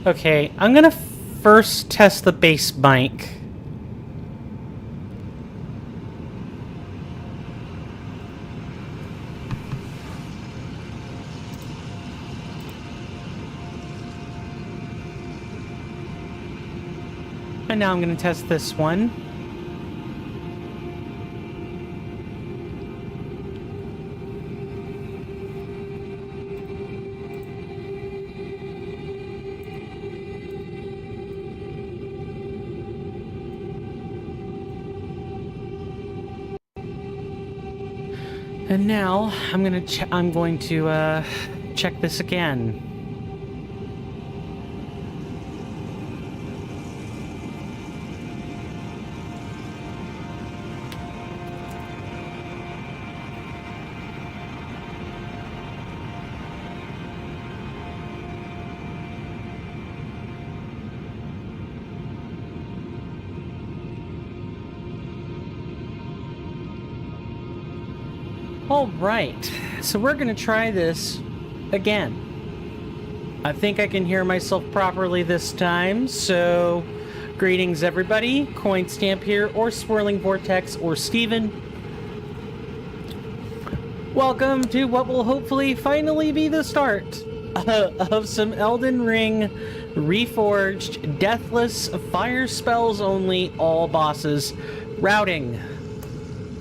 Okay, I'm gonna first test the base mic. And now I'm gonna test this one. And now I'm going to check this again. Alright, so we're gonna try this again. I think I can hear myself properly this time, so greetings everybody. Coin Stamp here, or Swirling Vortex, or Steven. Welcome to what will hopefully finally be the start of some Elden Ring Reforged, Deathless, fire spells only, all bosses routing.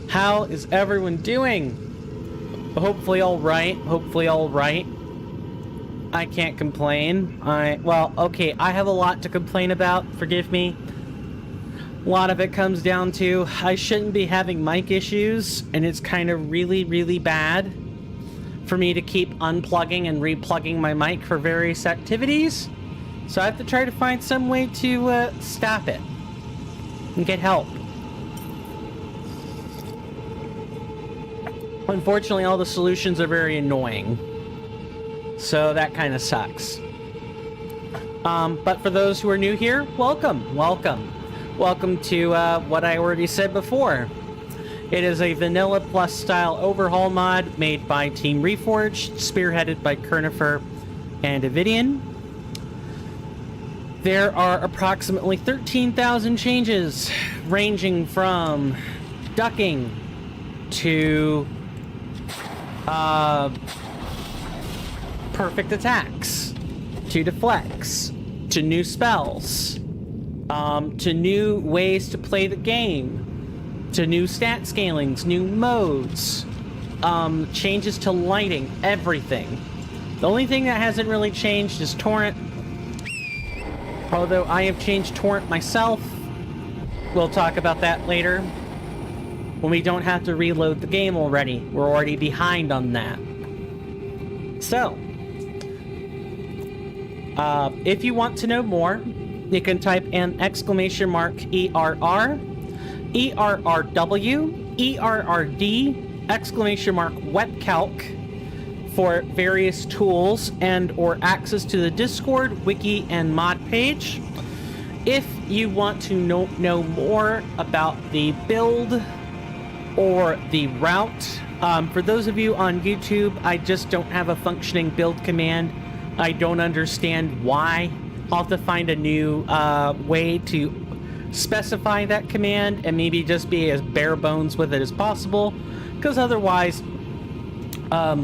How is everyone doing? Hopefully all right. Hopefully all right. I can't complain. Well, okay, I have a lot to complain about. Forgive me. A lot of it comes down to I shouldn't be having mic issues, and it's kind of really, really bad for me to keep unplugging and replugging my mic for various activities. So I have to try to find some way to stop it and get help. Unfortunately, all the solutions are very annoying. So that kind of sucks. But for those who are new here, welcome, welcome. Welcome to what I already said before. It is a vanilla plus style overhaul mod made by Team Reforged, spearheaded by Kirnifr and Avidian. There are approximately 13,000 changes, ranging from ducking to perfect attacks, to deflects, to new spells, to new ways to play the game, to new stat scalings, new modes, changes to lighting, everything. The only thing that hasn't really changed is torrent, although I have changed torrent myself. We'll talk about that later. When we don't have to reload the game already. We're already behind on that. So, if you want to know more, you can type in ERR, ERRW, ERRD, webcalc for various tools and or access to the Discord, wiki, and mod page. If you want to know more about the build or the route, for those of you on YouTube, I just don't have a functioning build command. I don't understand why. I'll have to find a new way to specify that command and maybe just be as bare bones with it as possible, because otherwise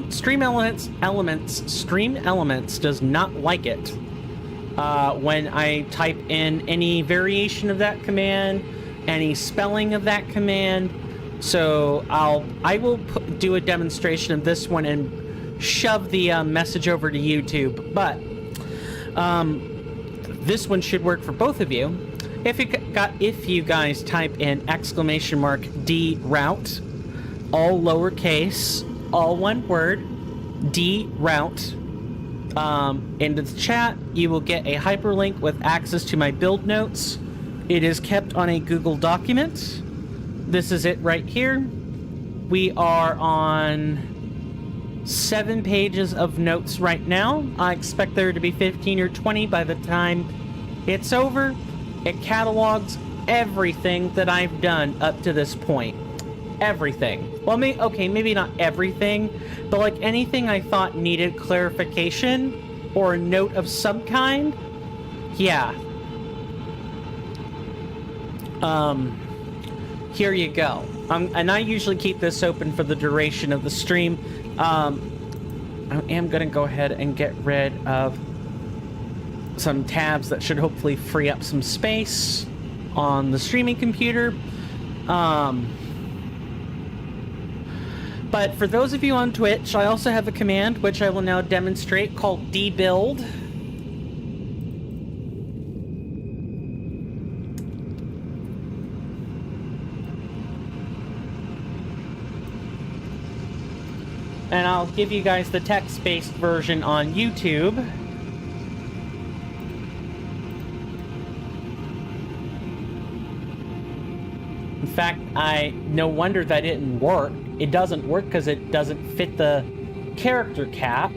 Stream Elements does not like it when I type in any variation of that command, any spelling of that command. So I will do a demonstration of this one and shove the message over to YouTube. But this one should work for both of you. If you guys type in !D route, all lowercase, all one word, D route, into the chat, you will get a hyperlink with access to my build notes. It is kept on a Google document. This is it right here. We are on 7 pages of notes right now. I expect there to be 15 or 20 by the time it's over. It catalogs everything that I've done up to this point. Everything. Well, maybe not everything, but like anything I thought needed clarification or a note of some kind, yeah. Here you go. And I usually keep this open for the duration of the stream. I am going to go ahead and get rid of some tabs that should hopefully free up some space on the streaming computer. But for those of you on Twitch, I also have a command which I will now demonstrate called debuild. And I'll give you guys the text-based version on YouTube. In fact, no wonder that didn't work. It doesn't work because it doesn't fit the character cap.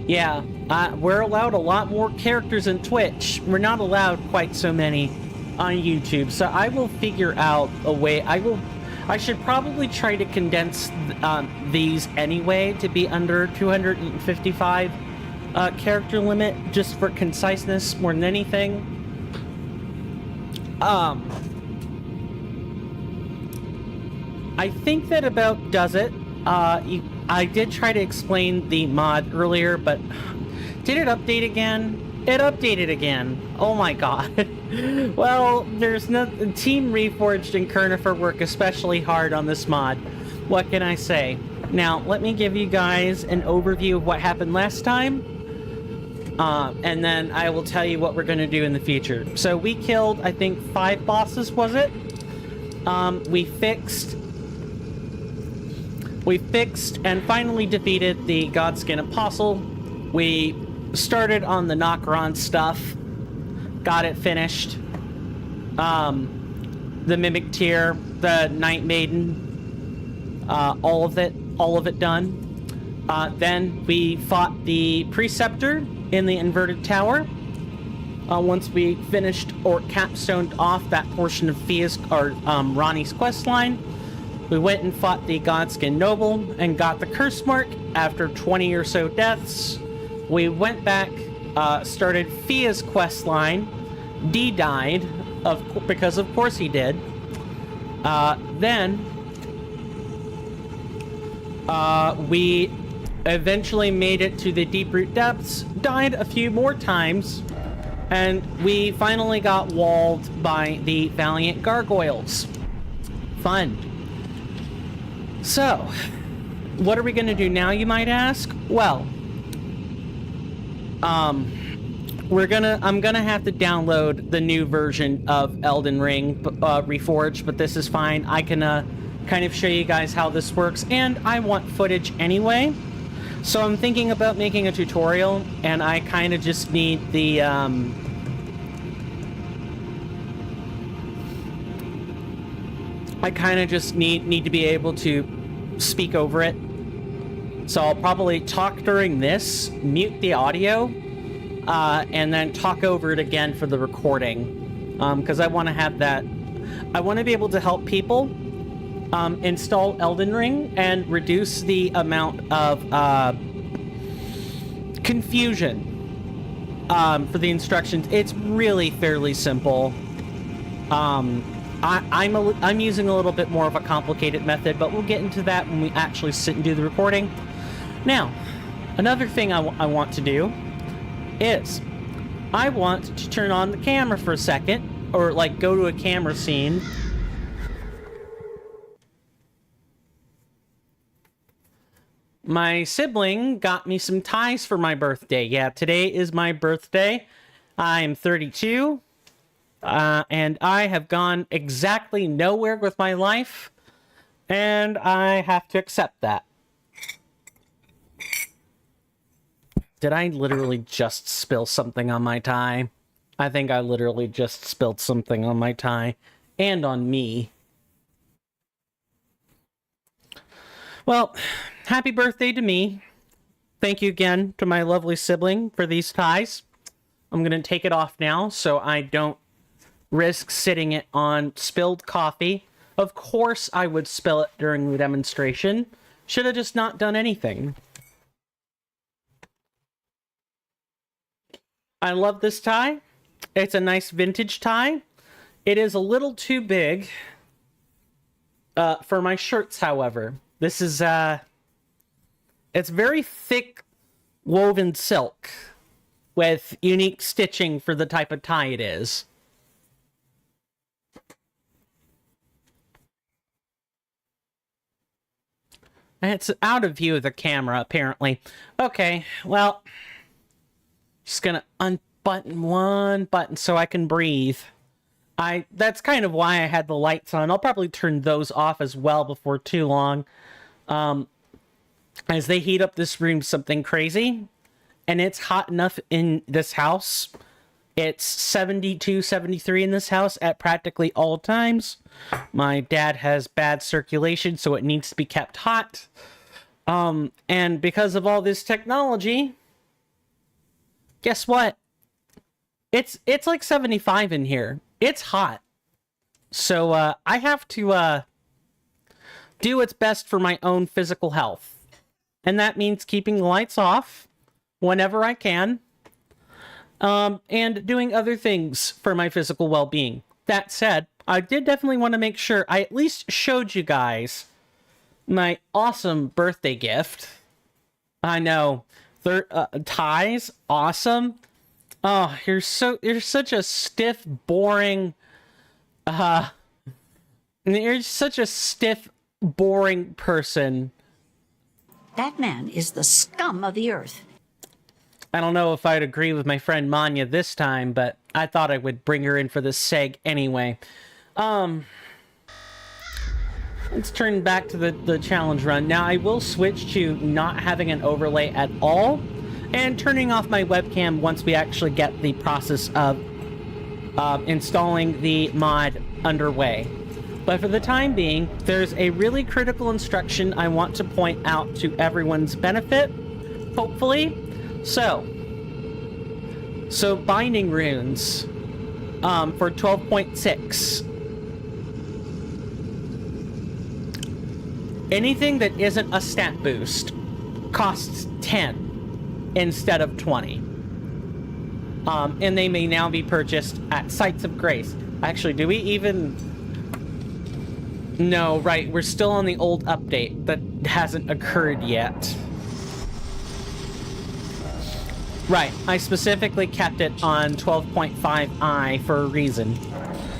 Yeah, we're allowed a lot more characters in Twitch. We're not allowed quite so many on YouTube. So I will figure out a way. I should probably try to condense these anyway to be under 255 character limit, just for conciseness more than anything. I think that about does it. I did try to explain the mod earlier, but did it update again? It updated again. Oh my god. Well, there's no... Team Reforged and Kirnifr work especially hard on this mod. What can I say? Now, let me give you guys an overview of what happened last time. And then I will tell you what we're going to do in the future. So we killed, I think, 5 bosses, was it? We fixed and finally defeated the Godskin Apostle. We started on the Nokron stuff. Got it finished. The Mimic Tier, the Night Maiden, all of it done. Then we fought the Preceptor in the Inverted Tower. Once we finished or capstoned off that portion of Ronnie's questline, we went and fought the Godskin Noble and got the Curse Mark after 20 or so deaths. We went back, started Fia's questline. D died, because of course he did. Then we eventually made it to the Deep-Root Depths, died a few more times, and we finally got walled by the Valiant Gargoyles. Fun. So, what are we going to do now, you might ask? Well, I'm gonna have to download the new version of Elden Ring Reforged, but this is fine. I can kind of show you guys how this works, and I want footage anyway. So I'm thinking about making a tutorial, and I kind of just need the I kind of just need to be able to speak over it. So I'll probably talk during this, mute the audio, and then talk over it again for the recording. Because I want to have that... I want to be able to help people install Elden Ring and reduce the amount of confusion for the instructions. It's really fairly simple. I'm using a little bit more of a complicated method, but we'll get into that when we actually sit and do the recording. Now, another thing I want to do is I want to turn on the camera for a second, or like go to a camera scene. My sibling got me some ties for my birthday. Yeah, today is my birthday. I'm 32. And I have gone exactly nowhere with my life, and I have to accept that. Did I literally just spill something on my tie? I think I literally just spilled something on my tie, and on me. Well, happy birthday to me. Thank you again to my lovely sibling for these ties. I'm going to take it off now so I don't risk sitting it on spilled coffee. Of course I would spill it during the demonstration. Should have just not done anything. I love this tie. It's a nice vintage tie. It is a little too big for my shirts, however. This is, it's very thick woven silk with unique stitching for the type of tie it is. It's out of view of the camera, apparently. Okay, well, just gonna unbutton one button so I can breathe. That's kind of why I had the lights on. I'll probably turn those off as well before too long. As they heat up this room something crazy. And it's hot enough in this house. It's 72, 73 in this house at practically all times. My dad has bad circulation, so it needs to be kept hot. And because of all this technology, guess what? It's like 75 in here. It's hot. So, I have to, do what's best for my own physical health. And that means keeping the lights off whenever I can. And doing other things for my physical well-being. That said, I did definitely want to make sure I at least showed you guys my awesome birthday gift. I know. Ties, awesome. Oh, you're such a stiff, boring, you're such a stiff, boring person. That man is the scum of the earth. I don't know if I'd agree with my friend Manya this time, but I thought I would bring her in for this seg anyway. Let's turn back to the challenge run. Now, I will switch to not having an overlay at all, and turning off my webcam once we actually get the process of installing the mod underway. But for the time being, there's a really critical instruction I want to point out to everyone's benefit, hopefully. So binding runes for 12.6. Anything that isn't a stat boost costs 10 instead of 20. And they may now be purchased at Sites of Grace. Actually, do we even... No, right, we're still on the old update that hasn't occurred yet. Right, I specifically kept it on 12.5i for a reason.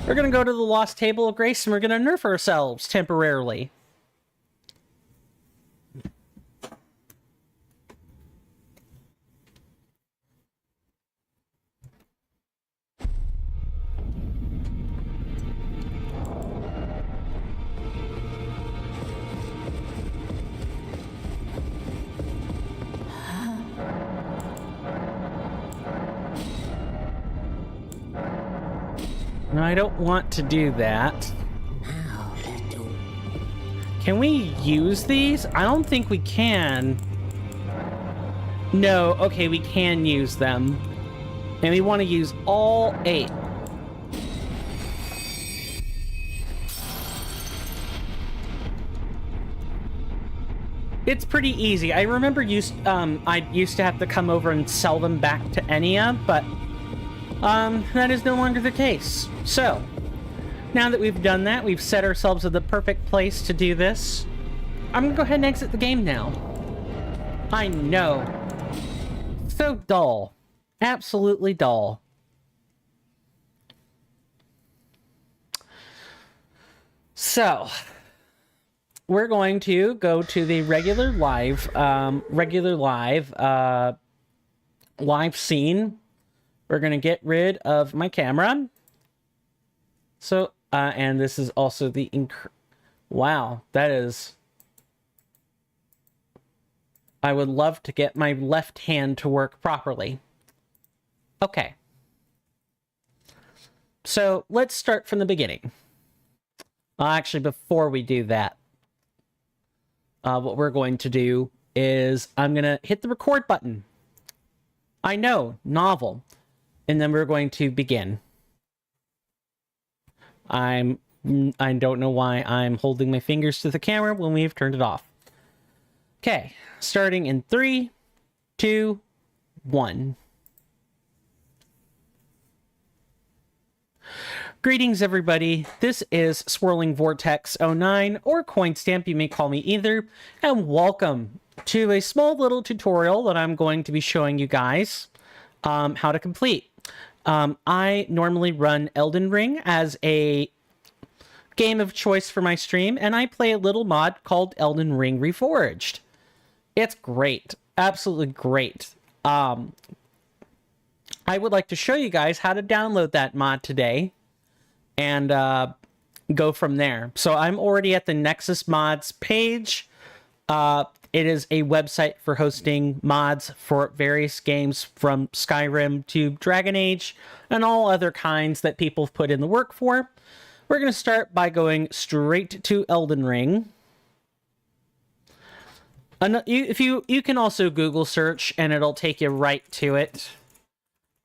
We're gonna go to the Lost Table of Grace and we're gonna nerf ourselves temporarily. No, I don't want to do that. Can we use these? I don't think we can. No, okay, we can use them. And we want to use all 8. It's pretty easy. I remember I used to have to come over and sell them back to Enya, but that is no longer the case. So, now that we've done that, we've set ourselves at the perfect place to do this. I'm gonna go ahead and exit the game now. I know. So dull. Absolutely dull. So, we're going to go to the regular live scene. We're going to get rid of my camera. So, and this is also the... Wow, that is... I would love to get my left hand to work properly. Okay. So, let's start from the beginning. Actually, before we do that, what we're going to do is I'm going to hit the record button. I know, novel. And then we're going to begin. I don't know why I'm holding my fingers to the camera when we've turned it off. Okay, starting in 3, 2, 1. Greetings, everybody. This is Swirling Vortex 09, or Coinstamp, you may call me either, and welcome to a small little tutorial that I'm going to be showing you guys how to complete. I normally run Elden Ring as a game of choice for my stream, and I play a little mod called Elden Ring Reforged. It's great. Absolutely great. I would like to show you guys how to download that mod today and go from there. So I'm already at the Nexus Mods page. It is a website for hosting mods for various games from Skyrim to Dragon Age and all other kinds that people have put in the work for. We're going to start by going straight to Elden Ring. If you can also Google search and it'll take you right to it.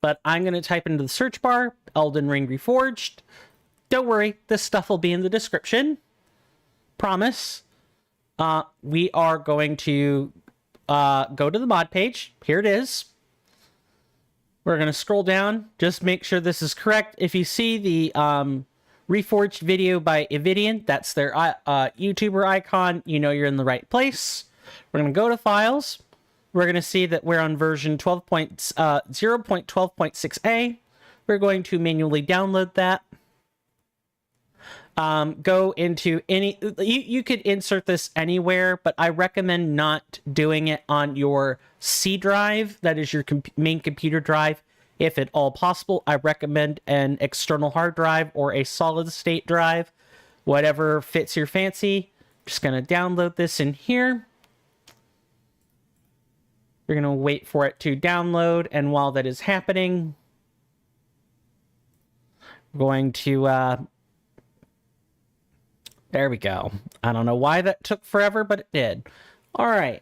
But I'm going to type into the search bar, Elden Ring Reforged. Don't worry, this stuff will be in the description. Promise. We are going to go to the mod page. Here it is. We're going to scroll down. Just make sure this is correct. If you see the Reforged video by Evidian, that's their YouTuber icon, you know you're in the right place. We're going to go to Files. We're going to see that we're on version 0.12.6a. We're going to manually download that. Go into any... You could insert this anywhere, but I recommend not doing it on your C drive. That is your main computer drive. If at all possible, I recommend an external hard drive or a solid state drive. Whatever fits your fancy. Just going to download this in here. We're going to wait for it to download, and while that is happening, we're going to... There we go. I don't know why that took forever, but it did. All right.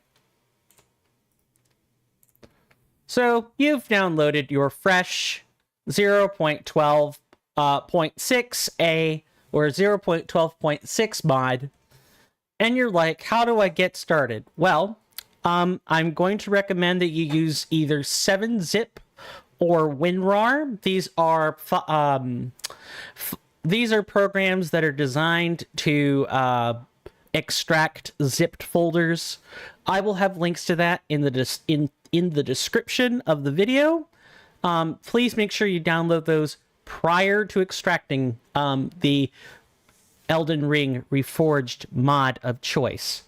So you've downloaded your fresh 0.12.6a or 0.12.6 mod, and you're like, how do I get started? Well, I'm going to recommend that you use either 7-zip or WinRAR. These are programs that are designed to extract zipped folders. I will have links to that in the description of the video. Please make sure you download those prior to extracting the Elden Ring Reforged mod of choice.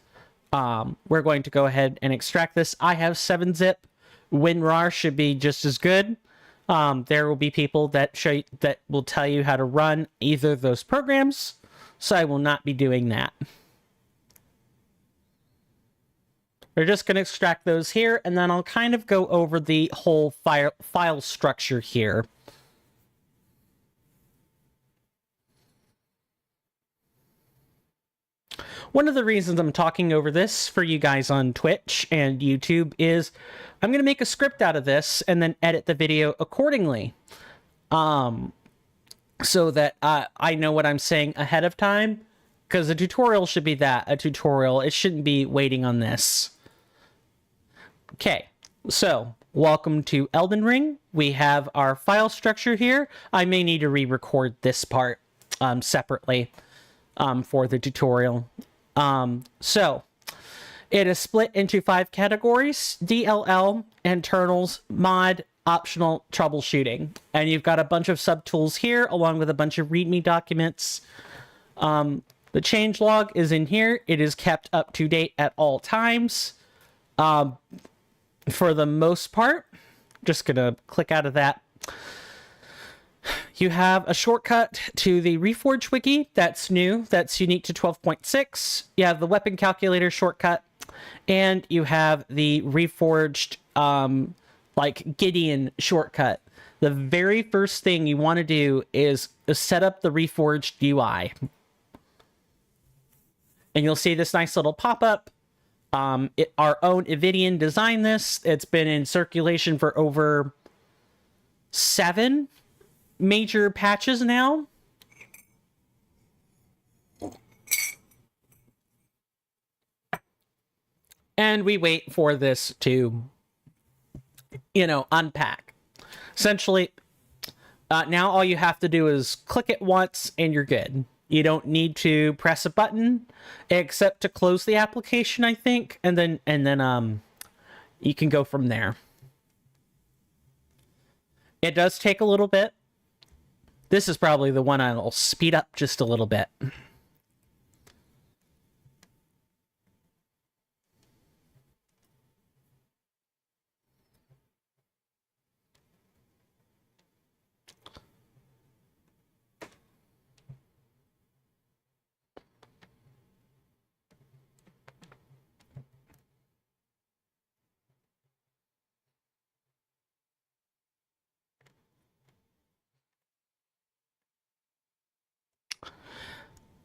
We're going to go ahead and extract this. I have 7-zip. WinRAR should be just as good. There will be people that will tell you how to run either of those programs, so I will not be doing that. We're just going to extract those here, and then I'll kind of go over the whole file structure here. One of the reasons I'm talking over this for you guys on Twitch and YouTube is I'm going to make a script out of this and then edit the video accordingly. So that I know what I'm saying ahead of time. Because a tutorial should be a tutorial. It shouldn't be waiting on this. Okay, so welcome to Elden Ring. We have our file structure here. I may need to re-record this part separately for the tutorial. So it is split into 5 categories: DLL, internals, mod, optional, troubleshooting. And you've got a bunch of subtools here along with a bunch of README documents. The changelog is in here. It is kept up to date at all times. For the most part, just gonna click out of that. You have a shortcut to the Reforged wiki that's new, that's unique to 12.6. You have the weapon calculator shortcut, and you have the Reforged, like Gideon shortcut. The very first thing you want to do is set up the Reforged UI. And you'll see this nice little pop-up. Our own Evidian designed this. It's been in circulation for over 7 major patches now. And we wait for this to, you know, unpack. Essentially, now all you have to do is click it once and you're good. You don't need to press a button except to close the application, I think, and then you can go from there. It does take a little bit. This is probably the one I'll speed up just a little bit.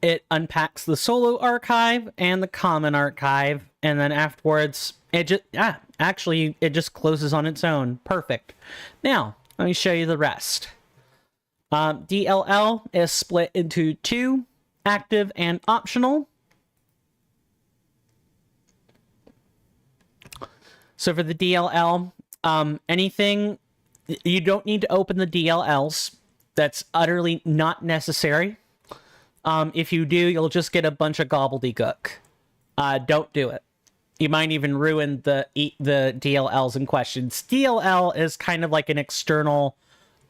It unpacks the solo archive and the common archive, and then afterwards it just actually it just closes on its own. Perfect. Now let me show you the rest. DLL is split into two: active and optional. So for the DLL, anything, you don't need to open the DLLs. That's utterly not necessary. If you do, you'll just get a bunch of gobbledygook. Don't do it. You might even ruin the DLLs in questions. DLL is kind of like an external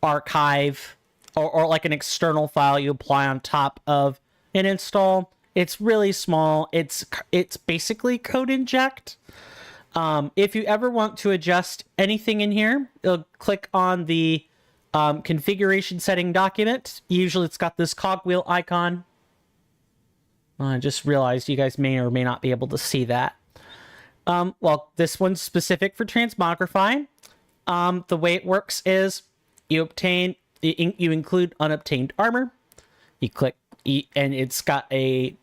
archive or like an external file you apply on top of an install. It's really small. It's basically code inject. If you ever want to adjust anything in here, you'll click on the configuration setting document. Usually it's got this cogwheel icon. I just realized you guys may or may not be able to see that. Well, this one's specific for transmogrify. The way it works is you include unobtained armor. You click and it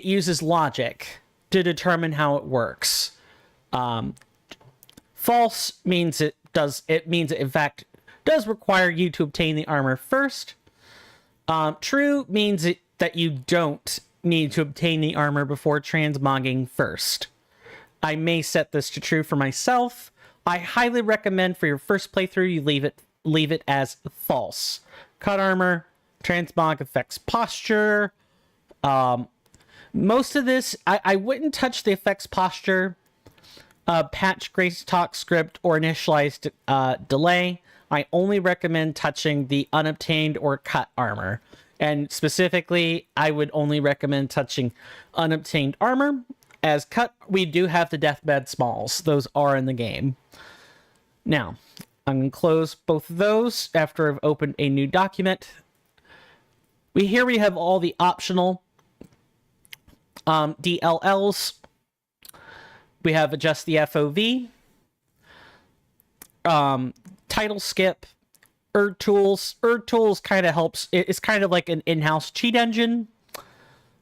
uses logic to determine how it works. False means it in fact does require you to obtain the armor first. True means that you don't need to obtain the armor before transmogging first. I may set this to true for myself. I highly recommend for your first playthrough you leave it as false. Cut armor, transmog affects posture. Most of this, I wouldn't touch the affects posture, patch grace talk script, or initialized delay. I only recommend touching the unobtained or cut armor. And specifically, I would only recommend touching unobtained armor. As cut, we do have the deathbed smalls. Those are in the game. Now, I'm going to close both of those after I've opened a new document. Here we have all the optional DLLs. We have adjust the FOV, title skip, Erd Tools. Erd Tools kind of helps. It's kind of like an in-house cheat engine.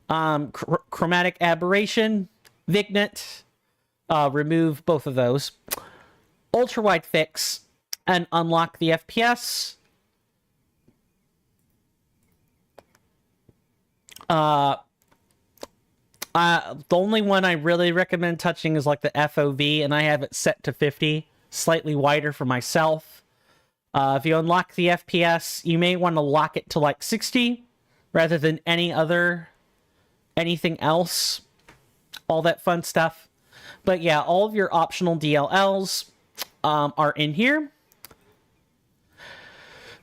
Chromatic Aberration, Vignette, remove both of those. Ultra Wide Fix, and unlock the FPS. The only one I really recommend touching is like the FOV, and I have it set to 50, slightly wider for myself. If you unlock the FPS, you may want to lock it to like 60 rather than anything else. All that fun stuff. But yeah, all of your optional DLLs are in here.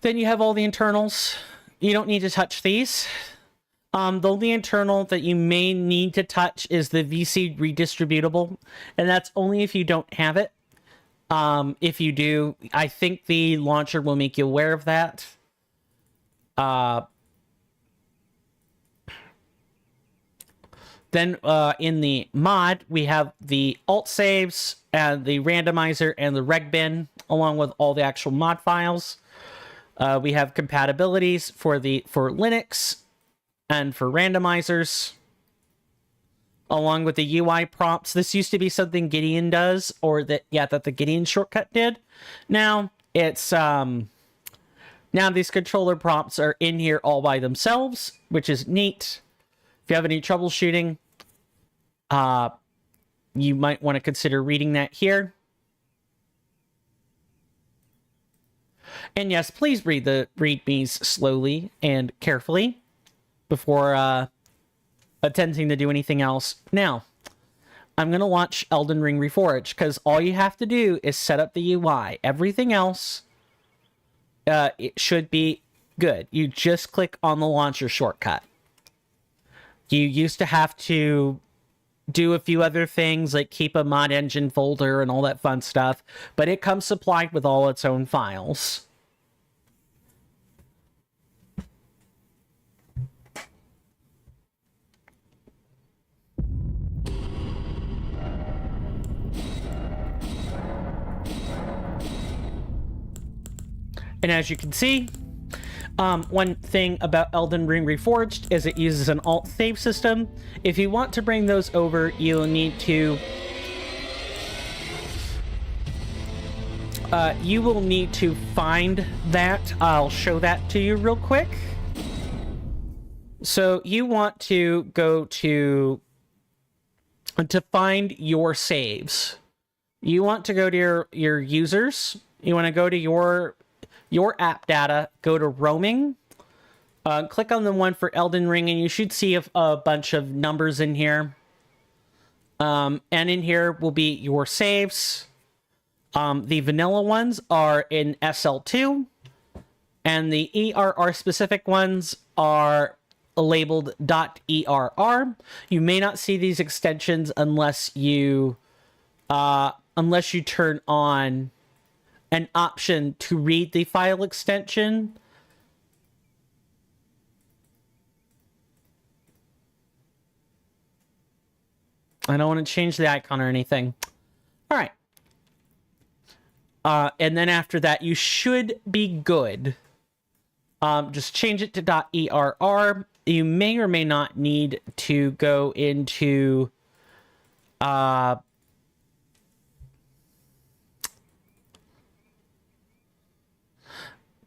Then you have all the internals. You don't need to touch these. The only internal that you may need to touch is the VC redistributable, and that's only if you don't have it. If you do, I think the launcher will make you aware of that. Then in the mod, we have the alt saves and the randomizer and the reg bin, along with all the actual mod files. We have compatibilities for Linux and for randomizers, along with the UI prompts. This used to be something Gideon does, or that the Gideon shortcut did. Now it's now these controller prompts are in here all by themselves, which is neat. If you have any troubleshooting, you might want to consider reading that here. And yes, please read the readmes slowly and carefully before attempting to do anything else. Now, I'm going to launch Elden Ring Reforged, because all you have to do is set up the UI. Everything else, it should be good. You just click on the launcher shortcut. You used to have to do a few other things, like keep a mod engine folder and all that fun stuff, but it comes supplied with all its own files. And as you can see, one thing about Elden Ring Reforged is it uses an alt save system. If you want to bring those over, you'll need to... you will need to find that. I'll show that to you real quick. So you want to go to find your saves. You want to go to your users. You want to go to your app data, go to roaming, click on the one for Elden Ring, and you should see a bunch of numbers in here. And in here will be your saves. The vanilla ones are in SL2, and the ERR specific ones are labeled .err. You may not see these extensions unless you turn on an option to read the file extension. I don't want to change the icon or anything. All right. And then after that, you should be good. Just change it to .err. You may or may not need to go into...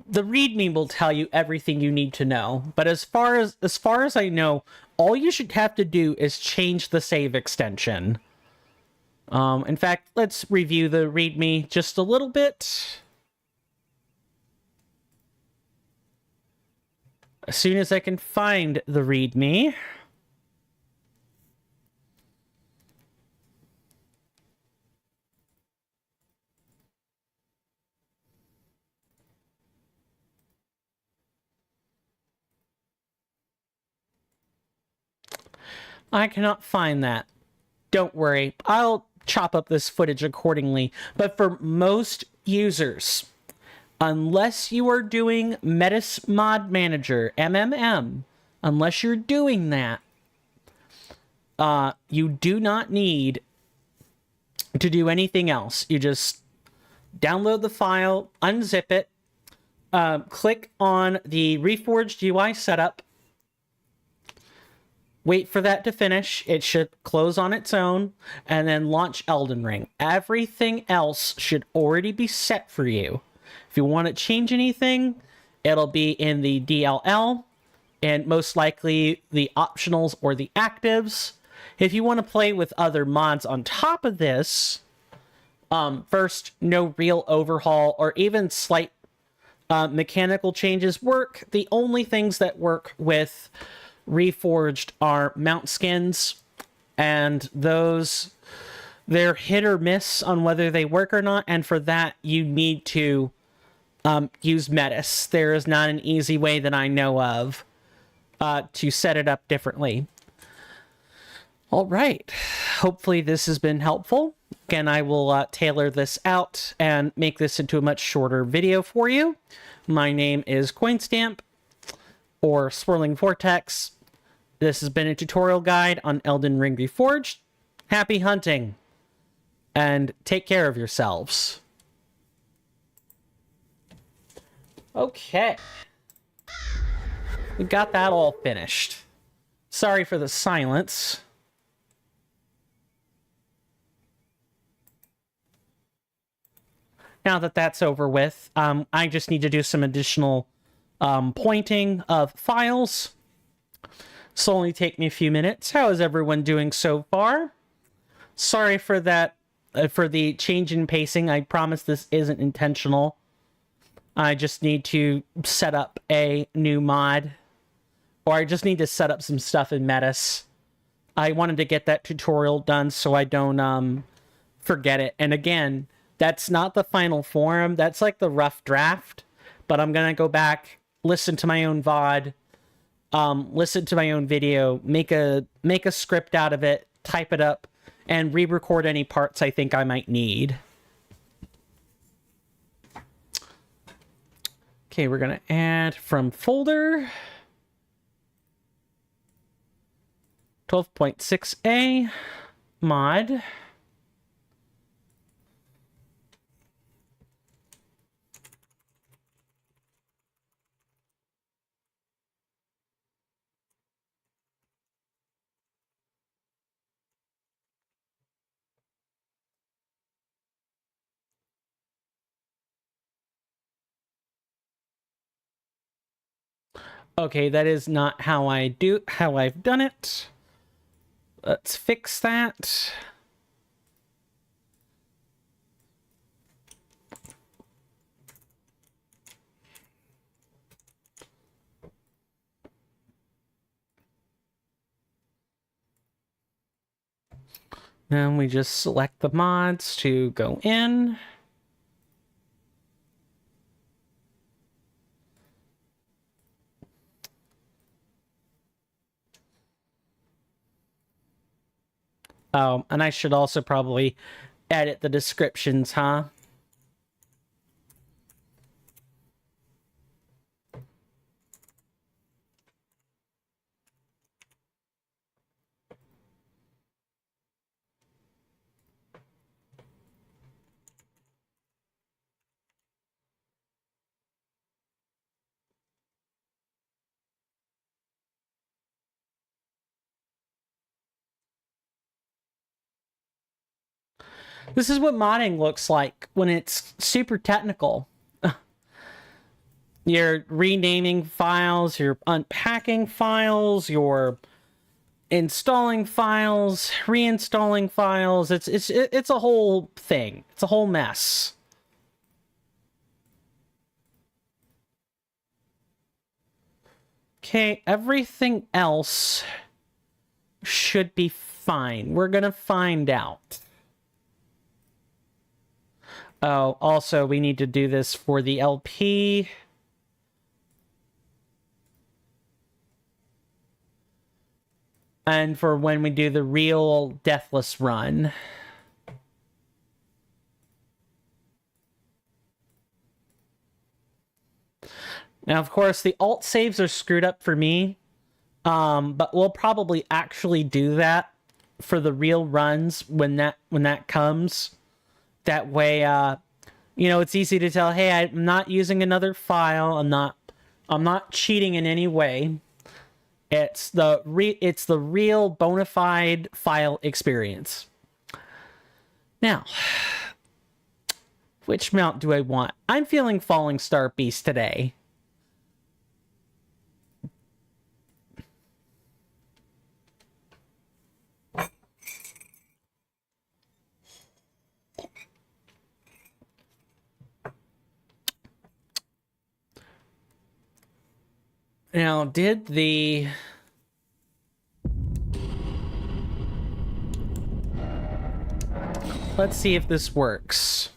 the README will tell you everything you need to know, but as far as I know, all you should have to do is change the save extension. In fact, let's review the README just a little bit. As soon as I can find the README. I cannot find that. Don't worry, I'll chop up this footage accordingly. But for most users, unless you are doing Metis Mod Manager, MMM, unless you're doing that, you do not need to do anything else. You just download the file, unzip it, click on the Reforged UI setup, wait for that to finish. It should close on its own, and then launch Elden Ring. Everything else should already be set for you. If you want to change anything, it'll be in the DLL, and most likely the optionals or the actives. If you want to play with other mods on top of this, first, no real overhaul or even slight mechanical changes work. The only things that work with Reforged are mount skins, and those, they're hit or miss on whether they work or not, and for that you need to use Metis. There is not an easy way that I know of to set it up differently. All right, hopefully this has been helpful. Again, I will tailor this out and make this into a much shorter video for you. My name is Coinstamp, or Swirling Vortex. This has been a tutorial guide on Elden Ring Reforged. Happy hunting, and take care of yourselves. Okay. We got that all finished. Sorry for the silence. Now that that's over with, I just need to do some additional pointing of files. This will only take me a few minutes. How is everyone doing so far? Sorry for that, for the change in pacing. I promise this isn't intentional. I just need to set up a new mod. Or I just need to set up some stuff in Metis. I wanted to get that tutorial done so I don't forget it. And again, that's not the final form. That's like the rough draft. But I'm going to go back, listen to my own VOD, listen to my own video, make a script out of it, type it up, and re-record any parts I think I might need. Okay, we're going to add from folder 12.6a mod. Okay, that is not how I've done it. Let's fix that. Then we just select the mods to go in. Oh, and I should also probably edit the descriptions, huh? This is what modding looks like when it's super technical. You're renaming files, you're unpacking files, you're installing files, reinstalling files. It's a whole thing. It's a whole mess. Okay, everything else should be fine. We're gonna find out. Oh, also, we need to do this for the LP. And for when we do the real Deathless run. Now, of course, the alt saves are screwed up for me. But we'll probably actually do that for the real runs when that comes. That way, you know, it's easy to tell, hey, I'm not using another file. I'm not cheating in any way. It's the real bona fide file experience. Now, which mount do I want? I'm feeling Falling Star Beast today. Now, let's see if this works.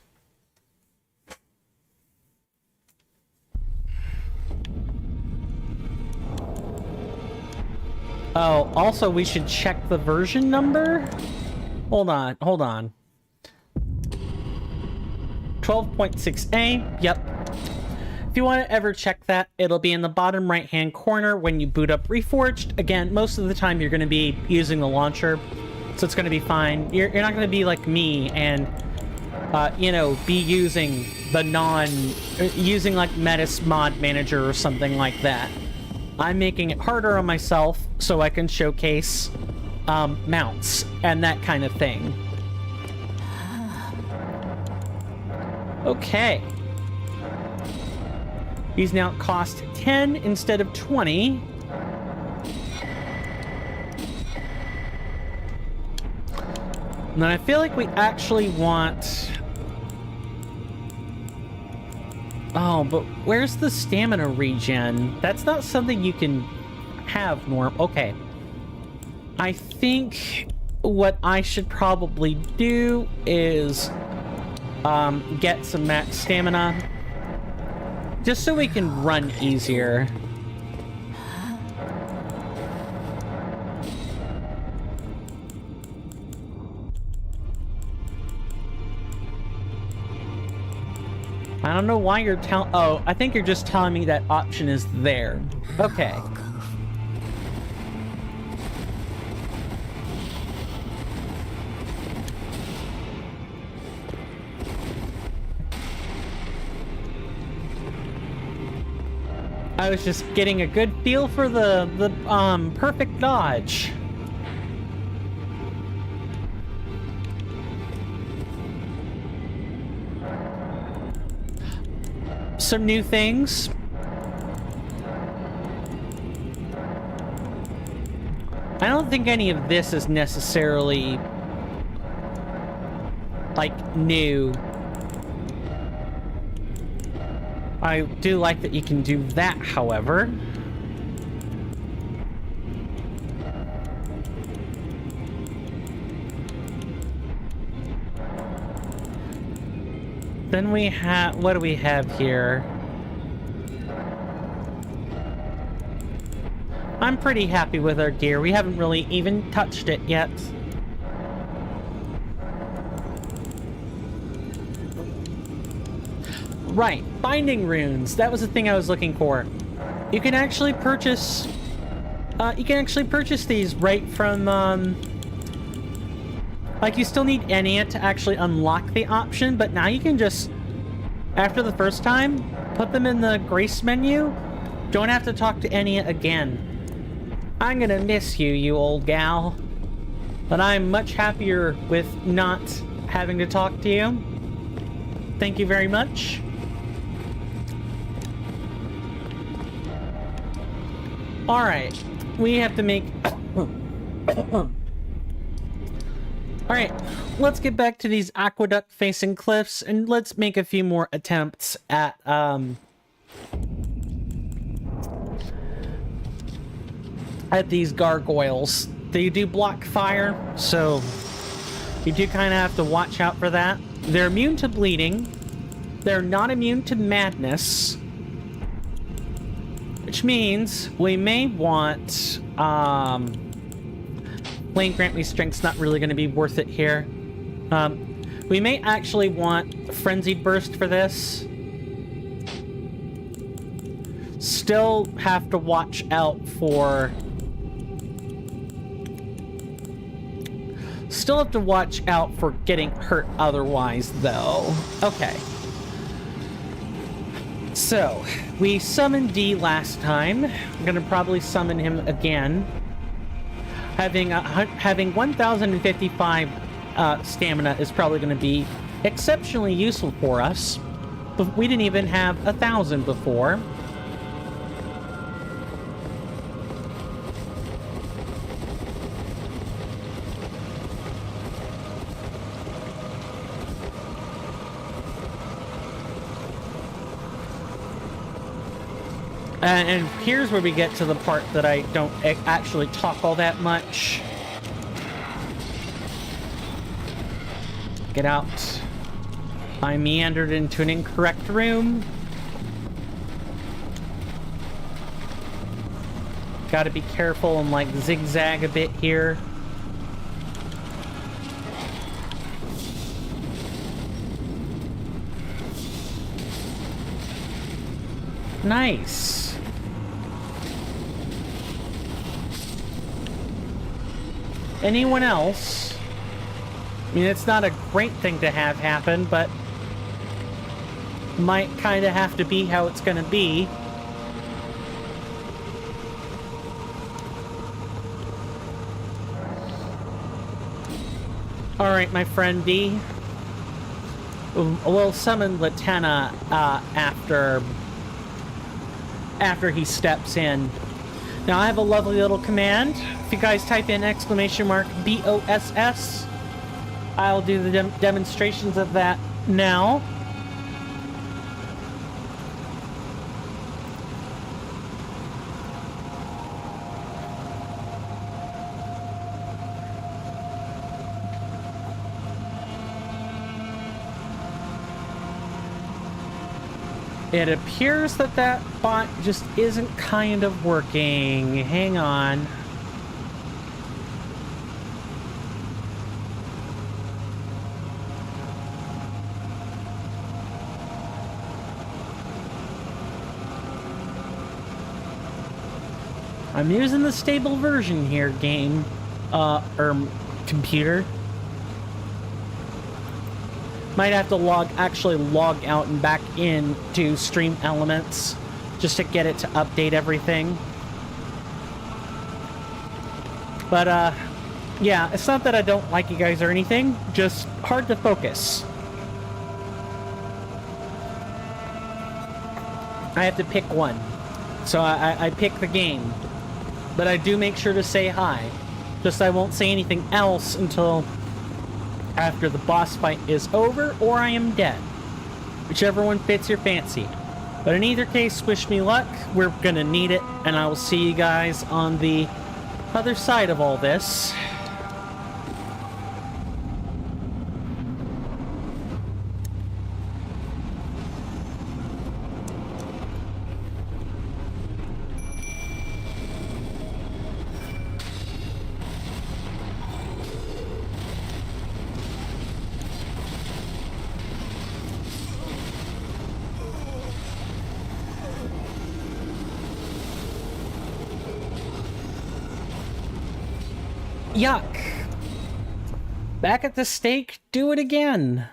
Oh, also we should check the version number. Hold on. 12.6a, yep. If you want to ever check that, it'll be in the bottom right-hand corner when you boot up Reforged. Again, most of the time you're going to be using the launcher, so it's going to be fine. You're not going to be like me and, you know, be using using like Metis Mod Manager or something like that. I'm making it harder on myself so I can showcase mounts and that kind of thing. Okay. These now cost 10 instead of 20. And I feel like we actually want... Oh, but where's the stamina regen? That's not something you can have, Norm. Okay. I think what I should probably do is get some max stamina. Just so we can run easier. I don't know why you're telling... Oh, I think you're just telling me that option is there. Okay. I was just getting a good feel for the perfect dodge. Some new things. I don't think any of this is necessarily like new. I do like that you can do that, however. Then we have... What do we have here? I'm pretty happy with our gear. We haven't really even touched it yet. Right, binding runes. That was the thing I was looking for. You can actually purchase... these right from, like, you still need Enya to actually unlock the option, but now you can just, after the first time, put them in the grace menu. Don't have to talk to Enya again. I'm gonna miss you, you old gal. But I'm much happier with not having to talk to you. Thank you very much. Alright, we have to make... Alright, let's get back to these aqueduct-facing cliffs, and let's make a few more attempts at, these gargoyles. They do block fire, so you do kind of have to watch out for that. They're immune to bleeding. They're not immune to madness. Which means we may want, Lane grant me strength's not really going to be worth it here. We may actually want Frenzied Burst for this. Still have to watch out for... Still have to watch out for getting hurt otherwise, though. Okay. So, we summoned D last time. I'm gonna probably summon him again. Having 1,055 stamina is probably going to be exceptionally useful for us. But we didn't even have 1,000 before. And here's where we get to the part that I don't actually talk all that much. Get out. I meandered into an incorrect room. Gotta be careful and, like, zigzag a bit here. Nice. Anyone else? I mean, it's not a great thing to have happen, but might kind of have to be how it's gonna be. Alright, my friend D. We'll summon Latena after he steps in. Now, I have a lovely little command. If you guys type in !BOSS, I'll do the demonstrations of that now. It appears that that bot just isn't kind of working. Hang on. I'm using the stable version here, game, or computer. Might have to actually log out and back in to Stream Elements just to get it to update everything. But, yeah, it's not that I don't like you guys or anything, just hard to focus. I have to pick one. So I pick the game. But I do make sure to say hi. Just I won't say anything else until after the boss fight is over or I am dead. Whichever one fits your fancy. But in either case, wish me luck. We're gonna need it. And I will see you guys on the other side of all this. Yuck. Back at the stake, do it again.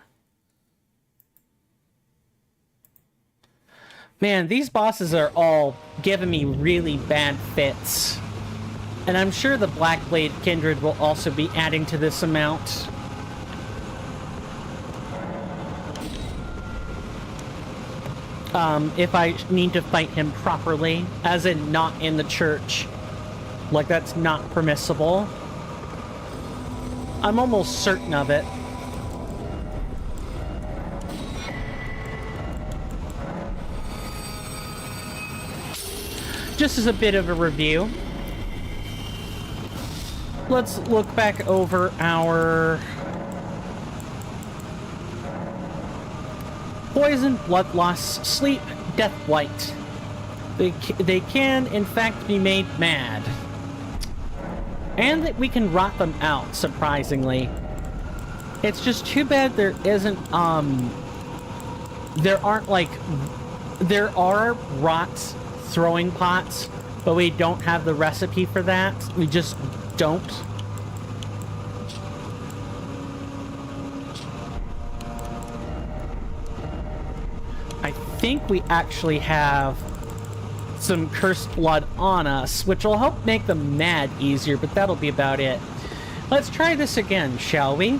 Man, these bosses are all giving me really bad fits. And I'm sure the Blackblade Kindred will also be adding to this amount. If I need to fight him properly, as in not in the church. Like, that's not permissible. I'm almost certain of it. Just as a bit of a review, let's look back over our poison, blood loss, sleep, death blight. They can, in fact, be made mad. And that we can rot them out, surprisingly. It's just too bad there isn't, there aren't, like, there are rot throwing pots, but we don't have the recipe for that. We just don't. I think we actually have some cursed blood on us, which will help make them mad easier, but that'll be about it. Let's try this again, shall we?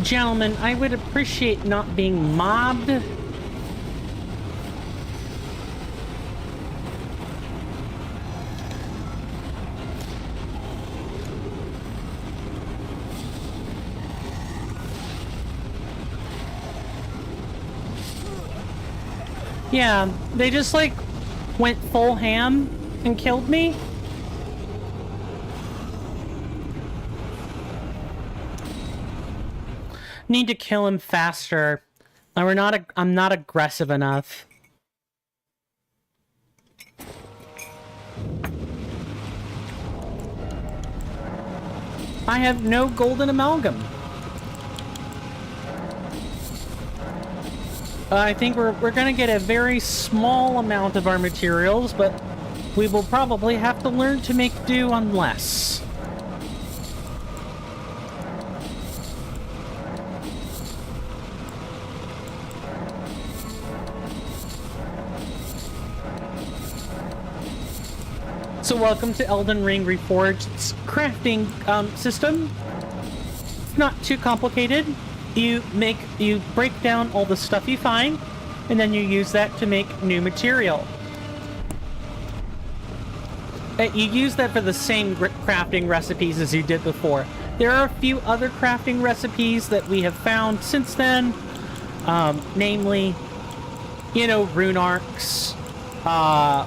Gentlemen, I would appreciate not being mobbed. Yeah, they just like went full ham and killed me. Need to kill him faster. I'm not aggressive enough. I have no golden amalgam. I think we're gonna get a very small amount of our materials, but we will probably have to learn to make do on less. So welcome to Elden Ring Reforged's crafting system. It's not too complicated. You break down all the stuff you find, and then you use that to make new material. You use that for the same crafting recipes as you did before. There are a few other crafting recipes that we have found since then, namely, you know, rune arcs. I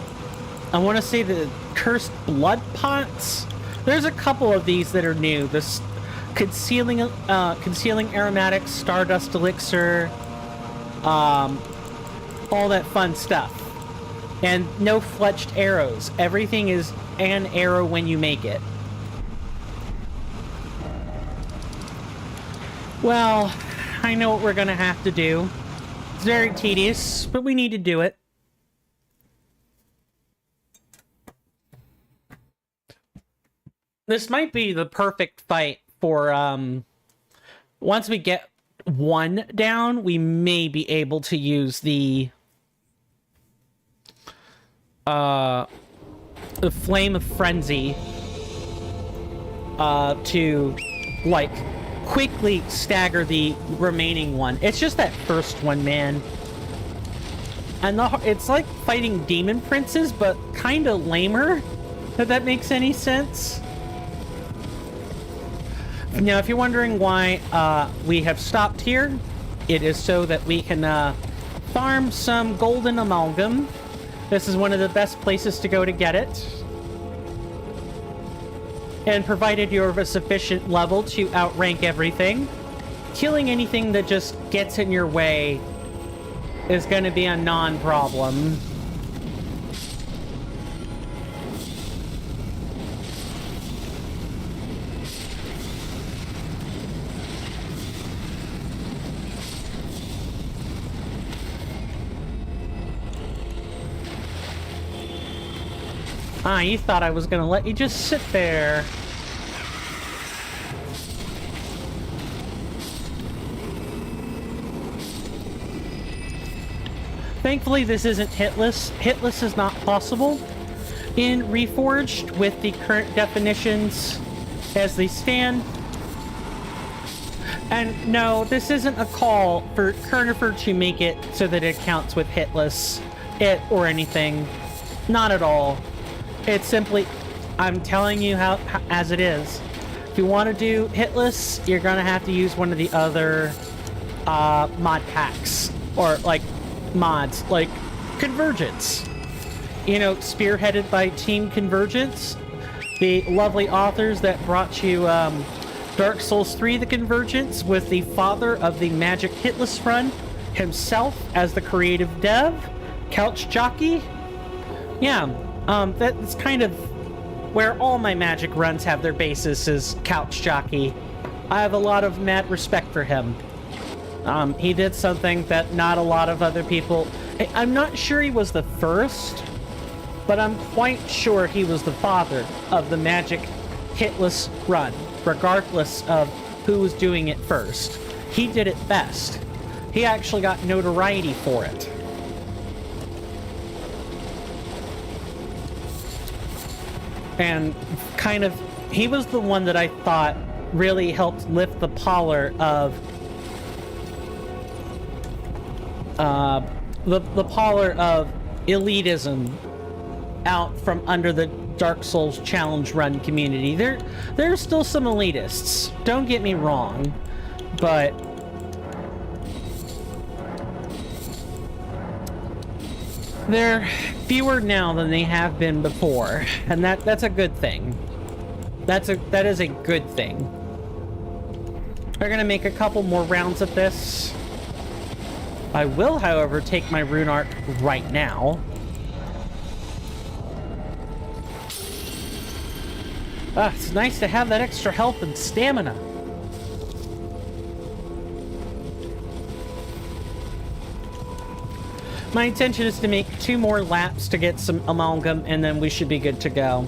want to say the cursed blood pots. There's a couple of these that are new. This concealing aromatic stardust elixir, all that fun stuff. And no fletched arrows. Everything is an arrow when you make it. Well, I know what we're gonna have to do. It's very tedious, but we need to do it. This might be the perfect fight for, once we get one down, we may be able to use the Flame of Frenzy, to, like, quickly stagger the remaining one. It's just that first one, man. And it's like fighting demon princes, but kind of lamer, if that makes any sense. Now, if you're wondering why we have stopped here, it is so that we can farm some golden amalgam. This is one of the best places to go to get it. And provided you're of a sufficient level to outrank everything, killing anything that just gets in your way is going to be a non-problem. Ah, you thought I was gonna let you just sit there. Thankfully, this isn't hitless. Hitless is not possible in Reforged with the current definitions as they stand. And no, this isn't a call for Kirnifr to make it so that it counts with hitless or anything. Not at all. It's simply, I'm telling you how as it is. If you want to do hitless, you're gonna have to use one of the other mod packs, or like mods, like Convergence. You know, spearheaded by Team Convergence, the lovely authors that brought you Dark Souls 3: The Convergence, with the father of the Magic Hitless run himself as the creative dev, Couch Jockey. Yeah. That's kind of where all my Magic runs have their basis, is Couch Jockey. I have a lot of mad respect for him. He did something that not a lot of other people... I'm not sure he was the first, but I'm quite sure he was the father of the Magic hitless run, regardless of who was doing it first. He did it best. He actually got notoriety for it. And kind of, he was the one that I thought really helped lift the collar of the parlor of elitism out from under the Dark Souls challenge run community. There's still some elitists, don't get me wrong, but they're fewer now than they have been before, and that's a good thing. That is a good thing. We're gonna make a couple more rounds of this. I will, however, take my rune arc right now. Ah, it's nice to have that extra health and stamina. My intention is to make 2 more laps to get some amalgam, and then we should be good to go.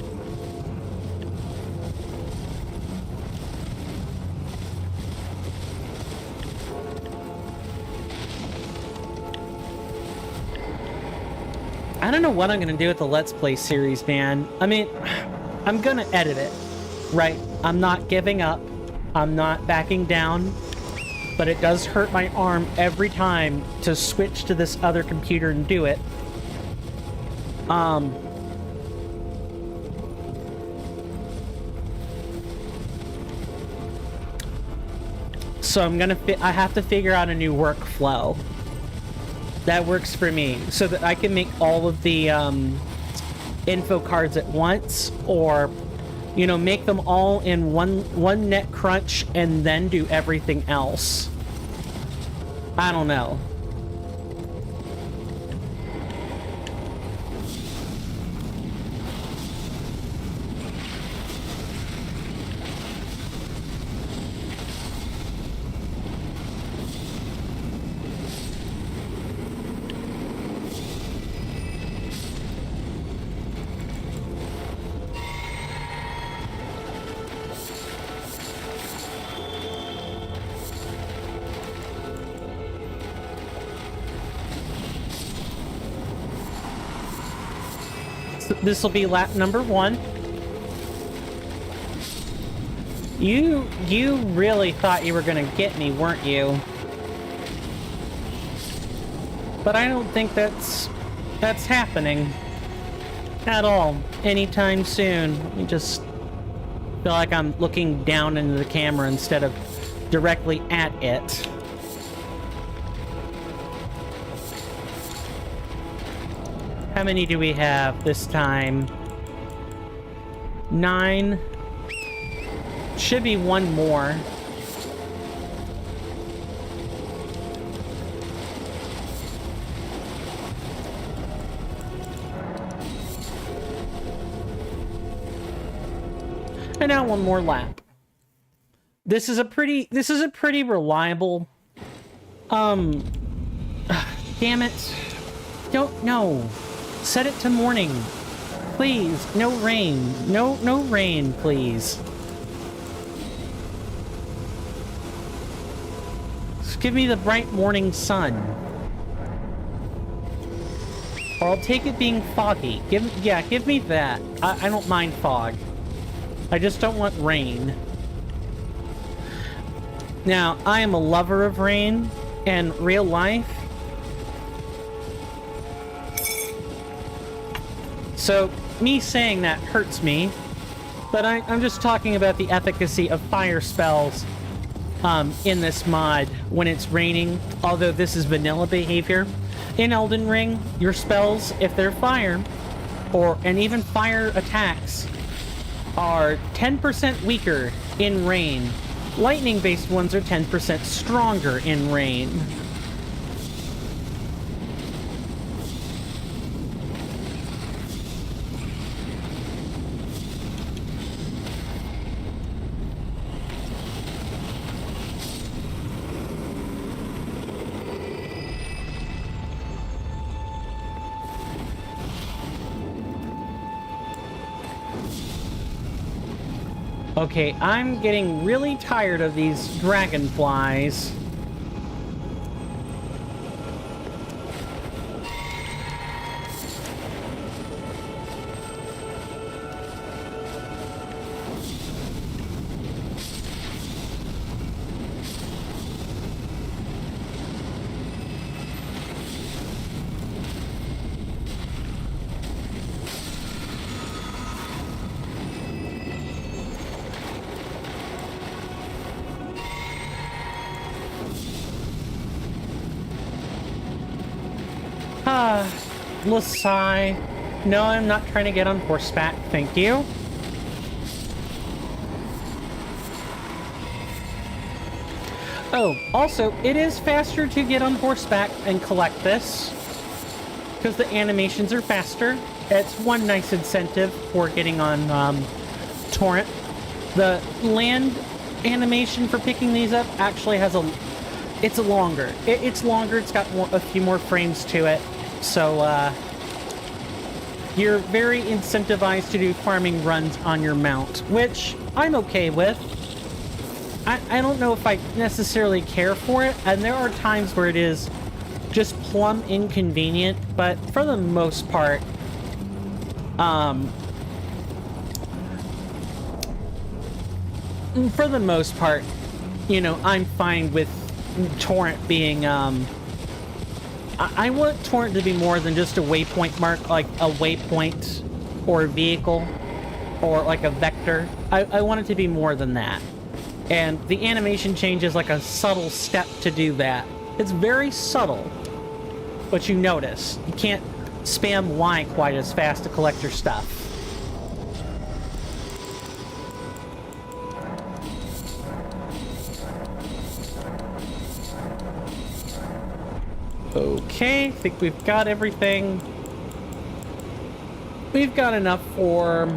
I don't know what I'm gonna do with the Let's Play series, man. I mean, I'm gonna edit it, right? I'm not giving up. I'm not backing down. But it does hurt my arm every time to switch to this other computer and do it. So I have to figure out a new workflow that works for me so that I can make all of the info cards at once, or you know, make them all in one net crunch and then do everything else. I don't know. This will be lap number 1. You really thought you were gonna get me, weren't you? But I don't think that's happening at all anytime soon. I just feel like I'm looking down into the camera instead of directly at it. How many do we have this time? 9. Should be 1 more. And now 1 more lap. This is a pretty reliable. Damn it. Don't know. Set it to morning. Please, no rain. No rain, please. Just give me the bright morning sun. Or I'll take it being foggy. Give me that. I don't mind fog. I just don't want rain. Now, I am a lover of rain and real life. So, me saying that hurts me, but I'm just talking about the efficacy of fire spells in this mod when it's raining, although this is vanilla behavior. In Elden Ring, your spells, if they're fire, and even fire attacks, are 10% weaker in rain. Lightning-based ones are 10% stronger in rain. Okay, I'm getting really tired of these dragonflies. Lasai. No, I'm not trying to get on horseback, thank you. Oh, also, it is faster to get on horseback and collect this, because the animations are faster. It's one nice incentive for getting on Torrent. The land animation for picking these up actually has it's longer. It's longer, it's got a few more frames to it, so you're very incentivized to do farming runs on your mount, which I'm okay with. I don't know if I necessarily care for it, and there are times where it is just plumb inconvenient, but for the most part, you know, I'm fine with Torrent being, I want Torrent to be more than just a waypoint mark, like a waypoint or a vehicle or like a vector. I want it to be more than that. And the animation change is like a subtle step to do that. It's very subtle, but you notice. You can't spam Y quite as fast to collect your stuff. Okay, I think we've got everything. We've got enough for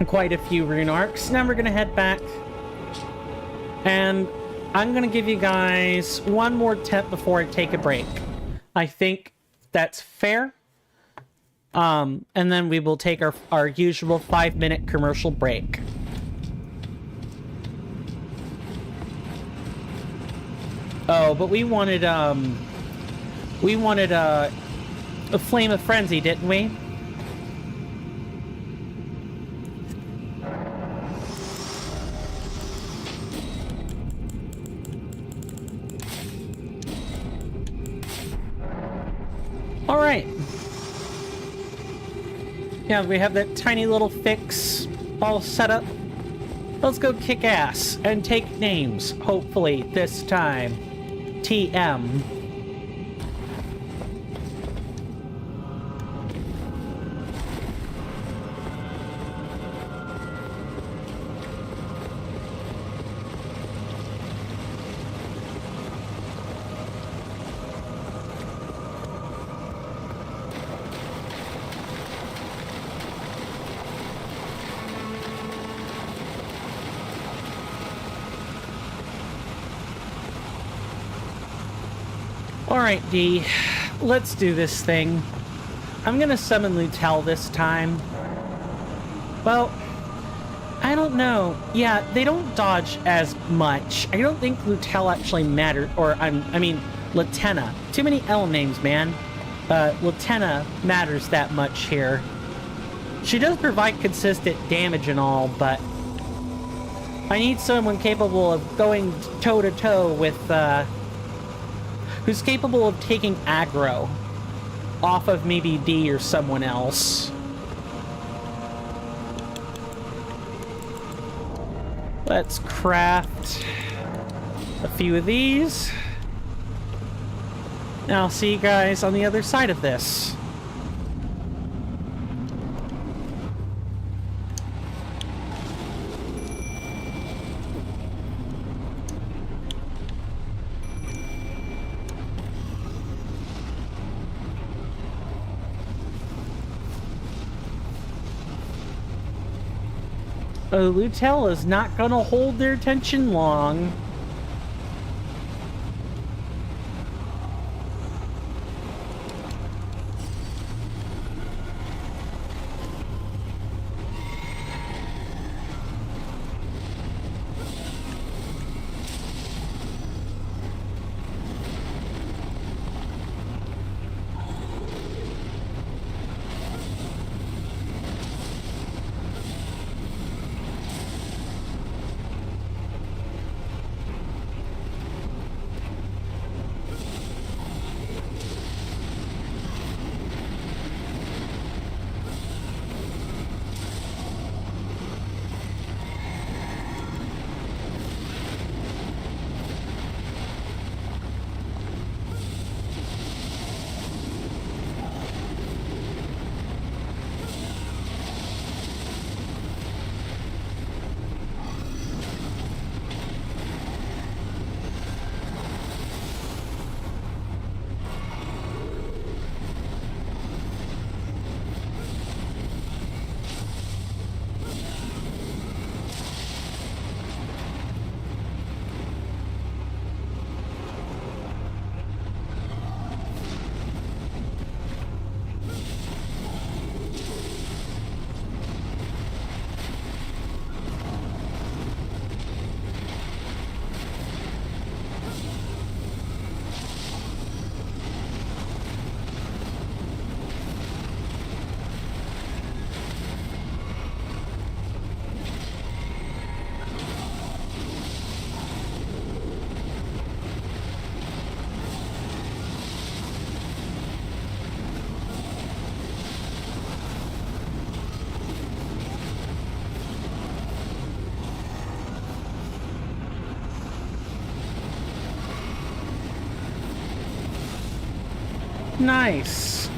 quite a few rune arcs. Now we're gonna head back, and I'm gonna give you guys one more tip before I take a break. I think that's fair. And then we will take our usual 5-minute commercial break. Oh, but we wanted a Flame of Frenzy, didn't we? All right. Yeah, we have that tiny little fix all set up. Let's go kick ass and take names, hopefully this time. TM. Alright, D. Let's do this thing. I'm gonna summon Lutel this time. Well, I don't know. Yeah, they don't dodge as much. I don't think Lutel actually matters, or I mean, Latenna. Too many L names, man. Latenna matters that much here. She does provide consistent damage and all, but I need someone capable of going toe-to-toe with, who's capable of taking aggro off of maybe D or someone else. Let's craft a few of these. Now I'll see you guys on the other side of this. Lutel is not gonna hold their attention long. Nice.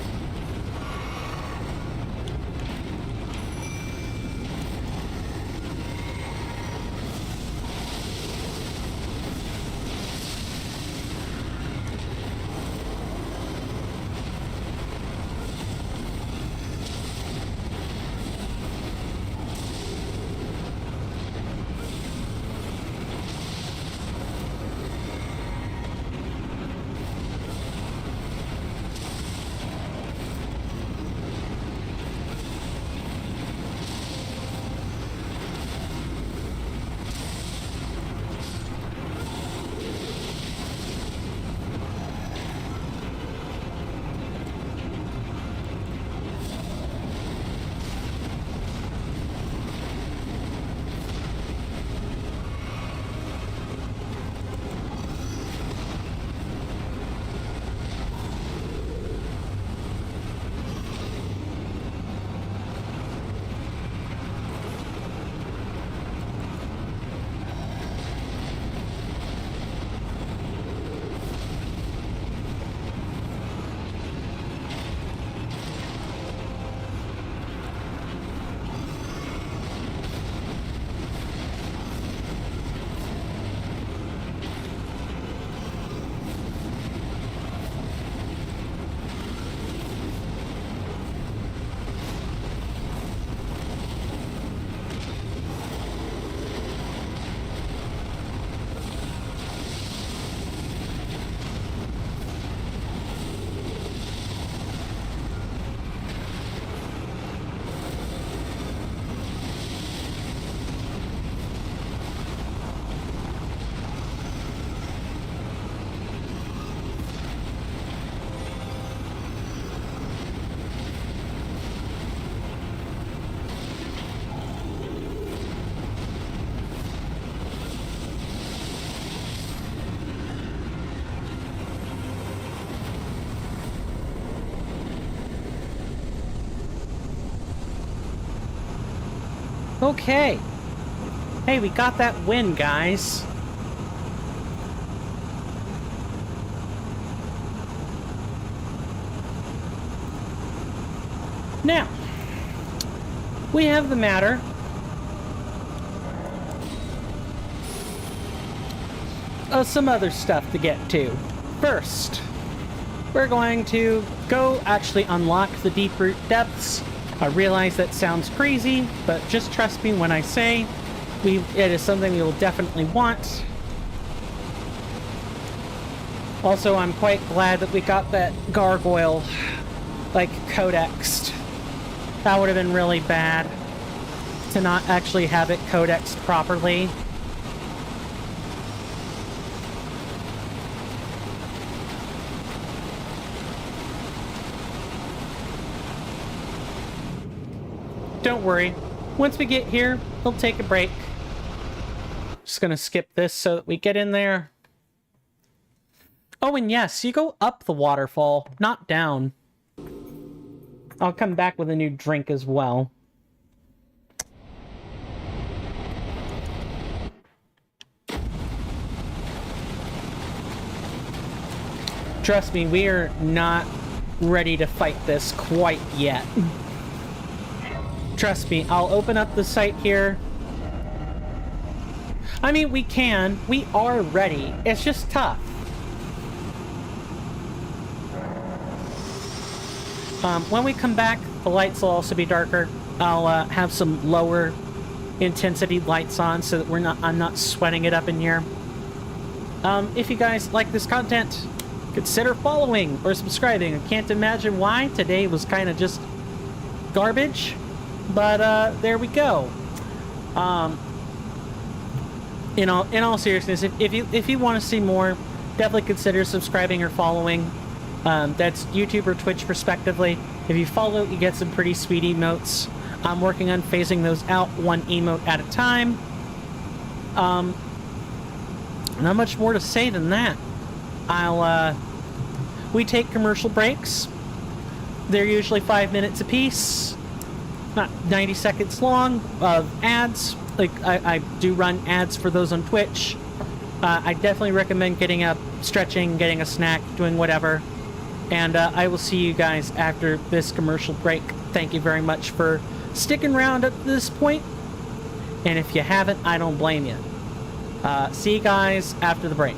Okay. Hey, we got that win, guys. Now, we have the matter of some other stuff to get to. First, we're going to go actually unlock the deep root depths. I realize that sounds crazy, but just trust me when I say it is something we will definitely want. Also, I'm quite glad that we got that gargoyle, like, codexed. That would have been really bad to not actually have it codexed properly. Don't worry. Once we get here, we'll take a break. Just gonna skip this so that we get in there. Oh, and yes, you go up the waterfall, not down. I'll come back with a new drink as well. Trust me, we are not ready to fight this quite yet. Trust me, I'll open up the site here. I mean, we can. We are ready. It's just tough. When we come back, the lights will also be darker. I'll have some lower intensity lights on so that I'm not sweating it up in here. If you guys like this content, consider following or subscribing. I can't imagine why. Today was kind of just garbage. But there we go. In all seriousness, if you want to see more, definitely consider subscribing or following. That's YouTube or Twitch respectively. If you follow, you get some pretty sweet emotes. I'm working on phasing those out one emote at a time. Not much more to say than that. We take commercial breaks. They're usually 5 minutes apiece. Not 90 seconds long of ads. Like, I do run ads for those on Twitch. I definitely recommend getting up, stretching, getting a snack, doing whatever. And I will see you guys after this commercial break. Thank you very much for sticking around at this point. And if you haven't, I don't blame you. See you guys after the break.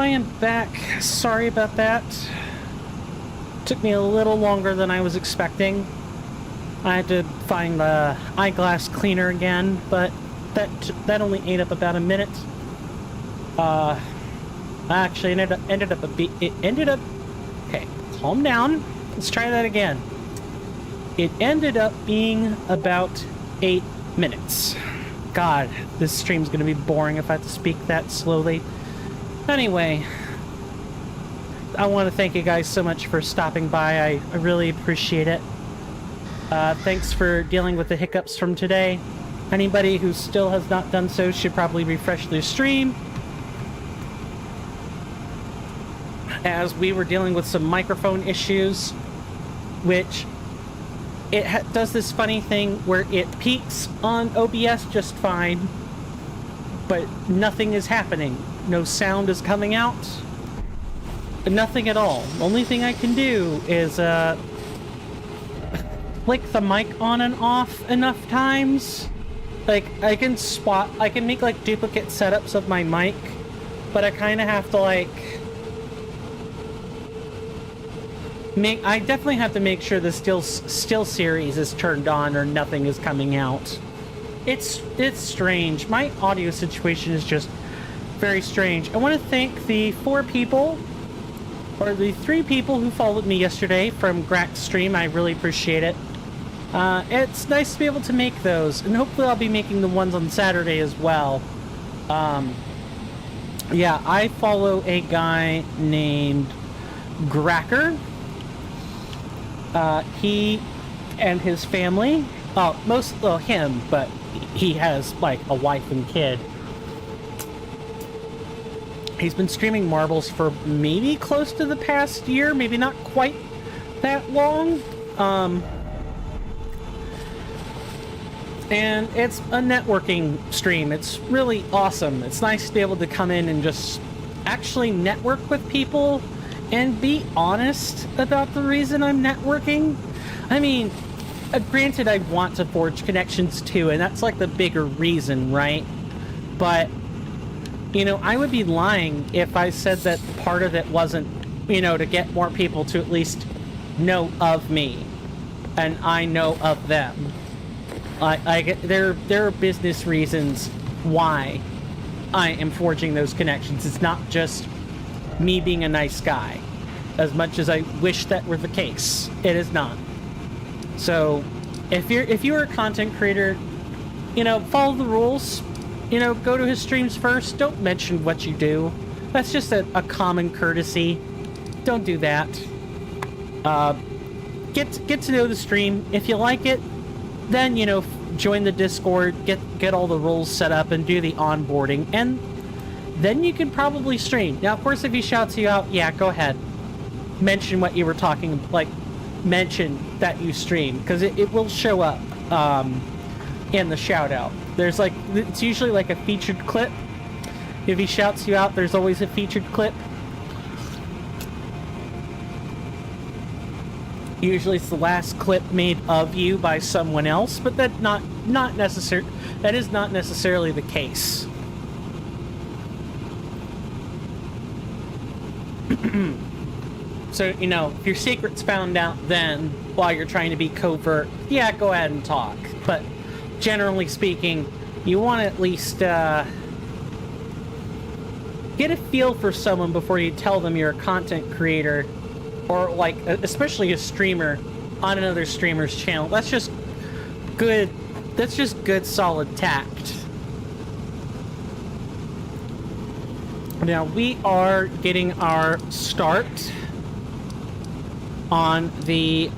I am back. Sorry about that. Took me a little longer than I was expecting. I had to find the eyeglass cleaner again, but that only ate up about a minute. Actually, it ended up. Okay, calm down. Let's try that again. It ended up being about 8 minutes. God, this stream's gonna be boring if I have to speak that slowly. Anyway, I want to thank you guys so much for stopping by. I really appreciate it. Thanks for dealing with the hiccups from today. Anybody who still has not done so should probably refresh their stream, as we were dealing with some microphone issues, which it does this funny thing where it peaks on OBS just fine, but nothing is happening. No sound is coming out. Nothing at all. Only thing I can do is flick the mic on and off enough times. Like, I can make like duplicate setups of my mic, but I kind of have to like I definitely have to make sure the still series is turned on or nothing is coming out. It's strange. My audio situation is just very strange. I want to thank the 4 people, or the 3 people who followed me yesterday from Grak's stream. I really appreciate it. It's nice to be able to make those, and hopefully I'll be making the ones on Saturday as well. Yeah, I follow a guy named Gracker. He and his family, him, but he has like a wife and kid. He's been streaming marbles for maybe close to the past year, maybe not quite that long. And it's a networking stream. It's really awesome. It's nice to be able to come in and just actually network with people and be honest about the reason I'm networking. I mean, granted, I want to forge connections too, and that's like the bigger reason, right? But, you know, I would be lying if I said that part of it wasn't, you know, to get more people to at least know of me, and I know of them. There are business reasons why I am forging those connections. It's not just me being a nice guy, as much as I wish that were the case. It is not. So, if you're a content creator, you know, follow the rules. You know, go to his streams first. Don't mention what you do. That's just a common courtesy. Don't do that. Get to know the stream. If you like it, then, you know, join the Discord, get all the rules set up, and do the onboarding, and then you can probably stream. Now, of course, if he shouts you out, yeah, go ahead. Mention what you were talking, like, mention that you stream, because it will show up in the shout-out. There's, like, it's usually, like, a featured clip. If he shouts you out, there's always a featured clip. Usually it's the last clip made of you by someone else, but that is not necessarily the case. So, you know, if your secret's found out then while you're trying to be covert, yeah, go ahead and talk. But generally speaking, you want to at least get a feel for someone before you tell them you're a content creator, or like especially a streamer on another streamer's channel. That's just good solid tact. Now we are getting our start on the,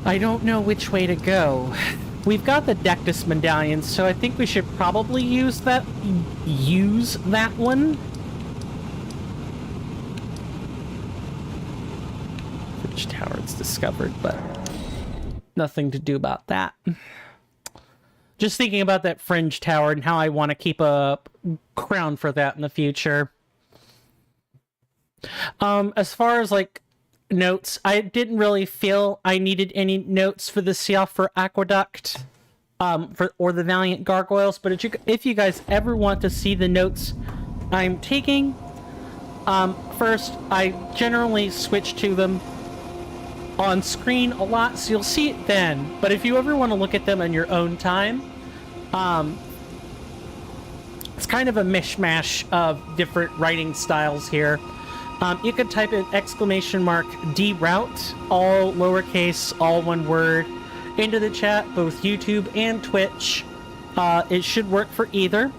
I don't know which way to go. We've got the Deathless medallion, so I think we should probably use that one. Tower it's discovered, but nothing to do about that. Just thinking about that fringe tower and how I want to keep a crown for that in the future. As far as like notes, I didn't really feel I needed any notes for the Siofra Aqueduct. or the Valiant Gargoyles. But if you guys ever want to see the notes I'm taking, first, I generally switch to them on screen a lot, so you'll see it then. But if you ever want to look at them on your own time, it's kind of a mishmash of different writing styles here. You could type in !DRoute, all lowercase, all one word, into the chat, both YouTube and Twitch. It should work for either.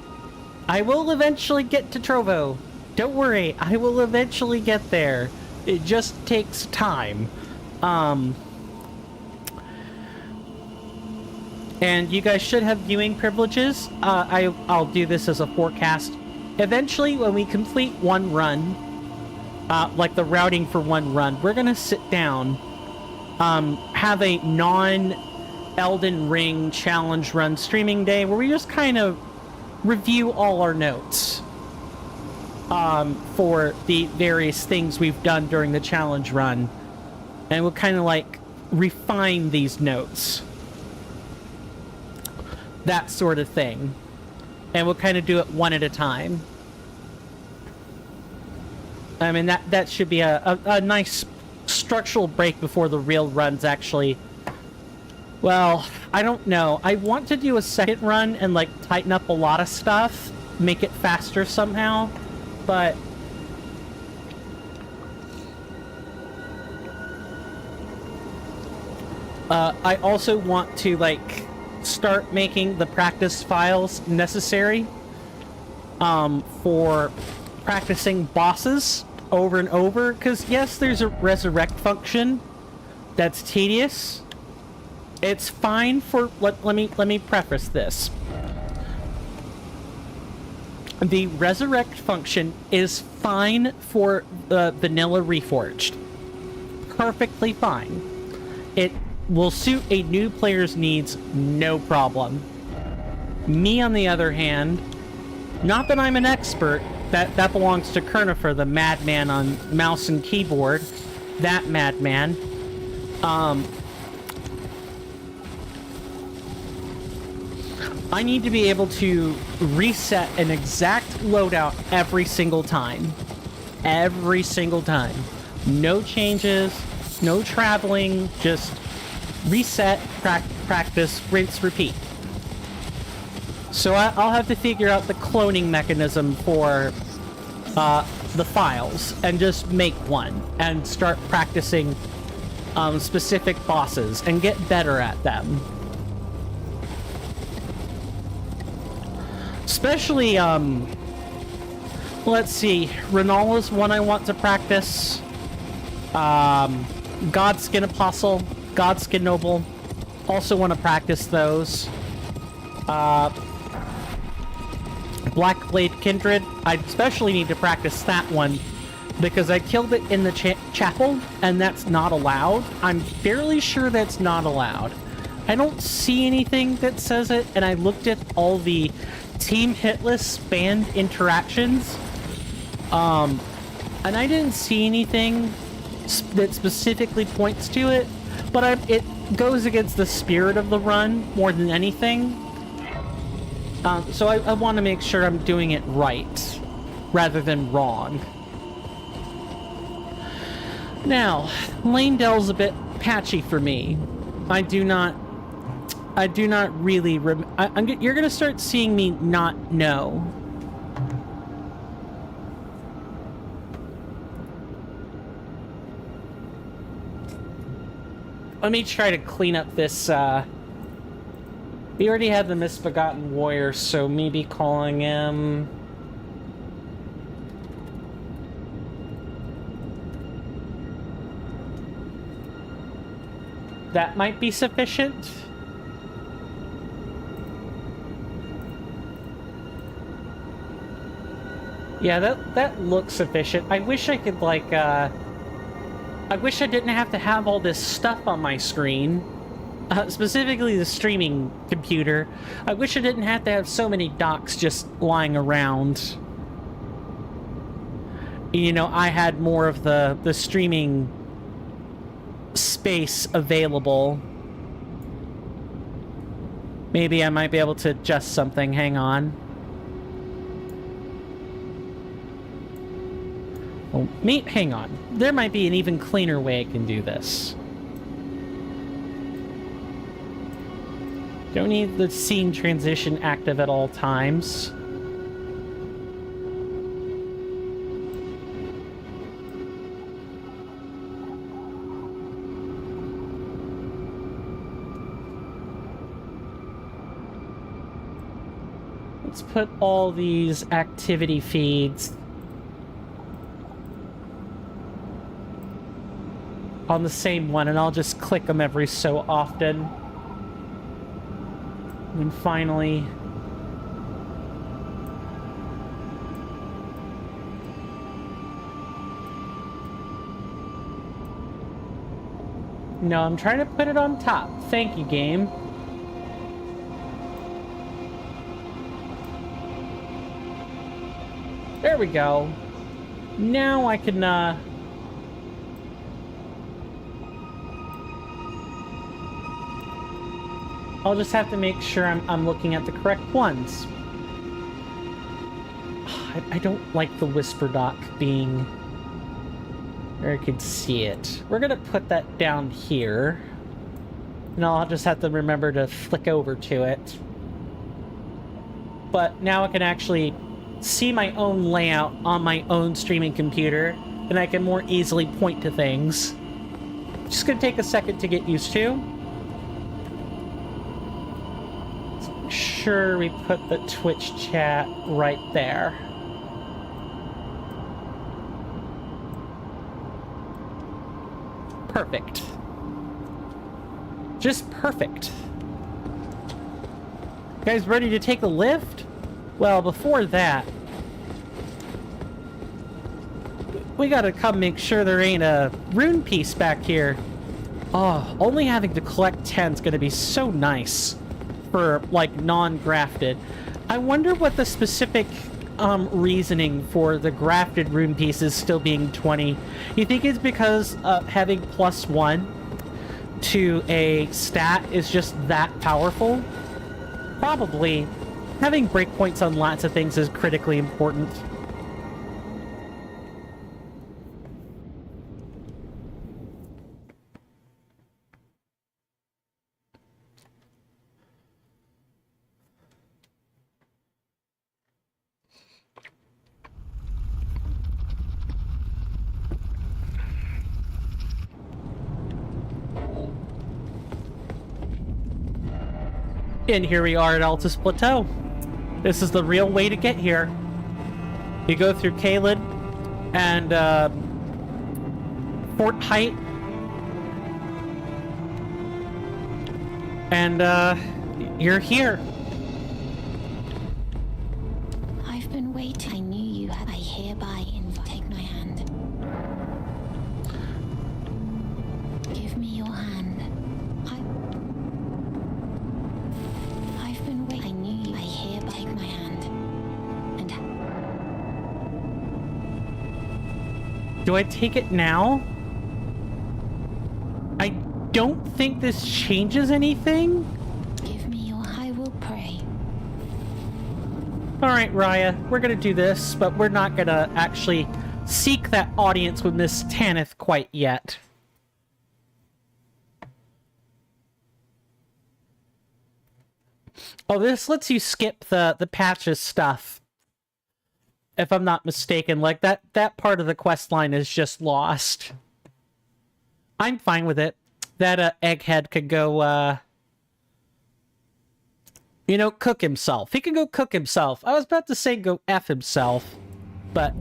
I will eventually get to Trovo. Don't worry, I will eventually get there. It just takes time. And you guys should have viewing privileges. I'll do this as a forecast. Eventually, when we complete one run, like the routing for one run, we're gonna sit down, have a non-Elden Ring challenge run streaming day where we just kind of review all our notes for the various things we've done during the challenge run. And we'll kind of like refine these notes. That sort of thing. And we'll kind of do it one at a time. I mean, that should be a nice structural break before the real runs actually... Well, I don't know. I want to do a second run and like tighten up a lot of stuff. Make it faster somehow. But... I also want to, like, start making the practice files necessary for practicing bosses over and over. Because, yes, there's a resurrect function that's tedious. It's fine for... Let me preface this. The resurrect function is fine for vanilla Reforged. Perfectly fine. It will suit a new player's needs, no problem. Me, on the other hand, not that I'm an expert, that belongs to Kirnifr, the madman on mouse and keyboard. That madman. I need to be able to reset an exact loadout every single time. Every single time. No changes, no traveling, just reset, practice, rinse, repeat. So I'll have to figure out the cloning mechanism for the files and just make one and start practicing specific bosses and get better at them. Especially, let's see, Renala's one I want to practice. Godskin Apostle, Godskin Noble, also want to practice those. Blackblade Kindred, I especially need to practice that one because I killed it in the chapel and that's not allowed. I'm fairly sure that's not allowed. I don't see anything that says it, and I looked at all the Team Hitless banned interactions, and I didn't see anything that specifically points to it, but it goes against the spirit of the run more than anything. So I want to make sure I'm doing it right, rather than wrong. Now, Lanedale's a bit patchy for me. I do not really... you're gonna start seeing me not know. Let me try to clean up this, we already had the Misbegotten Warrior, so maybe calling him... That might be sufficient. Yeah, that looks sufficient. I wish I could, like, I wish I didn't have to have all this stuff on my screen. Specifically the streaming computer. I wish I didn't have to have so many docs just lying around. You know, I had more of the streaming space available. Maybe I might be able to adjust something. Hang on. Oh, hang on. There might be an even cleaner way I can do this. Don't need the scene transition active at all times. Let's put all these activity feeds on the same one, and I'll just click them every so often. And finally... No, I'm trying to put it on top. Thank you, game. There we go. Now I can, I'll just have to make sure I'm looking at the correct ones. I don't like the whisper dock being where I could see it. We're gonna put that down here. And I'll just have to remember to flick over to it. But now I can actually see my own layout on my own streaming computer, and I can more easily point to things. Just gonna take a second to get used to. Sure, we put the Twitch chat right there. Perfect. Just perfect. You guys ready to take a lift? Well, before that, we gotta come make sure there ain't a rune piece back here. Oh, only having to collect 10 is gonna be so nice for, like, non-grafted. I wonder what the specific reasoning for the grafted rune pieces still being 20. You think it's because having +1 to a stat is just that powerful? Probably. Having breakpoints on lots of things is critically important. And here we are at Altus Plateau. This is the real way to get here. You go through Kalè and Fort Height, and you're here. I've been waiting. I knew you had. I hereby invite. Take my hand. Give me your hand. I've been waiting. I knew you. I hereby take my hand. And Do I take it now? I don't think this changes anything. give me your. I will pray. Alright, Raya, we're gonna do this, but we're not gonna actually seek that audience with Miss Tanith quite yet. Oh, this lets you skip the patches stuff. If I'm not mistaken, like that part of the quest line is just lost. I'm fine with it. That egghead could go, you know, cook himself. He can go cook himself. I was about to say go F himself, but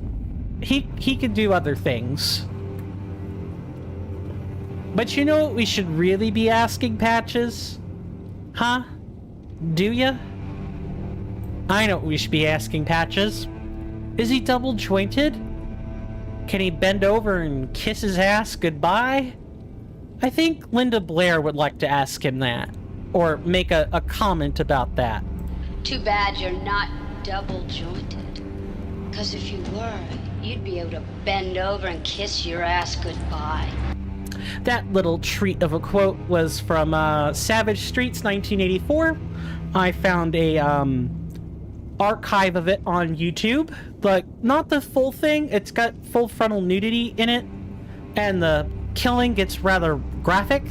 he can do other things. But you know what we should really be asking, Patches? Huh? Do ya? I know what we should be asking, Patches. Is he double jointed? Can he bend over and kiss his ass goodbye? I think Linda Blair would like to ask him that. Or make a comment about that. Too bad you're not double jointed. Because if you were, you'd be able to bend over and kiss your ass goodbye. That little treat of a quote was from Savage Streets 1984. I found a archive of it on YouTube, but not the full thing. It's got full frontal nudity in it, and the killing gets rather graphic.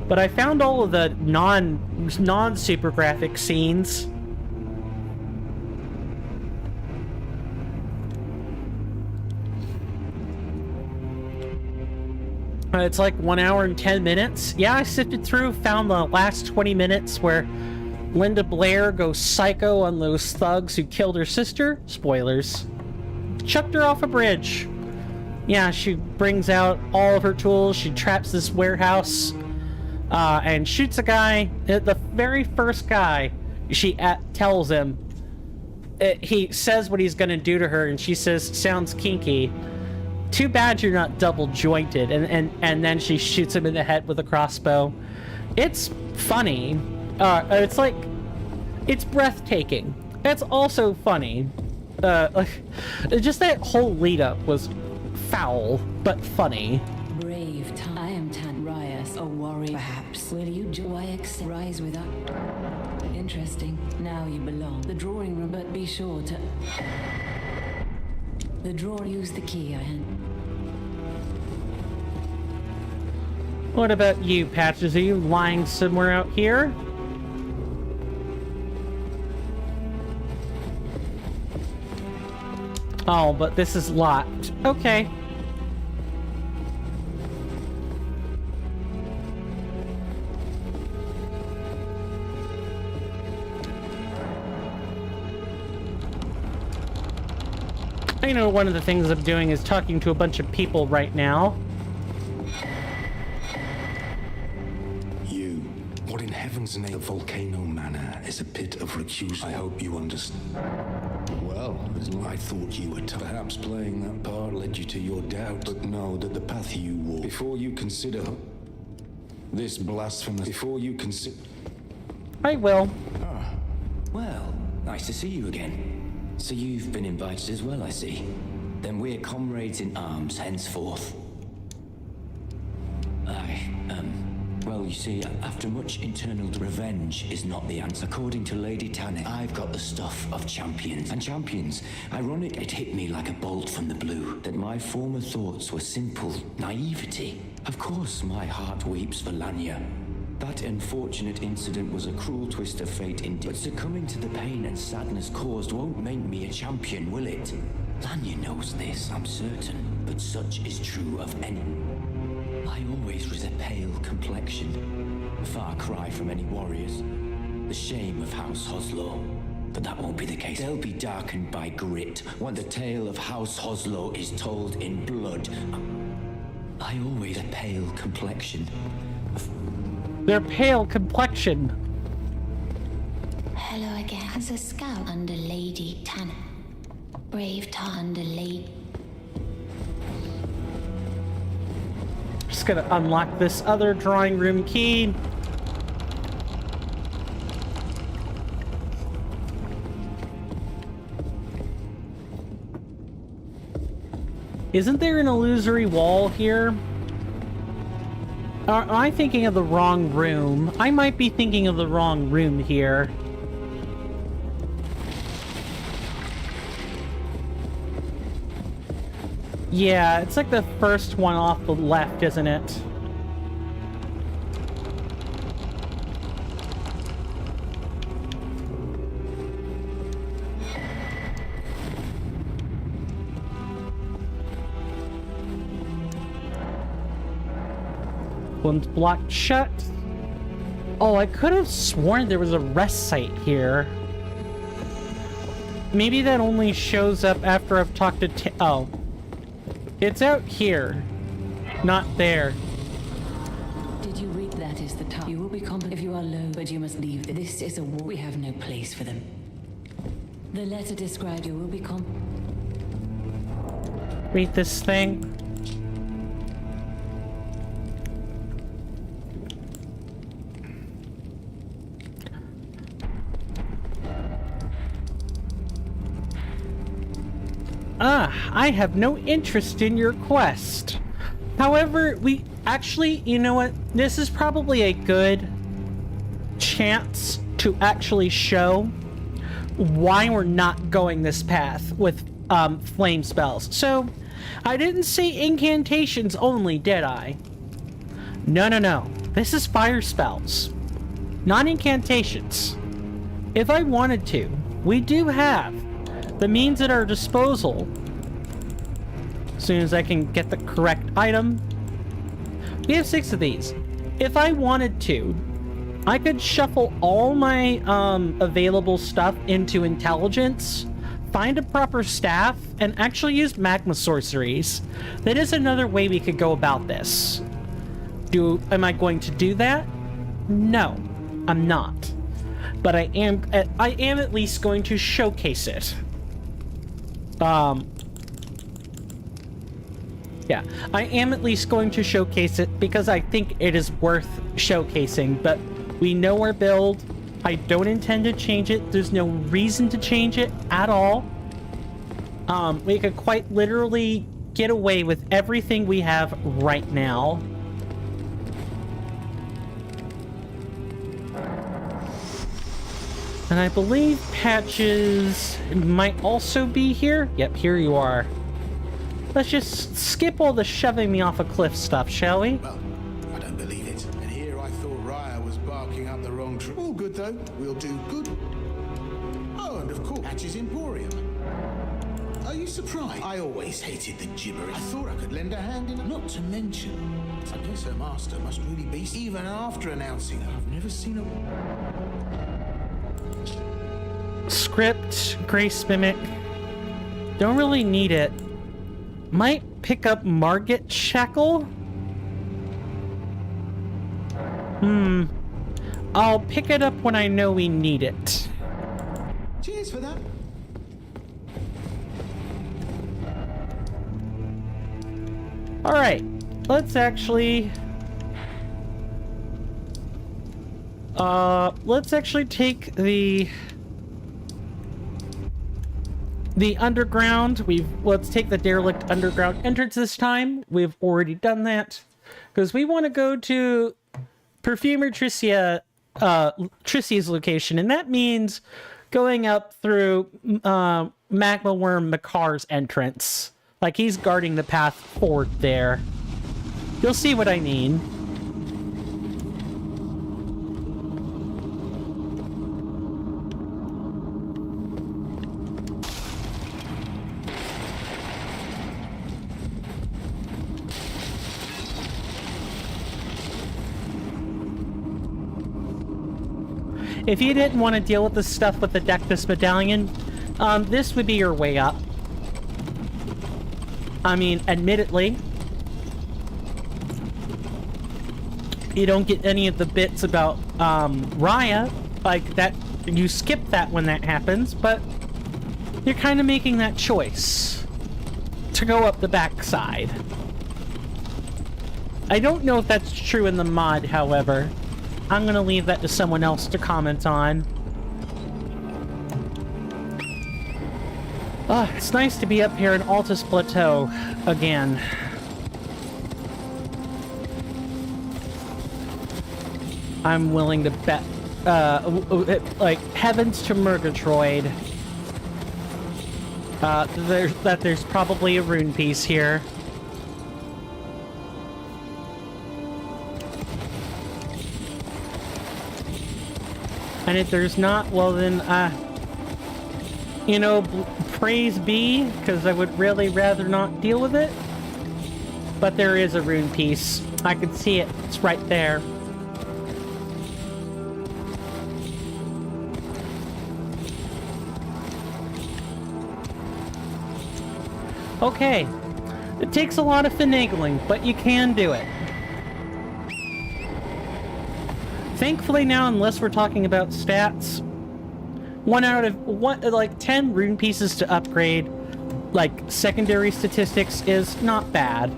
But I found all of the non-super graphic scenes. It's like 1 hour and 10 minutes. Yeah, I sifted through, found the last 20 minutes where Linda Blair goes psycho on those thugs who killed her sister. Spoilers. Chucked her off a bridge. Yeah, she brings out all of her tools. She traps this warehouse and shoots a guy. The very first guy she tells him, he says what he's going to do to her, and she says, sounds kinky. Too bad you're not double jointed. And then she shoots him in the head with a crossbow. It's funny. It's like, it's breathtaking. It's also funny. Just that whole lead up was foul, but funny. Brave, I am Tan Rias, a warrior. Perhaps will you rise with us? Interesting. Now you belong. The drawing room, but be sure to. The drawer, use the key I hand. What about you, Patches? Are you lying somewhere out here? Oh, but this is locked. Okay. I know one of the things I'm doing is talking to a bunch of people right now. You. What in heaven's name? The Volcano Manor is a pit of recusal. I hope you understand. Well, I thought you were perhaps playing that part led you to your doubt, but know that the path you walk before you consider this blasphemous. Before you consider. I will. Ah, well, nice to see you again. So you've been invited as well, I see. Then we're comrades in arms henceforth. Well, you see, after much internal revenge is not the answer. According to Lady Tanit, I've got the stuff of champions. And champions, ironic, it hit me like a bolt from the blue, that my former thoughts were simple naivety. Of course, my heart weeps for Lanya. That unfortunate incident was a cruel twist of fate indeed. But succumbing to the pain and sadness caused won't make me a champion, will it? Lanya knows this, I'm certain, but such is true of any. I always was a pale complexion, a far cry from any warriors. The shame of House Hoslow, but that won't be the case. They'll be darkened by grit when the tale of House Hoslow is told in blood. I always a pale complexion. Their pale complexion. Hello again. As a scout under Lady Tanner. Brave Tar under Lady. Just gonna unlock this other drawing room key. Isn't there an illusory wall here? Am I thinking of the wrong room? I might be thinking of the wrong room here. Yeah, it's like the first one off the left, isn't it? One's blocked shut. Oh, I could have sworn there was a rest site here. Maybe that only shows up after I've talked to oh. It's out here. Not there. Did you read that is the time? You will be competent if you are low, but you must leave. This is a war. We have no place for them. The letter described you will be Read this thing. Ah, I have no interest in your quest. However, we actually, you know what? This is probably a good chance to actually show why we're not going this path with flame spells. So, I didn't say incantations only, did I? No, no, no. This is fire spells, not incantations. If I wanted to, we do have the means at our disposal. As soon as I can get the correct item. We have 6 of these. If I wanted to, I could shuffle all my available stuff into intelligence, find a proper staff, and actually use magma sorceries. That is another way we could go about this. Am I going to do that? No, I'm not. But I am at least going to showcase it. Yeah, I am at least going to showcase it because I think it is worth showcasing, but we know our build. I don't intend to change it. There's no reason to change it at all. We could quite literally get away with everything we have right now. And I believe patches might also be here. Yep, here you are. Let's just skip all the shoving me off a cliff stuff, shall we? Well, I don't believe it. And here I thought Raya was barking up the wrong tree. All good though. We'll do good. Oh, and of course, Hatch's Emporium. Are you surprised? I always hated the gibberish. I thought I could lend a hand in it. Not to mention, I guess her master must really be even after announcing her. I've never seen a Script, Grace Mimic. Don't really need it. Might pick up Margit Shackle? I'll pick it up when I know we need it. Cheers for that. Alright, let's actually take the underground. Let's take the derelict underground entrance this time. We've already done that because we want to go to Perfumer Tricia's location, and that means going up through Magma Worm Makar's entrance. Like he's guarding the path forward there. You'll see what I mean. If you didn't want to deal with the stuff with the Deathless medallion, this would be your way up. I mean, admittedly, you don't get any of the bits about Raya, like that. You skip that when that happens, but you're kind of making that choice to go up the backside. I don't know if that's true in the mod, however. I'm gonna leave that to someone else to comment on. It's nice to be up here in Altus Plateau again. I'm willing to bet, like, heavens to Murgatroyd, that there's probably a rune piece here. And if there's not, well then, you know, praise be, because I would really rather not deal with it. But there is a rune piece. I can see it. It's right there. Okay. It takes a lot of finagling, but you can do it. Thankfully now, unless we're talking about stats, 1 out of 10 rune pieces to upgrade, like, secondary statistics is not bad.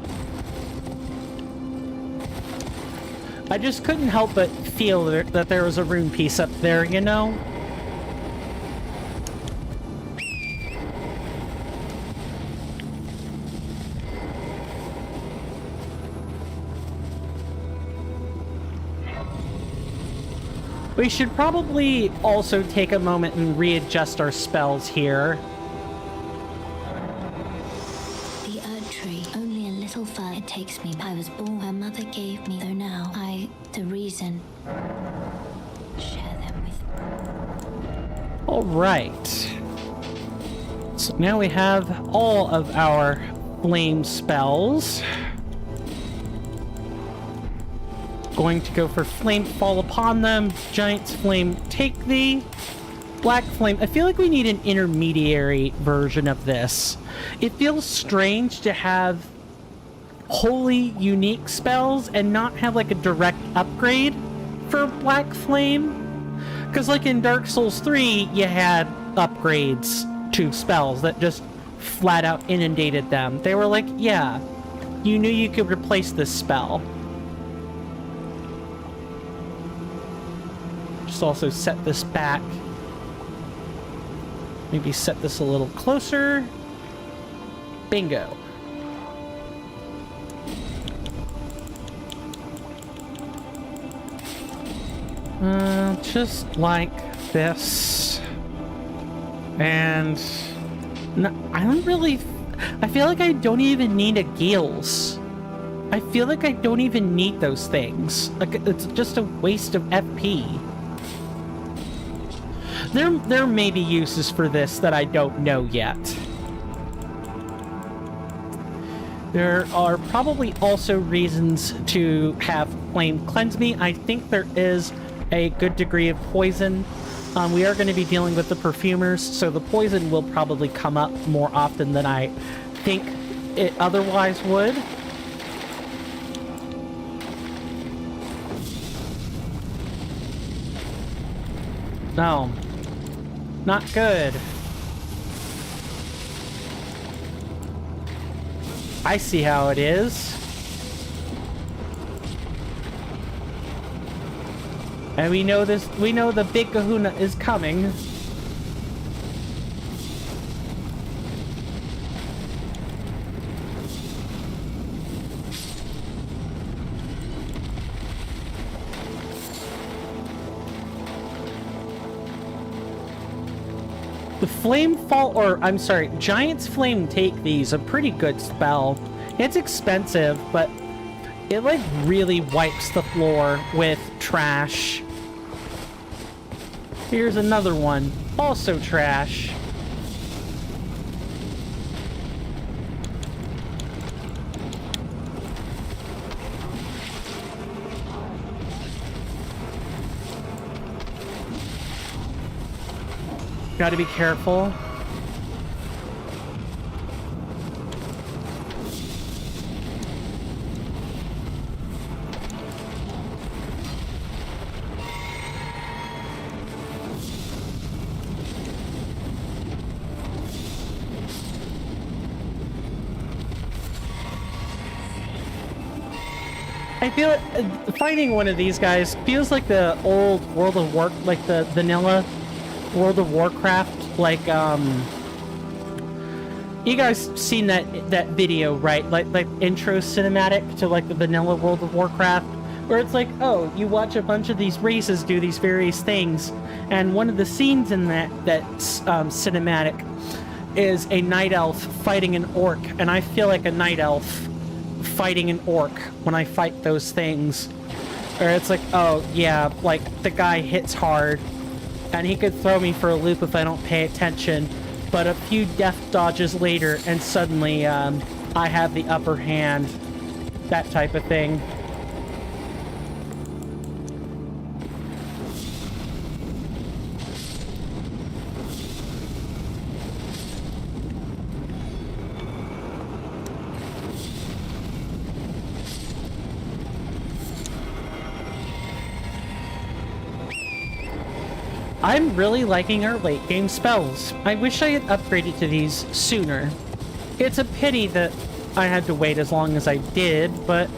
I just couldn't help but feel that there was a rune piece up there, you know? We should probably also take a moment and readjust our spells here. The Erd Tree, only a little further it takes me. I was born, her mother gave me, so now the reason. Share them with. Alright. So now we have all of our flame spells. Going to go for Flame Fall Upon Them, Giant's Flame Take Thee, Black Flame. I feel like we need an intermediary version of this. It feels strange to have wholly unique spells and not have like a direct upgrade for Black Flame. Because like in Dark Souls 3, you had upgrades to spells that just flat out inundated them. They were like, yeah, you knew you could replace this spell. Just also set this back. Maybe set this a little closer. Bingo. Just like this. And no, I don't really... I feel like I don't even need a Gills. I feel like I don't even need those things. Like, it's just a waste of FP. There may be uses for this that I don't know yet. There are probably also reasons to have Flame Cleanse Me. I think there is a good degree of poison. We are going to be dealing with the perfumers, so the poison will probably come up more often than I think it otherwise would. No. Not good. I see how it is. And we know this, we know the big kahuna is coming. The Flame Fall, or I'm sorry, Giant's Flame Take These, a pretty good spell. It's expensive, but it like really wipes the floor with trash. Here's another one, also trash. Gotta be careful. I feel fighting one of these guys feels like the old World of War, like the vanilla World of Warcraft, like you guys seen that video, right? Like intro cinematic to like the vanilla World of Warcraft, where it's like, oh, you watch a bunch of these races do these various things, and one of the scenes in that cinematic is a night elf fighting an orc, and I feel like a night elf fighting an orc when I fight those things. Or it's like, oh yeah, like the guy hits hard and he could throw me for a loop if I don't pay attention, but a few death dodges later and suddenly I have the upper hand. That type of thing. I'm really liking our late game spells. I wish I had upgraded to these sooner. It's a pity that I had to wait as long as I did, but...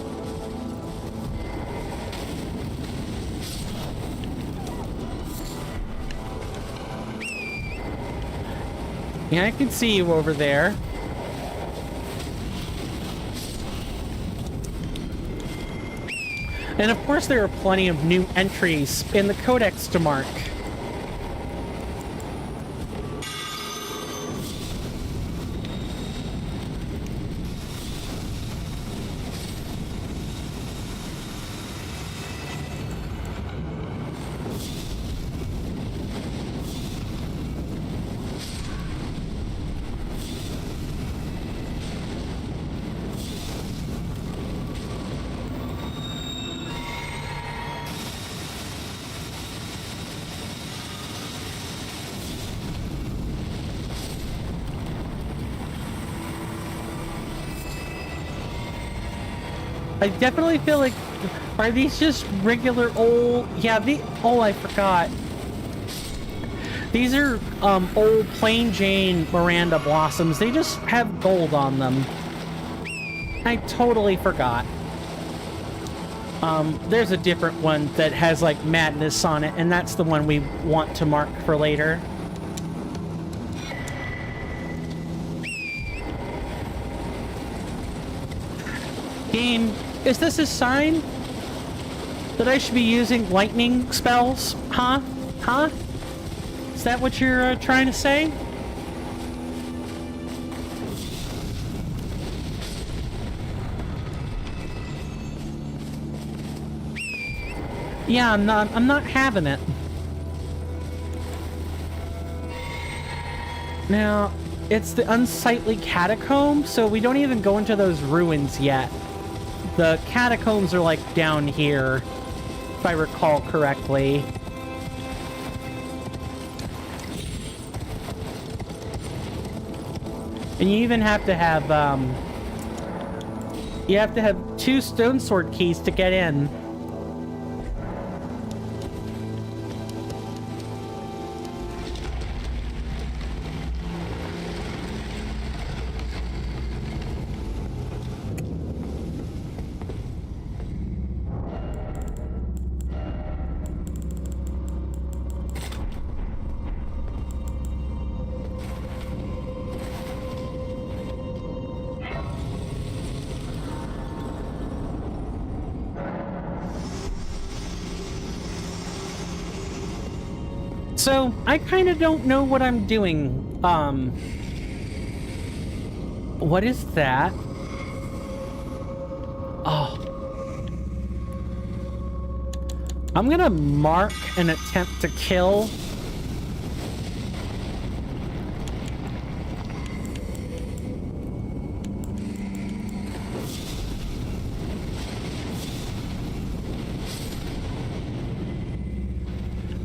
yeah, I can see you over there. And of course there are plenty of new entries in the codex to mark. I definitely feel like, are these just regular old, yeah, oh, I forgot. These are old plain Jane Miranda blossoms. They just have gold on them. I totally forgot. There's a different one that has like madness on it, and that's the one we want to mark for later. Game, is this a sign that I should be using lightning spells? Huh? Huh? Is that what you're trying to say? Yeah, I'm not having it. Now, it's the unsightly catacomb, so we don't even go into those ruins yet. The catacombs are like down here, if I recall correctly. And you even have to have, you have to have 2 stone sword keys to get in. So, I kind of don't know what I'm doing. What is that? Oh. I'm gonna mark an attempt to kill.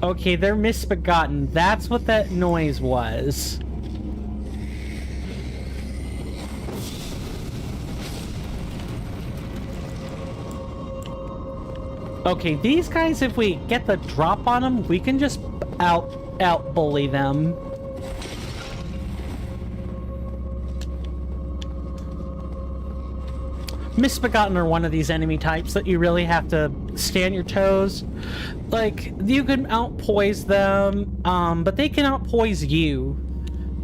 Okay, they're misbegotten. That's what that noise was. Okay, these guys, if we get the drop on them, we can just out bully them. Misbegotten are one of these enemy types that you really have to stay on your toes. Like, you can outpoise them, but they can outpoise you.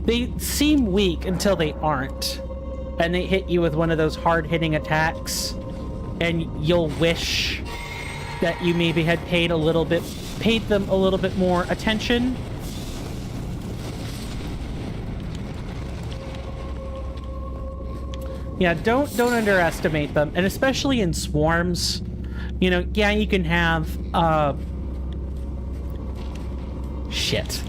They seem weak until they aren't. And they hit you with one of those hard-hitting attacks. And you'll wish that you maybe had paid them a little bit more attention. Yeah, don't underestimate them, and especially in swarms. You know, yeah, you can have shit.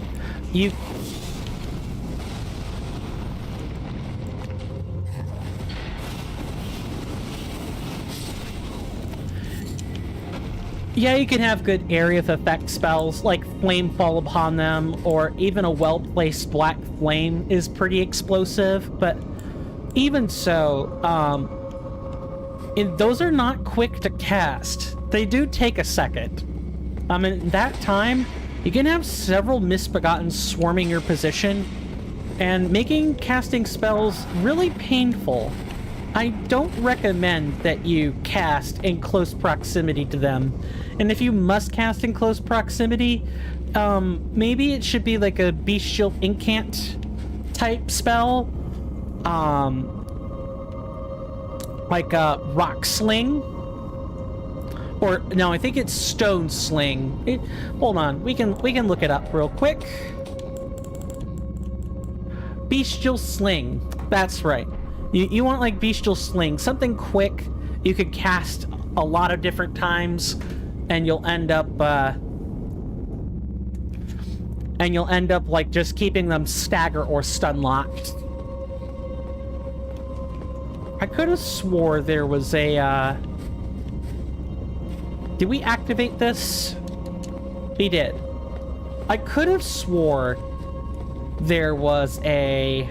Yeah, you can have good area of effect spells like Flame Fall upon them, or even a well-placed Black Flame is pretty explosive, but even so, those are not quick to cast. They do take a second. In that time, you can have several misbegotten swarming your position and making casting spells really painful. I don't recommend that you cast in close proximity to them. And if you must cast in close proximity, maybe it should be like a Beast Shield Incant type spell. Like a Rock Sling. Or no, I think it's stone sling. Hold on, we can look it up real quick. Bestial sling. That's right. You want like bestial sling, something quick. You could cast a lot of different times, and you'll end up like just keeping them stagger or stun locked. I could have swore there was a did we activate this? We did. I could have swore there was an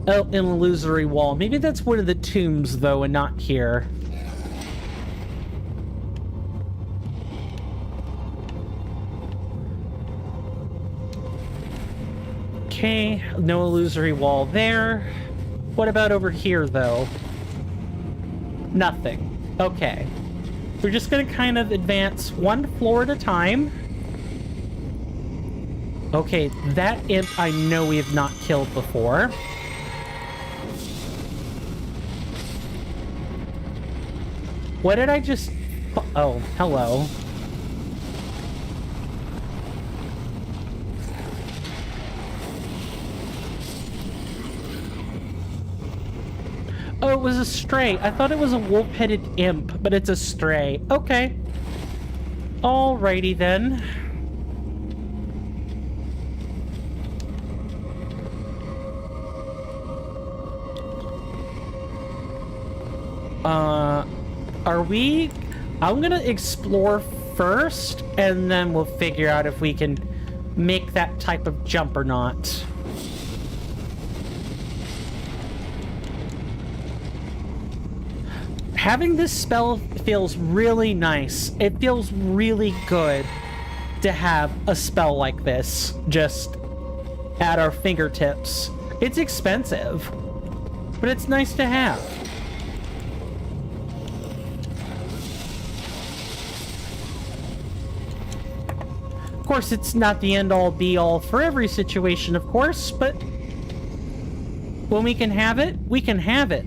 illusory wall. Maybe that's one of the tombs, though, and not here. Okay, no illusory wall there. What about over here, though? Nothing. Okay. We're just gonna kind of advance one floor at a time. Okay, that imp I know we have not killed before. What did I just... Oh, hello. Oh, it was a stray. I thought it was a wolf-headed imp, but it's a stray. Okay. Alrighty then. Are we... I'm gonna explore first, and then we'll figure out if we can make that type of jump or not. Having this spell feels really nice. It feels really good to have a spell like this just at our fingertips. It's expensive, but it's nice to have. Of course, it's not the end-all be-all for every situation, of course, but when we can have it, we can have it.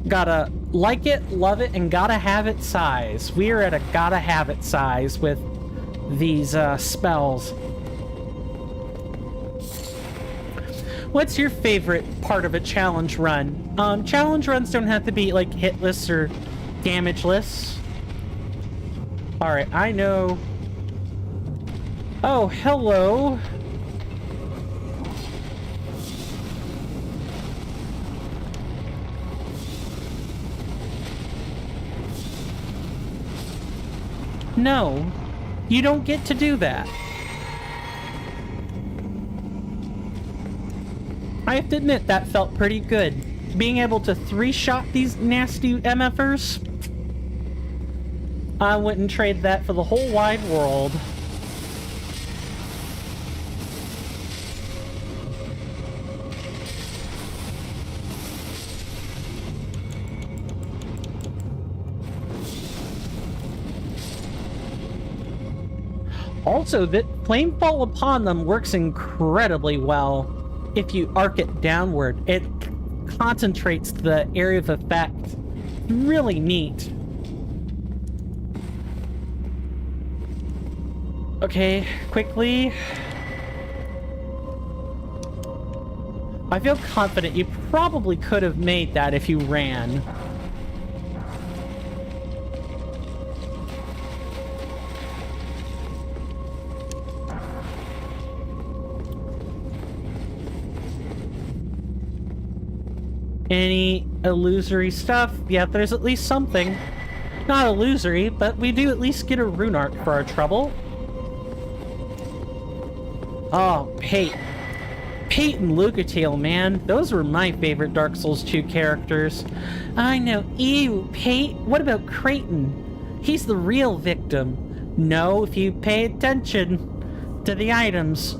Gotta like it, love it, and gotta have it size. We are at a gotta have it size with these spells. What's your favorite part of a challenge run? Challenge runs don't have to be like hitless or damageless. Alright, I know. Oh, hello. No, you don't get to do that. I have to admit, that felt pretty good. Being able to three-shot these nasty MFers, I wouldn't trade that for the whole wide world. Also, that Flamefall upon them works incredibly well. If you arc it downward, it concentrates the area of effect. Really neat. Okay, quickly. I feel confident you probably could have made that if you ran. Any illusory stuff? Yeah, there's at least something. Not illusory, but we do at least get a rune arc for our trouble. Oh, Pate and Lucatiel, man. Those were my favorite Dark Souls 2 characters. I know. Ew, Pate. What about Creighton? He's the real victim. No, if you pay attention to the items.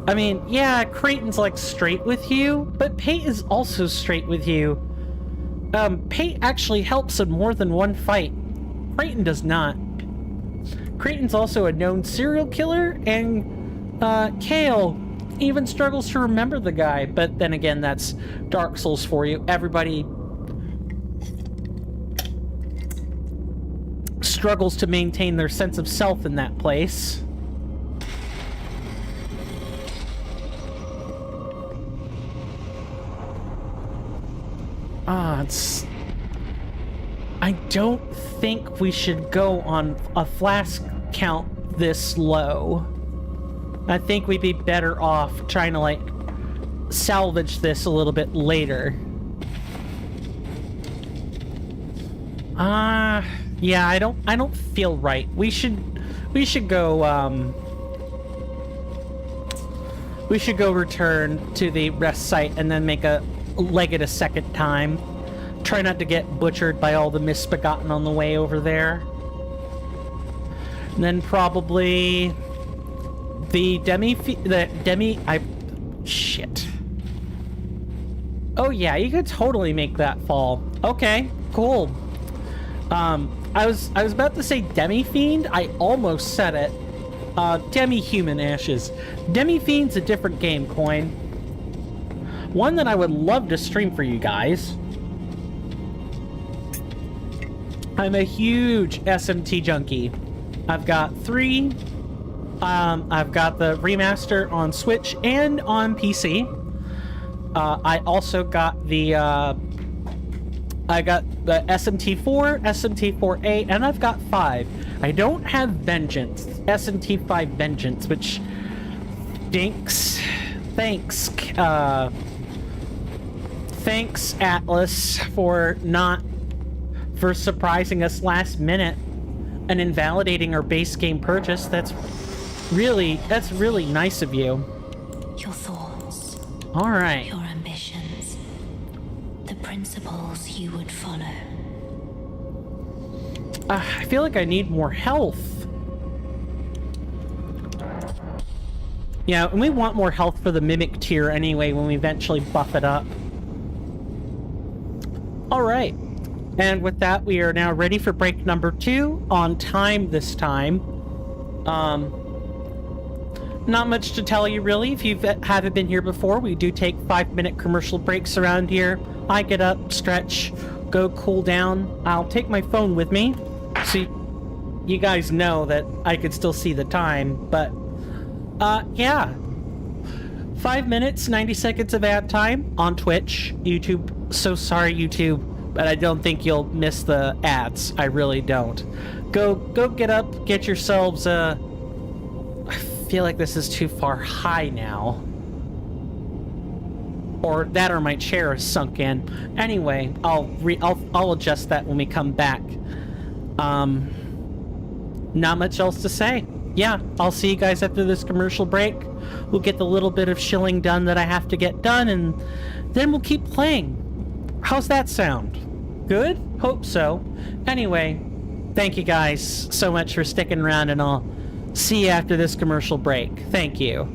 I mean, yeah, Creighton's like straight with you, but Pate is also straight with you. Pate actually helps in more than one fight. Creighton does not. Creighton's also a known serial killer, and Kale even struggles to remember the guy, but then again, that's Dark Souls for you. Everybody struggles to maintain their sense of self in that place. I don't think we should go on a flask count this low. I think we'd be better off trying to, like, salvage this a little bit later. Yeah, I don't feel right. We should go, we should go return to the rest site and then make a leg it a second time. Try not to get butchered by all the misbegotten on the way over there. And then probably shit. Oh yeah, you could totally make that fall. Okay, cool. I was about to say Demi-Fiend. I almost said it. Demi-Human Ashes. Demi-Fiend's a different game, Coin. One that I would love to stream for you guys. I'm a huge SMT junkie. I've got 3. I've got the remaster on Switch and on PC. I also got the SMT4, SMT4A, and I've got 5. I don't have Vengeance, SMT5 Vengeance, which stinks. Thanks, Atlas, for surprising us last minute and invalidating our base game purchase. That's really nice of you. Your thoughts. All right. Your ambitions. The principles you would follow. I feel like I need more health. Yeah, and we want more health for the Mimic tier anyway when we eventually buff it up. All right. And with that, we are now ready for break number 2, on time this time. Not much to tell you, really. If you haven't been here before, we do take 5-minute commercial breaks around here. I get up, stretch, go cool down. I'll take my phone with me, so you guys know that I could still see the time. But, yeah. 5 minutes, 90 seconds of ad time on Twitch, YouTube. So sorry, YouTube. But I don't think you'll miss the ads. I really don't. Go get up, get yourselves I feel like this is too far high now. Or my chair is sunk in. Anyway, I'll adjust that when we come back. Not much else to say. Yeah, I'll see you guys after this commercial break. We'll get the little bit of shilling done that I have to get done, and then we'll keep playing. How's that sound? Good? Hope so. Anyway, thank you guys so much for sticking around, and I'll see you after this commercial break. Thank you.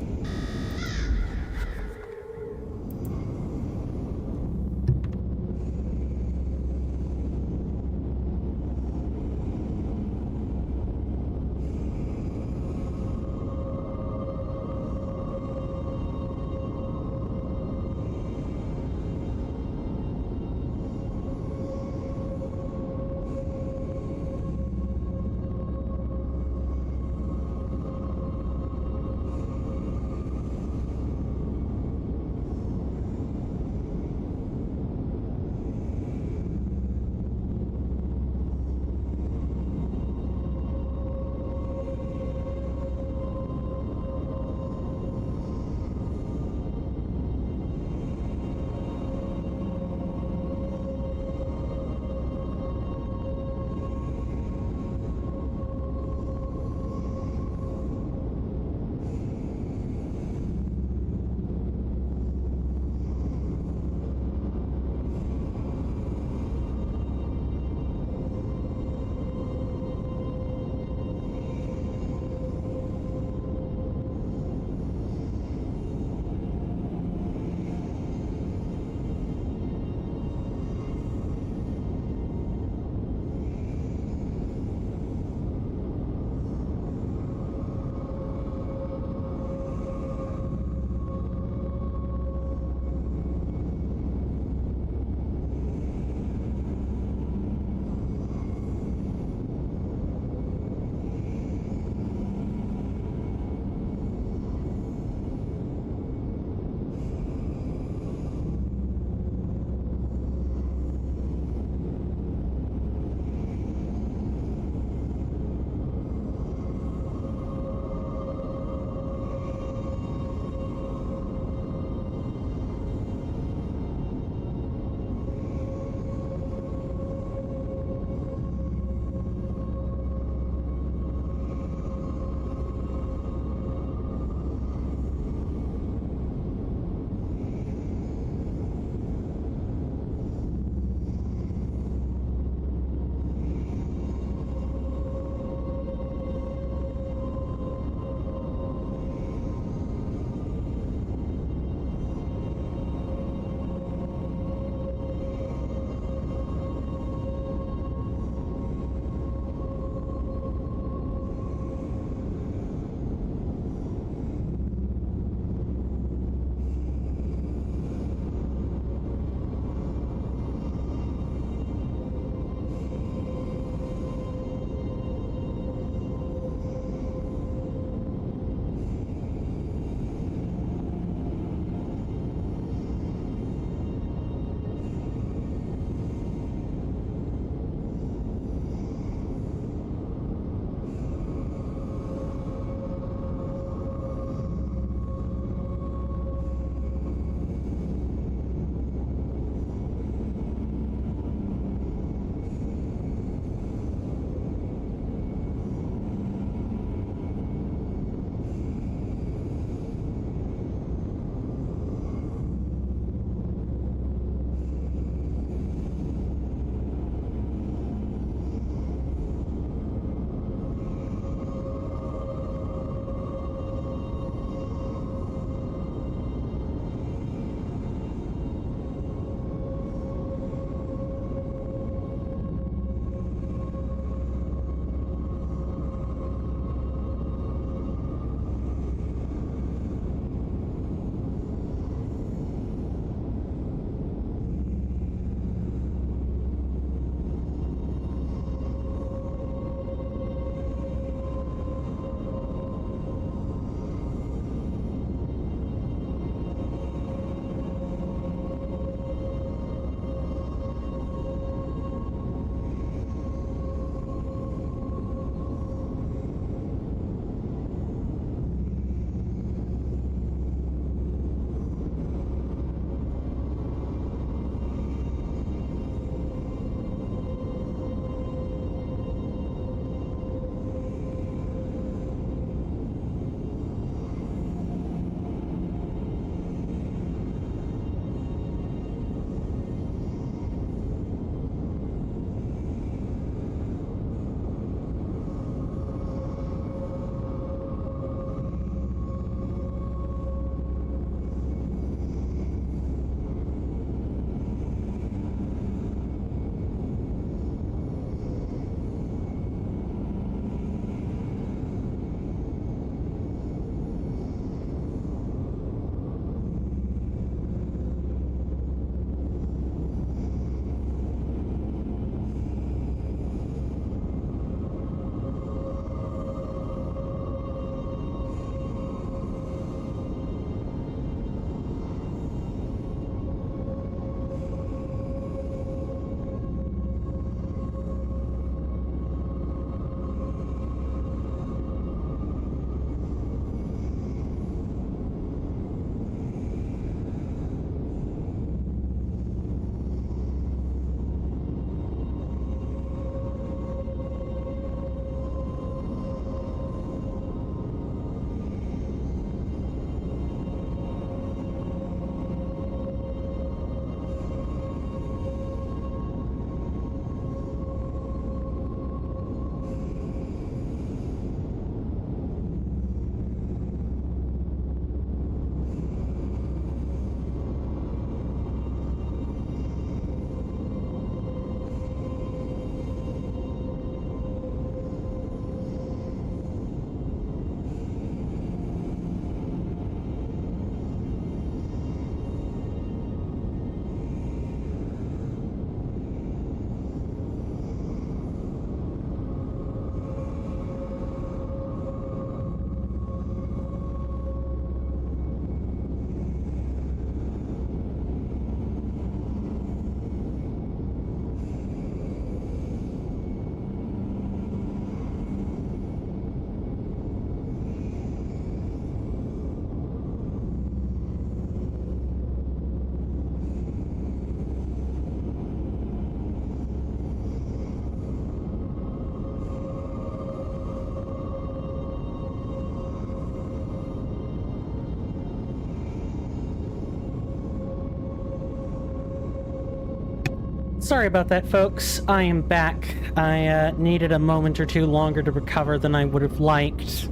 Sorry about that, folks. I am back. I needed a moment or two longer to recover than I would have liked.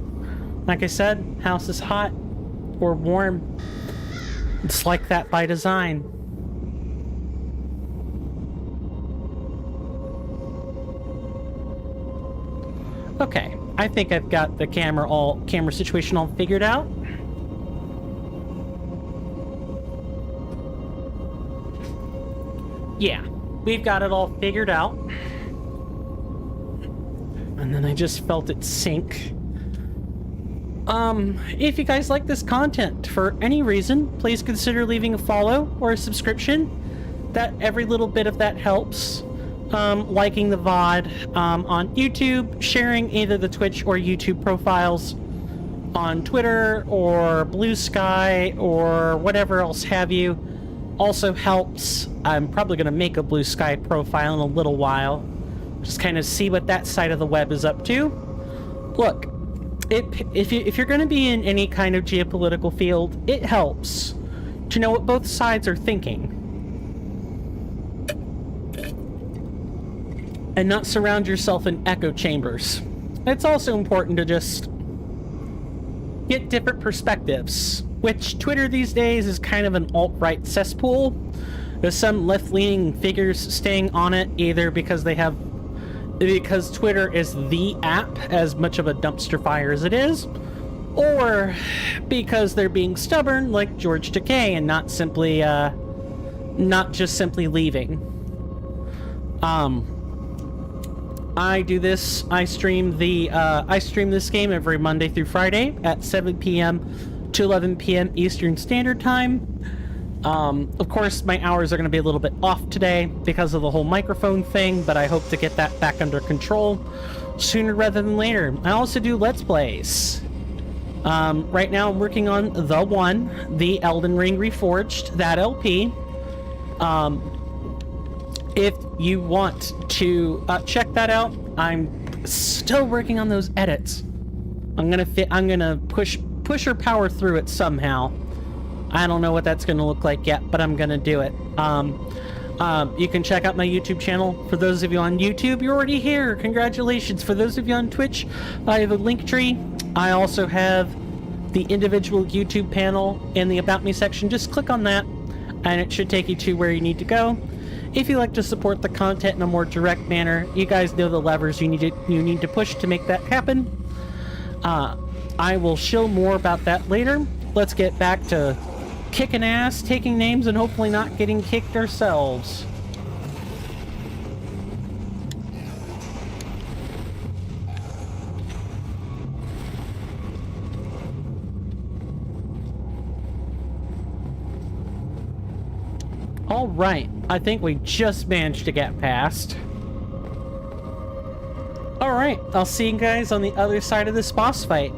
Like I said, house is hot or warm. It's like that by design. Okay, I think I've got the camera situation all figured out. Yeah, we've got it all figured out. And then I just felt it sink. If you guys like this content for any reason, please consider leaving a follow or a subscription. That every little bit of that helps. Liking the VOD on YouTube, sharing either the Twitch or YouTube profiles on Twitter or Blue Sky or whatever else have you also helps. I'm probably going to make a Blue Sky profile in a little while. Just kind of see what that side of the web is up to. Look, if you're going to be in any kind of geopolitical field, it helps to know what both sides are thinking. And not surround yourself in echo chambers. It's also important to just get different perspectives, which Twitter these days is kind of an alt-right cesspool. There's some left-leaning figures staying on it, either because Twitter is the app, as much of a dumpster fire as it is, or because they're being stubborn like George Takei and not just simply leaving. I do this. I stream this game every Monday through Friday at 7 p.m. to 11 p.m. Eastern Standard Time. Of course, my hours are going to be a little bit off today because of the whole microphone thing, but I hope to get that back under control sooner rather than later. I also do Let's Plays. Right now I'm working on the Elden Ring Reforged, that LP. If you want to check that out, I'm still working on those edits. I'm gonna push or power through it somehow. I don't know what that's gonna look like yet, but I'm gonna do it. You can check out my YouTube channel. For those of you on YouTube, you're already here. Congratulations. For those of you on Twitch, I have a link tree. I also have the individual YouTube panel in the About Me section. Just click on that, and it should take you to where you need to go. If you like to support the content in a more direct manner, you guys know the levers you need to push to make that happen. I will show more about that later. Let's get back to kicking ass, taking names, and hopefully not getting kicked ourselves. All right, I think we just managed to get past. All right, I'll see you guys on the other side of this boss fight.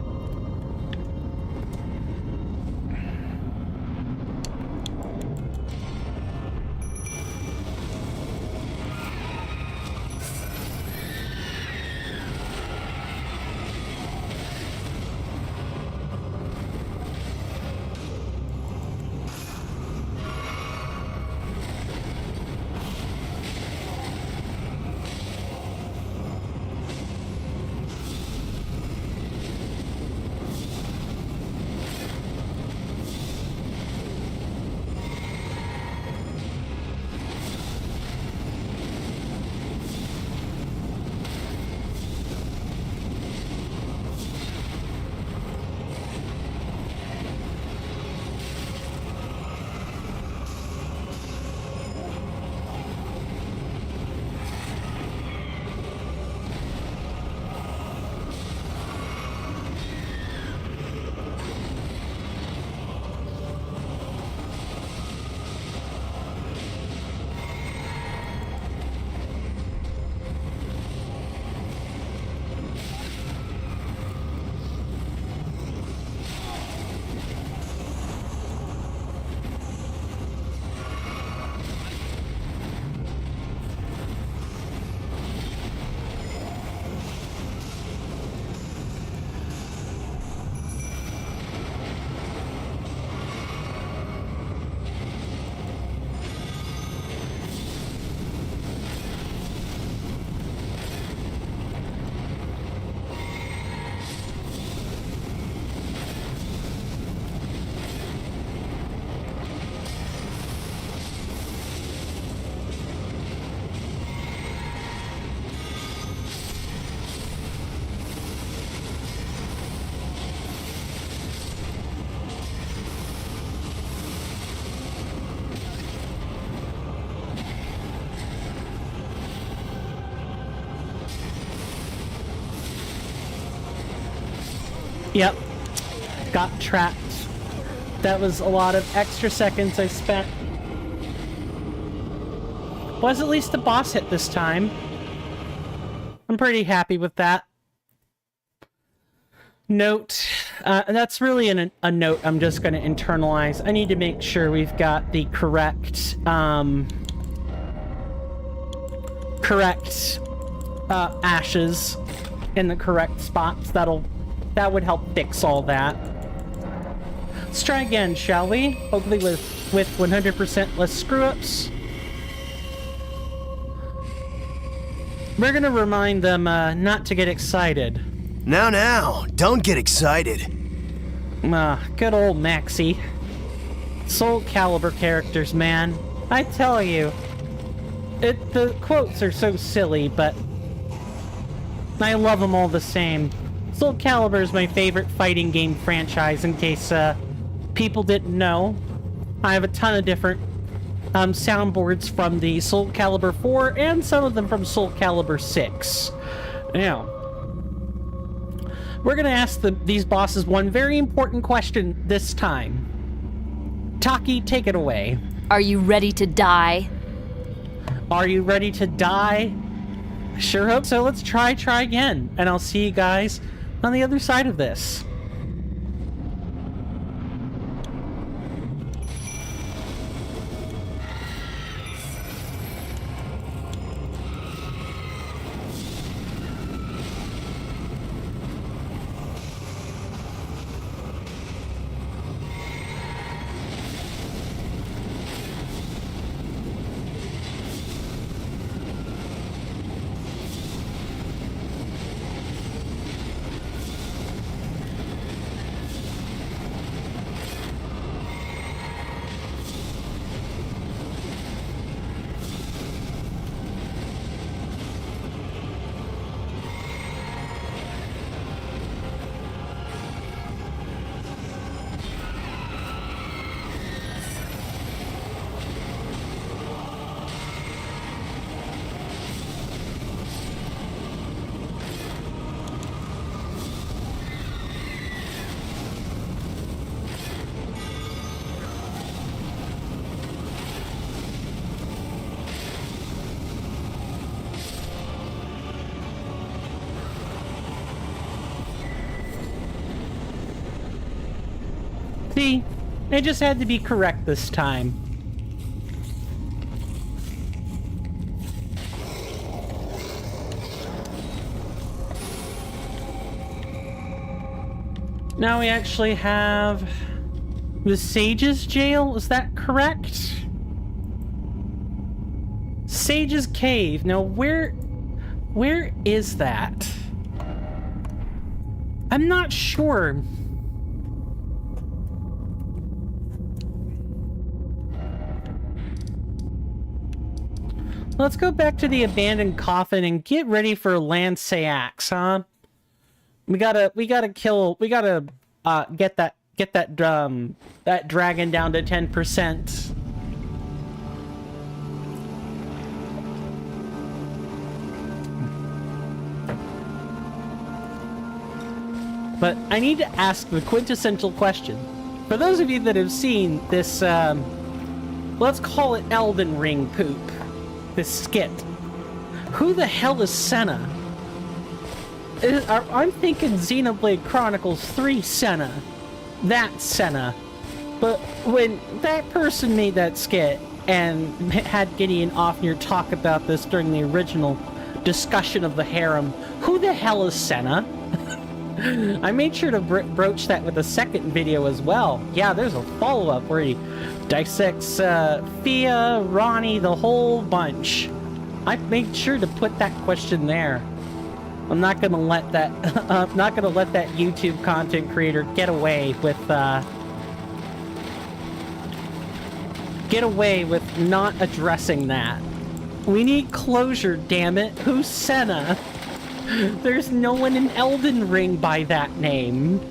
Yep. Got trapped. That was a lot of extra seconds I spent. Was at least a boss hit this time. I'm pretty happy with that. Note, that's really a note I'm just going to internalize. I need to make sure we've got the correct, ashes in the correct spots. That would help fix all that. Let's try again, shall we? Hopefully with 100% less screw-ups. We're gonna remind them not to get excited. Now, don't get excited. Good old Maxie. Soul Calibur characters, man. I tell you. The quotes are so silly, but I love them all the same. Soul Calibur is my favorite fighting game franchise, in case people didn't know. I have a ton of different soundboards from the Soul Calibur 4 and some of them from Soul Calibur 6. Now, we're going to ask these bosses one very important question this time. Taki, take it away. Are you ready to die? Are you ready to die? I sure hope so. Let's try again. And I'll see you guys on the other side of this. See, I just had to be correct this time. Now we actually have the Sage's Jail, is that correct? Sage's Cave. Now where is that? I'm not sure. Let's go back to the abandoned coffin and get ready for Lanceax, huh? We gotta get that dragon down to 10%. But I need to ask the quintessential question. For those of you that have seen this, let's call it Elden Ring poop. This skit. Who the hell is Senna? I'm thinking Xenoblade Chronicles 3 Senna. That Senna. But when that person made that skit and had Gideon Offnir talk about this during the original discussion of the harem, who the hell is Senna? I made sure to broach that with a second video as well. Yeah, there's a follow-up where he dissects Fia, Ronnie, the whole bunch. I made sure to put that question there. I'm not gonna let that YouTube content creator get away with not addressing that. We need closure, damn it. Who's Senna? There's no one in Elden Ring by that name.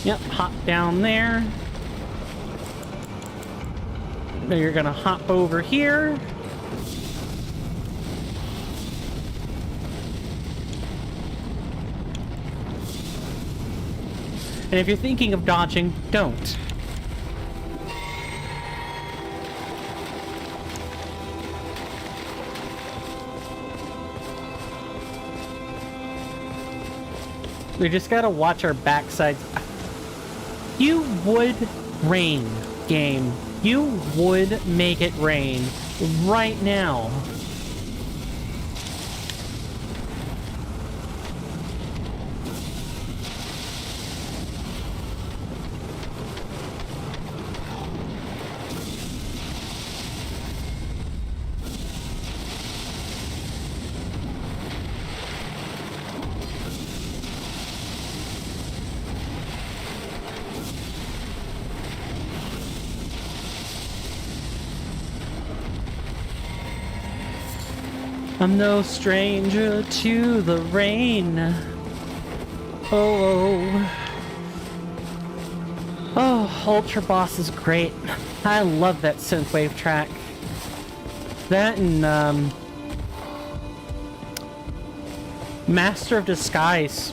Yep, hop down there. Now you're gonna hop over here. And if you're thinking of dodging, don't. We just gotta watch our backsides. You would rain, game. You would make it rain right now. I'm no stranger to the rain. Oh, Ultra Boss is great. I love that synthwave track. That and Master of Disguise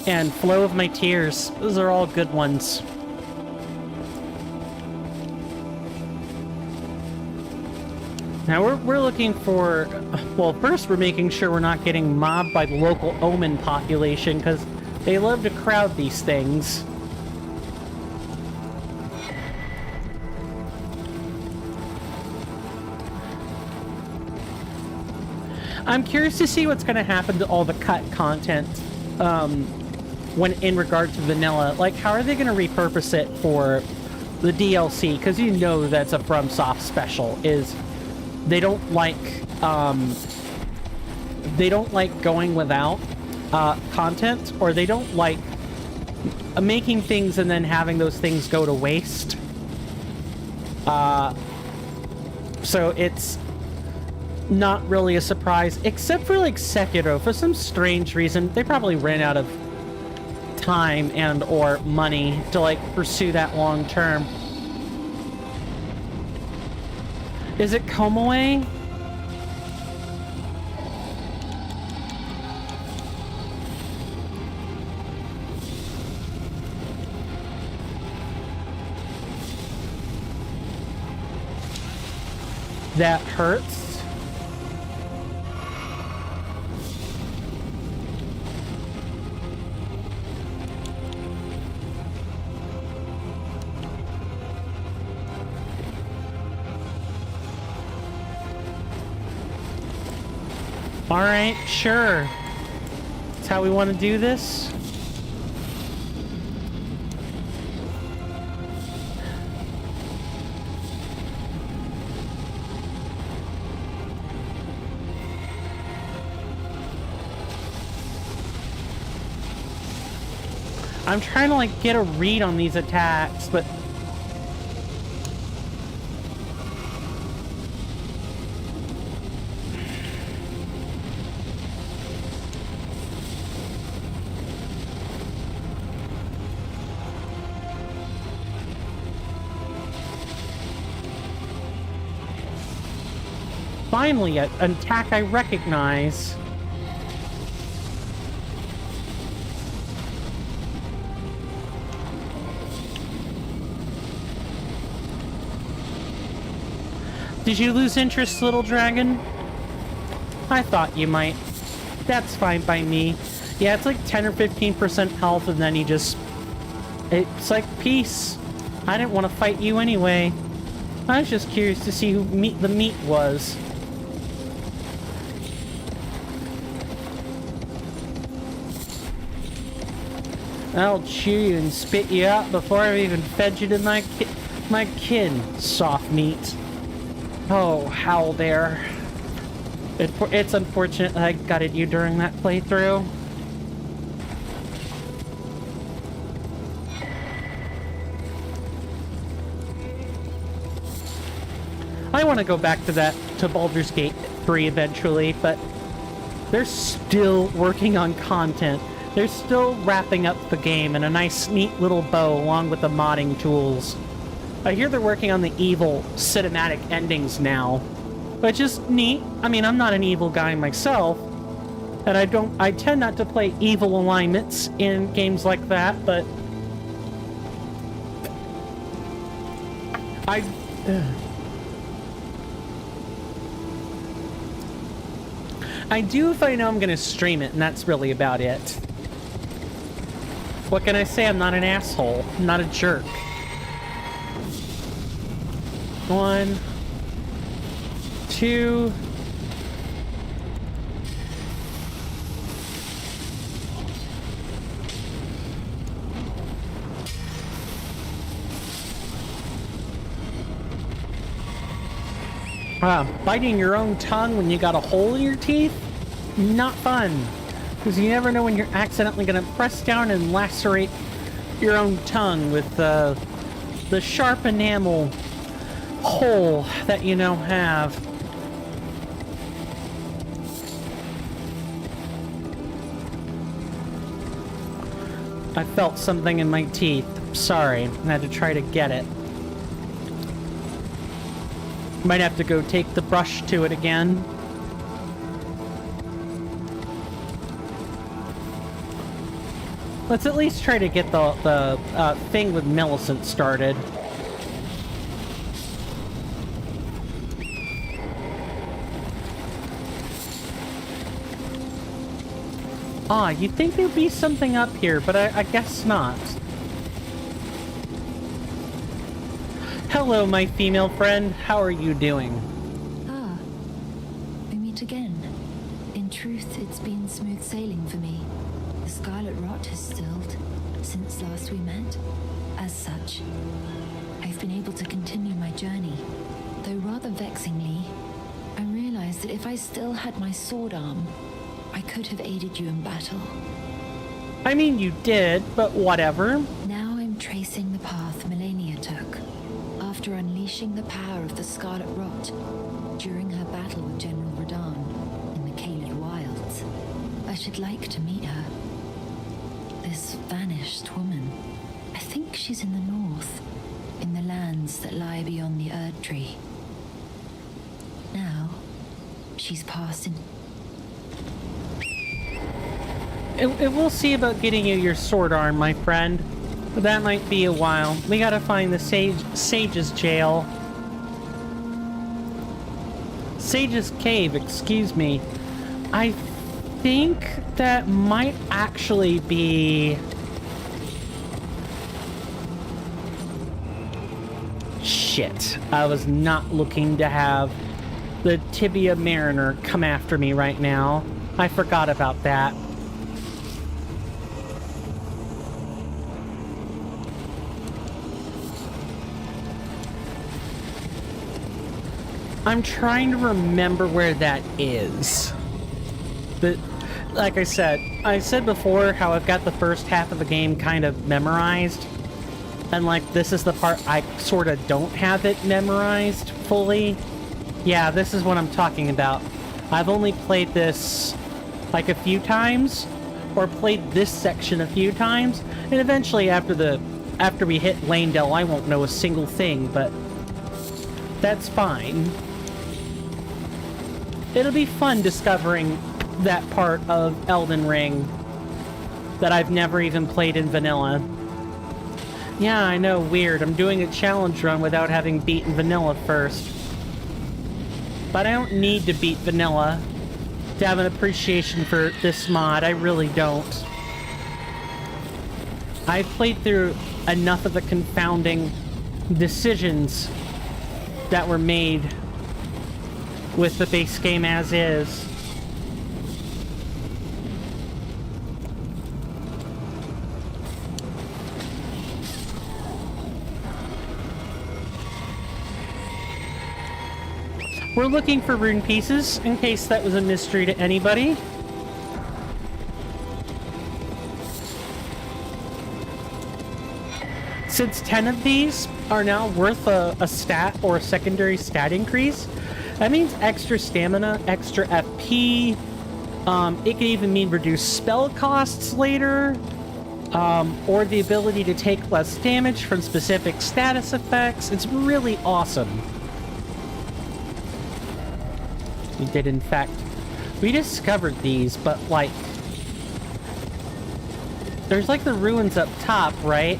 and Flow of My Tears. Those are all good ones. Now we're looking for, well, first we're making sure we're not getting mobbed by the local Omen population, because they love to crowd these things. I'm curious to see what's going to happen to all the cut content when in regard to vanilla. Like, how are they going to repurpose it for the DLC? Because you know that's a FromSoft special, is they don't like going without content, or they don't like making things and then having those things go to waste. So it's not really a surprise, except for like Sekiro. For some strange reason, they probably ran out of time and or money to like pursue that long term. Is it Komoe? That hurts. All right, sure. That's how we want to do this. I'm trying to like get a read on these attacks, but finally an attack I recognize. Did you lose interest, little dragon? I thought you might. That's fine by me. Yeah, it's like 10 or 15% health, and then you just... It's like peace. I didn't want to fight you anyway. I was just curious to see who the meat was. I'll chew you and spit you out before I've even fed you to my kin, soft meat. Oh, howl there. It's unfortunate that I gutted you during that playthrough. I want to go back to Baldur's Gate 3 eventually, but they're still working on content. They're still wrapping up the game in a nice, neat little bow along with the modding tools. I hear they're working on the evil cinematic endings now, which is neat. I mean, I'm not an evil guy myself, And I tend not to play evil alignments in games like that, but I do if I know I'm gonna stream it, and that's really about it. What can I say? I'm not an asshole. I'm not a jerk. 1, 2. Biting your own tongue when you got a hole in your teeth? Not fun. Because you never know when you're accidentally going to press down and lacerate your own tongue with the sharp enamel hole that you now have. I felt something in my teeth. Sorry, I had to try to get it. Might have to go take the brush to it again. Let's at least try to get the thing with Millicent started. Ah, you'd think there'd be something up here, but I guess not. Hello, my female friend. How are you doing? Ah, we meet again. In truth, it's been smooth sailing for me. The scarlet rot has stilled since last we met. As such, I've been able to continue my journey. Though rather vexingly, I realized that if I still had my sword arm, I could have aided you in battle. I mean, you did, but whatever. Now I'm tracing the path Melania took, after unleashing the power of the Scarlet Rot during her battle with General Radahn in the Kalè wilds. I should like to meet her. This vanished woman. I think she's in the north, in the lands that lie beyond the Erd Tree. Now, she's passed in... We'll see about getting you your sword arm, my friend. But that might be a while. We gotta find the Sage's jail. Sage's cave, excuse me. I think that might actually be... Shit. I was not looking to have the Tibia Mariner come after me right now. I forgot about that. I'm trying to remember where that is. But, like I said before how I've got the first half of the game kind of memorized. And, like, this is the part I sort of don't have it memorized fully. Yeah, this is what I'm talking about. I've only played this, like, a few times. Or played this section a few times. And eventually, after we hit Lanedale, I won't know a single thing, but... that's fine. It'll be fun discovering that part of Elden Ring that I've never even played in vanilla. Yeah, I know, weird. I'm doing a challenge run without having beaten vanilla first. But I don't need to beat vanilla to have an appreciation for this mod. I really don't. I've played through enough of the confounding decisions that were made with the base game as is. We're looking for rune pieces, in case that was a mystery to anybody. Since 10 of these are now worth a stat or a secondary stat increase, that means extra stamina, extra FP. It could even mean reduced spell costs later, or the ability to take less damage from specific status effects. It's really awesome. We did, in fact, We discovered these, but, like... There's, like, the ruins up top, right?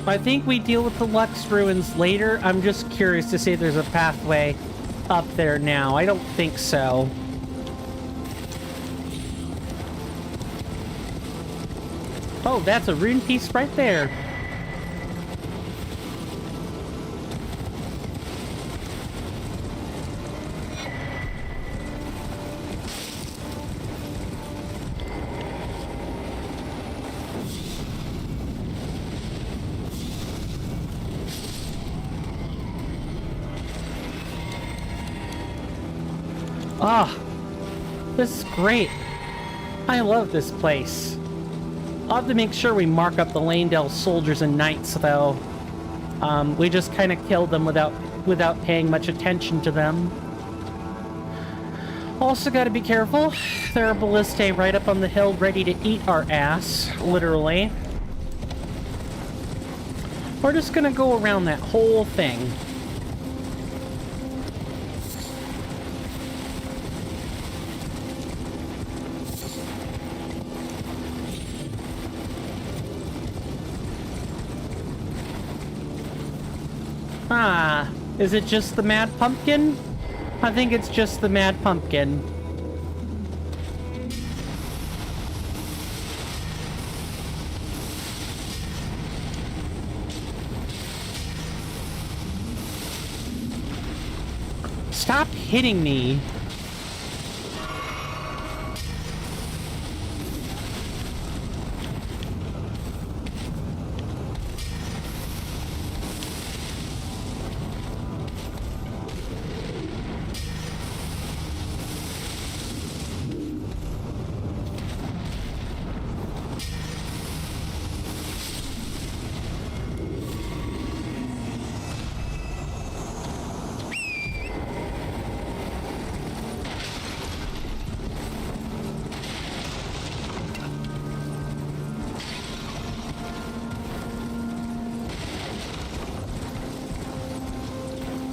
I think we deal with the Lux ruins later. I'm just curious to see if there's a pathway up there now. I don't think so. Oh, that's a rune piece right there. Ah, this is great. I love this place. I'll have to make sure we mark up the Lanedale soldiers and knights, though. We just kind of killed them without paying much attention to them. Also got to be careful. There are ballistae right up on the hill ready to eat our ass, literally. We're just gonna go around that whole thing. Ah, is it just the Mad Pumpkin? I think it's just the Mad Pumpkin. Stop hitting me.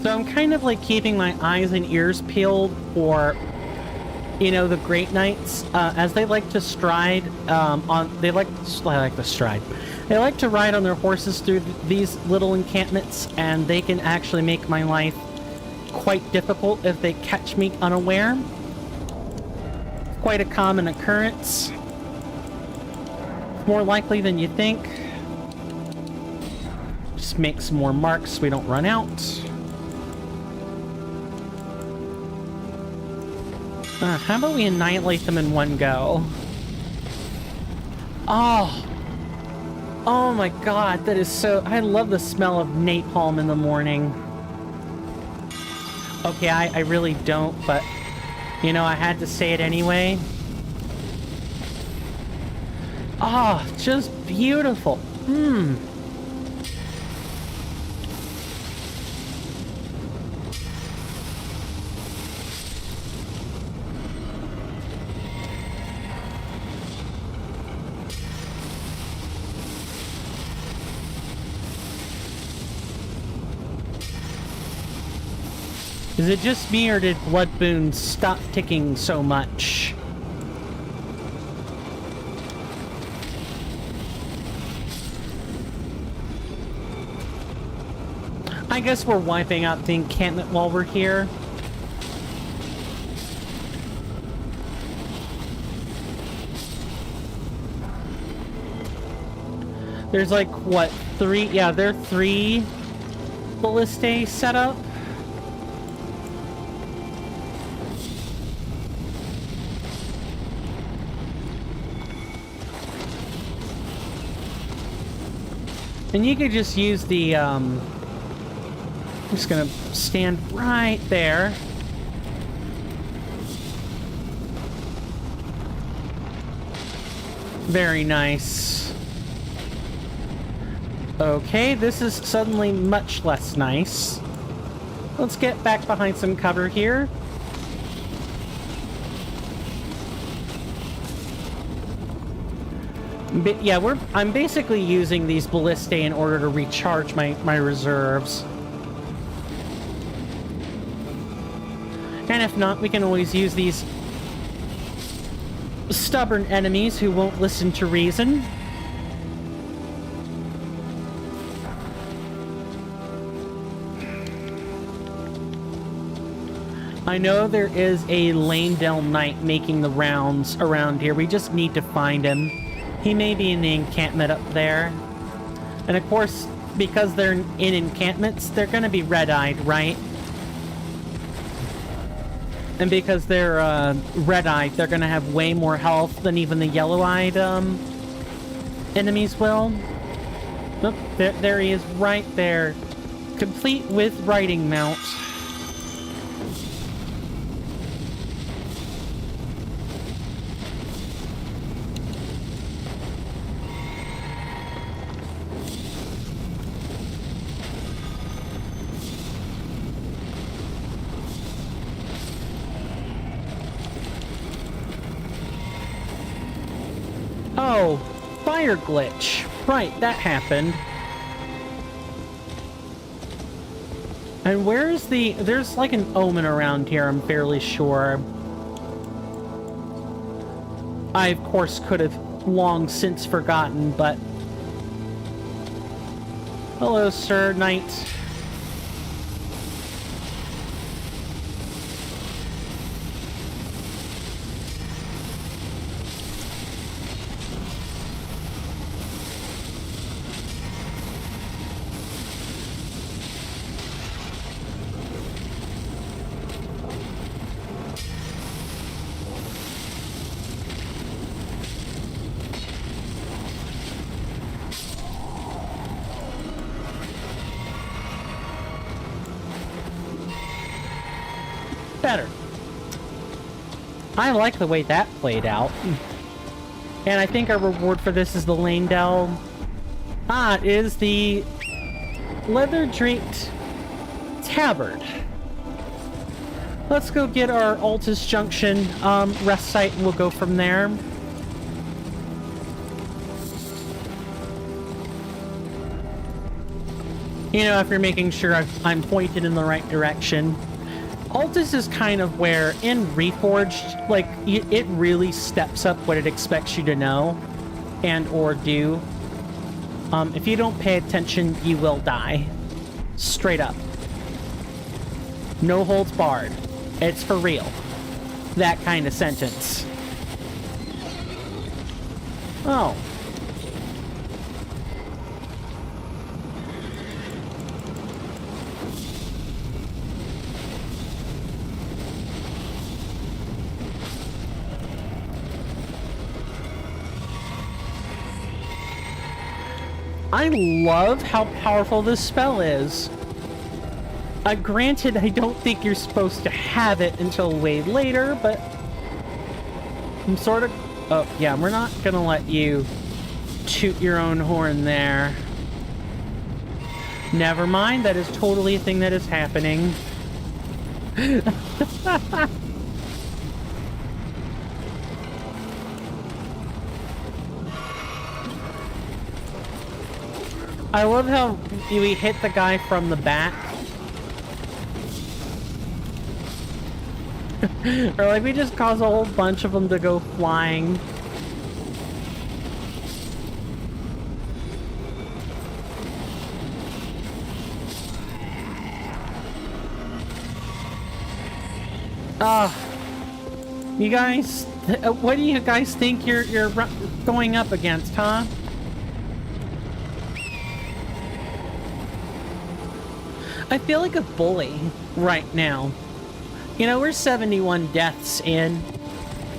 So I'm kind of like keeping my eyes and ears peeled for, you know, the Great Knights, as they like to stride they like to ride on their horses through these little encampments, and they can actually make my life quite difficult if they catch me unaware. Quite a common occurrence. More likely than you think. Just make some more marks so we don't run out. How about we annihilate them in one go? Oh! Oh my god, that is so... I love the smell of napalm in the morning. Okay, I really don't, but... You know, I had to say it anyway. Oh, just beautiful. Is it just me, or did blood boons stop ticking so much? I guess we're wiping out the encampment while we're here. There's like, what, 3? Yeah, there are 3 ballistae set up. And you could just use the, I'm just gonna stand right there. Very nice. Okay, this is suddenly much less nice. Let's get back behind some cover here. But yeah, I'm basically using these ballistae in order to recharge my reserves. And if not, we can always use these stubborn enemies who won't listen to reason. I know there is a Lanedell Knight making the rounds around here. We just need to find him. He may be in the encampment up there. And of course, because they're in encampments, they're going to be red-eyed, right? And because they're red-eyed, they're going to have way more health than even the yellow-eyed enemies will. Nope, there he is right there. Complete with riding mount. Oh, fire glitch. Right, that happened. And where's the... There's like an omen around here, I'm fairly sure. I, of course, could have long since forgotten, but... Hello, sir, knight. Better. I like the way that played out. And I think our reward for this is the Lanedell. Ah, it is the leather-draped tabard. Let's go get our Altus Junction rest site and we'll go from there. You know, if you're making sure I'm pointed in the right direction. Altus is kind of where, in Reforged, like, it really steps up what it expects you to know and or do. If you don't pay attention, you will die. Straight up. No holds barred. It's for real. That kind of sentence. Oh. I love how powerful this spell is. Granted, I don't think you're supposed to have it until way later, but I'm sort of... Oh, yeah, we're not gonna let you toot your own horn there. Never mind, that is totally a thing that is happening. I love how we hit the guy from the back. Or like we just cause a whole bunch of them to go flying. You guys, what do you guys think you're going up against, huh? I feel like a bully right now. You know, we're 71 deaths in,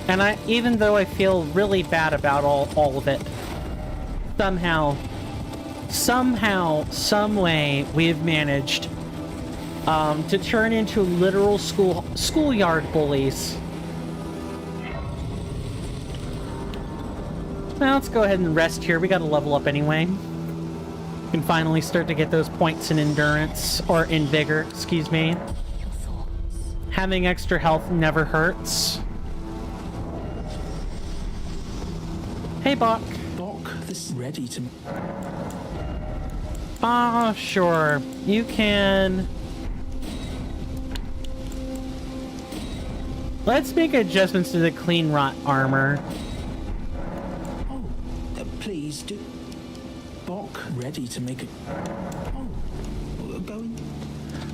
and even though I feel really bad about all of it, somehow, some way, we've managed to turn into literal schoolyard bullies. Now let's go ahead and rest here. We gotta level up anyway. Can finally start to get those points in endurance, or in vigor, excuse me. Having extra health never hurts. Hey, Bok. Bok, this is ready to... Sure. You can... Let's make adjustments to the clean rot armor. Oh, please do. Bok ready to make a. Oh, going.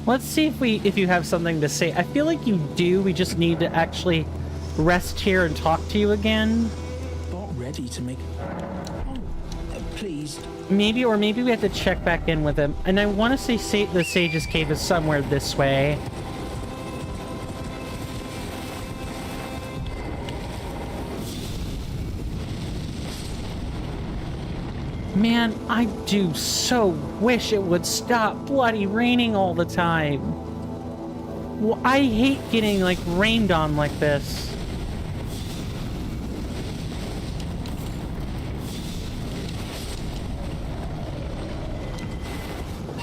Let's see if you have something to say. I feel like you do. We just need to actually rest here and talk to you again. Bok ready to make. Oh, please. Maybe we have to check back in with him. And I want to say the Sage's Cave is somewhere this way. Man, I do so wish it would stop bloody raining all the time. Well, I hate getting, like, rained on like this.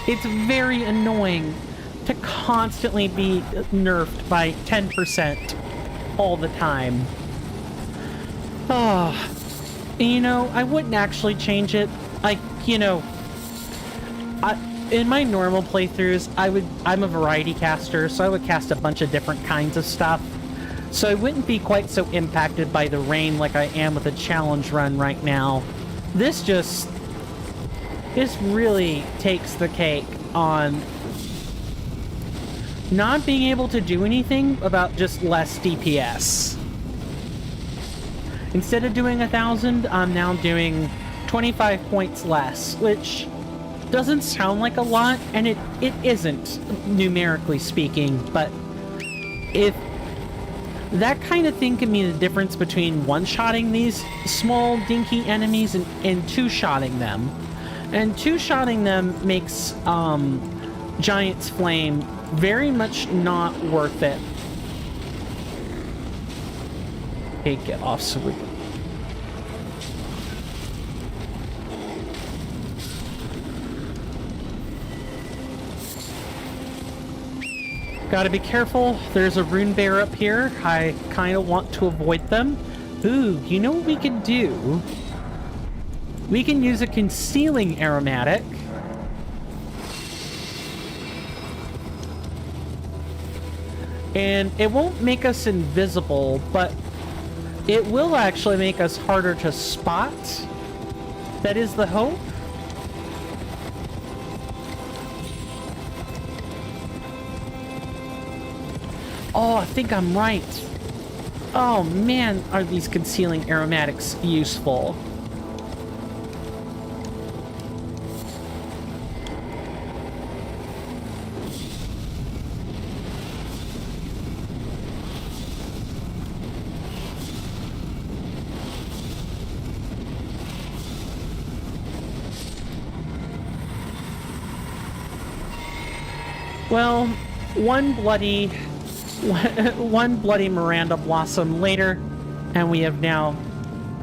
It's very annoying to constantly be nerfed by 10% all the time. Oh, you know, I wouldn't actually change it. Like, you know, in my normal playthroughs, I'm a variety caster, so I would cast a bunch of different kinds of stuff. So I wouldn't be quite so impacted by the rain like I am with a challenge run right now. This really takes the cake on not being able to do anything about just less DPS. Instead of doing 1,000, I'm now doing 25 points less, which doesn't sound like a lot, and it isn't, numerically speaking, but if that kind of thing can mean the difference between one-shotting these small, dinky enemies and two-shotting them. And two-shotting them makes Giant's Flame very much not worth it. Okay, get off so we can... Gotta be careful. There's a rune bear up here. I kind of want to avoid them. Ooh, you know what we can do? We can use a concealing aromatic. And it won't make us invisible, but it will actually make us harder to spot. That is the hope. Oh, I think I'm right. Oh man, are these concealing aromatics useful. Well, one bloody Miranda Blossom later, and we have now...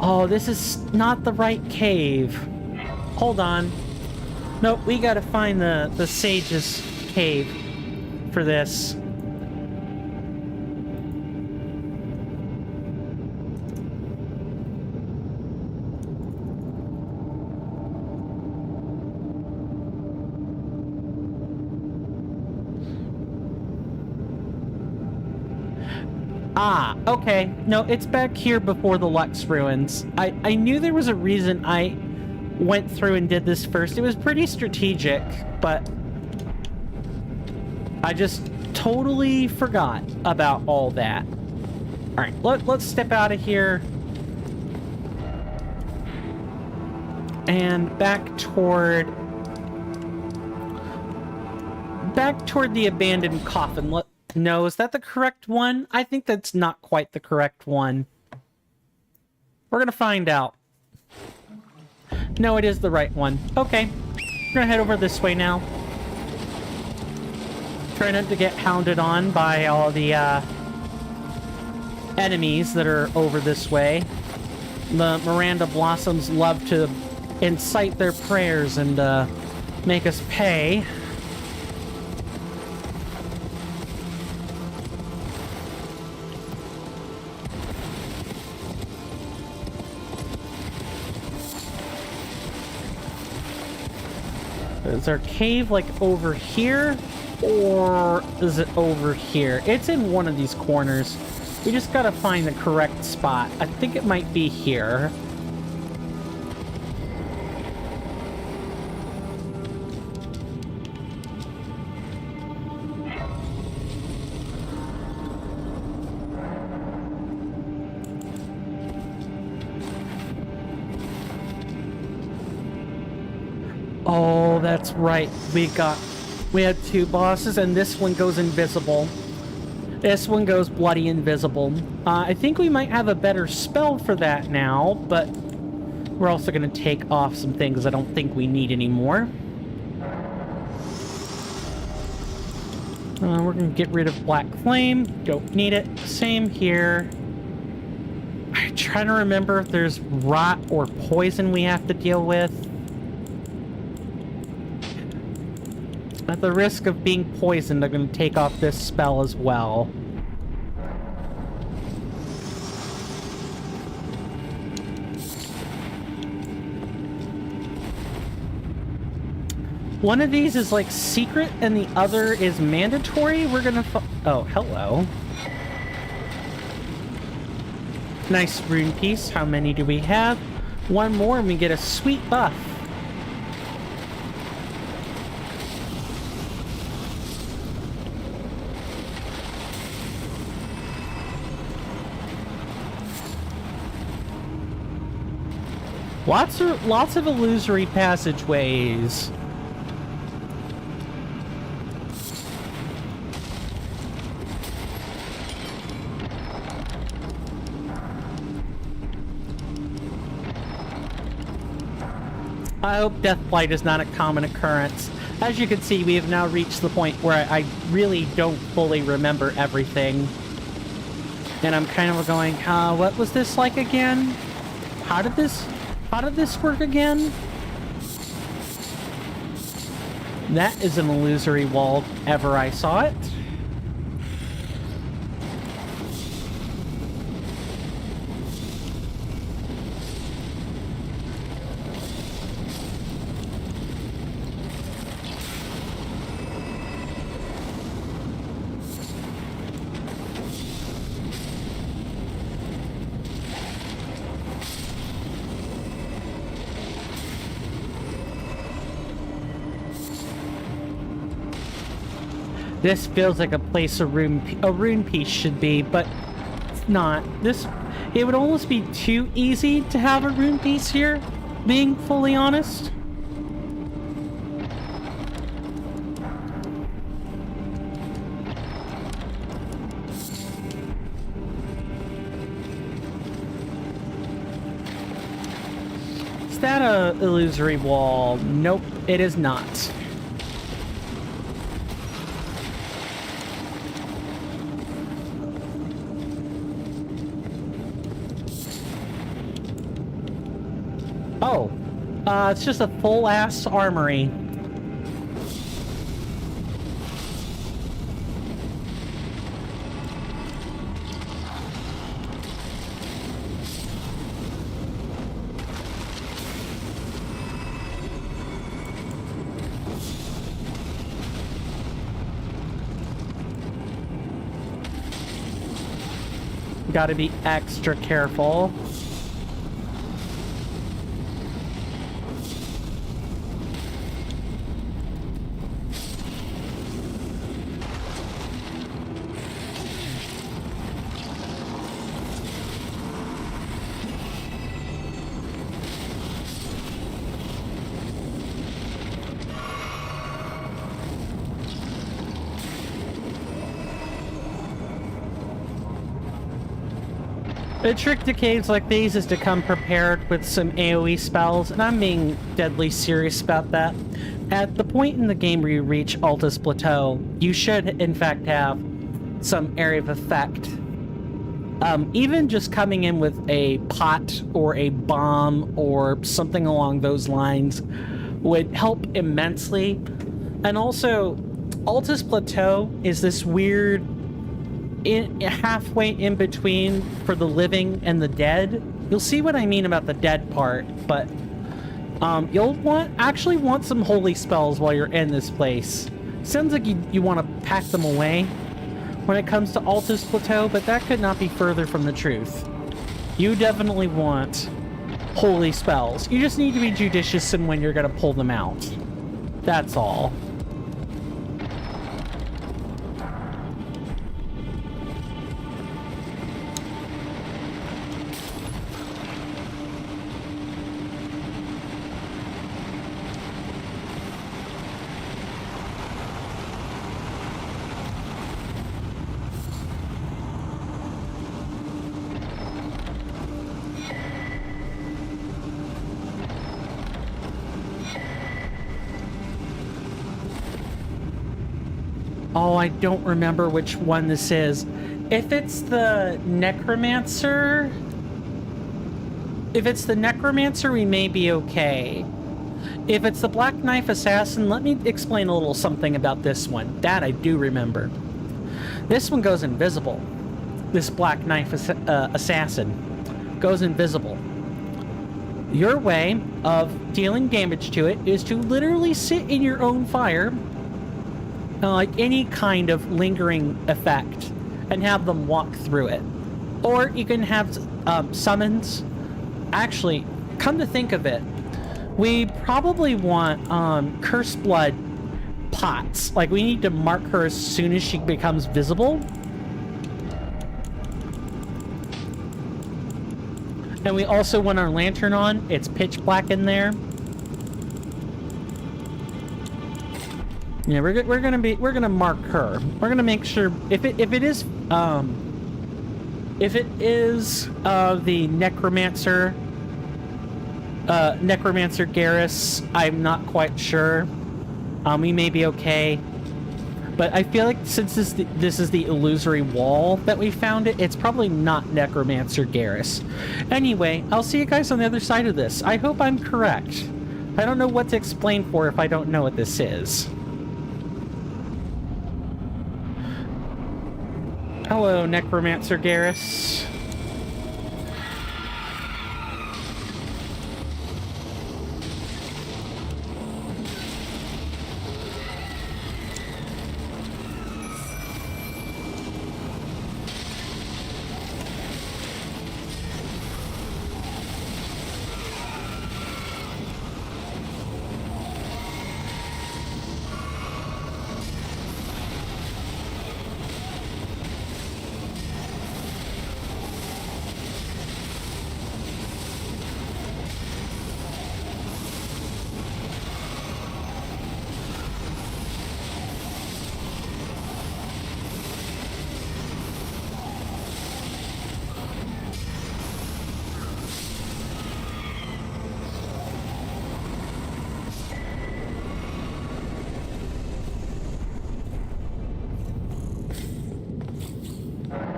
Oh, this is not the right cave. Hold on. Nope, we gotta find the Sage's Cave for this. Ah, okay. No, it's back here before the Lux Ruins. I knew there was a reason I went through and did this first. It was pretty strategic, but I just totally forgot about all that. Alright, let's step out of here. And back toward the abandoned coffin. No, is that the correct one? I think that's not quite the correct one. We're gonna find out. No, it is the right one. Okay. We're gonna head over this way now. Try not to get hounded on by all the enemies that are over this way. The Miranda Blossoms love to incite their prayers and make us pay. Is our cave, like, over here? Or is it over here? It's in one of these corners. We just gotta find the correct spot. I think it might be here. Oh, that's right. We had 2 bosses, and this one goes invisible. This one goes bloody invisible. I think we might have a better spell for that now, but we're also going to take off some things I don't think we need anymore. We're going to get rid of Black Flame. Don't need it. Same here. I'm trying to remember if there's rot or poison we have to deal with. At the risk of being poisoned, I'm going to take off this spell as well. One of these is like secret and the other is mandatory. We're going to... Oh, hello. Nice rune piece. How many do we have? 1 more and we get a sweet buff. Lots of illusory passageways. I hope Deathblight is not a common occurrence. As you can see, we have now reached the point where I really don't fully remember everything. And I'm kind of going, what was this like again? How did this work again? That is an illusory wall if ever I saw it. This feels like a place a rune piece should be, but it's not. It would almost be too easy to have a rune piece here, being fully honest. Is that a illusory wall? Nope, it is not. Oh, it's just a full-ass armory. Gotta be extra careful. The trick to caves like these is to come prepared with some AoE spells, and I'm being deadly serious about that. At the point in the game where you reach Altus Plateau, you should in fact have some area of effect. Even just coming in with a pot or a bomb or something along those lines would help immensely. And also, Altus Plateau is this weird halfway in between for the living and the dead. You'll see what I mean about the dead part, but you'll actually want some holy spells while you're in this place. Sounds like you want to pack them away. when it comes to Altus Plateau, but that could not be further from the truth. You definitely want holy spells. You just need to be judicious in when you're going to pull them out. That's all. Oh, I don't remember which one this is. If it's the Necromancer... If it's the Necromancer, we may be okay. If it's the Black Knife Assassin, let me explain a little something about this one. That I do remember. This one goes invisible. This Black Knife Assassin goes invisible. Your way of dealing damage to it is to literally sit in your own fire, like any kind of lingering effect, and have them walk through it. Or you can have summons. Actually, come to think of it, we probably want Cursed Blood pots. Like, we need to mark her as soon as she becomes visible. And we also want our lantern on. It's pitch black in there. Yeah, we're gonna mark her. We're gonna make sure if it is the Necromancer Garrus, I'm not quite sure. We may be okay, but I feel like since this is the illusory wall that we found it's probably not Necromancer Garrus. Anyway, I'll see you guys on the other side of this. I hope I'm correct. I don't know what to explain for if I don't know what this is. Hello, Necromancer Garrus.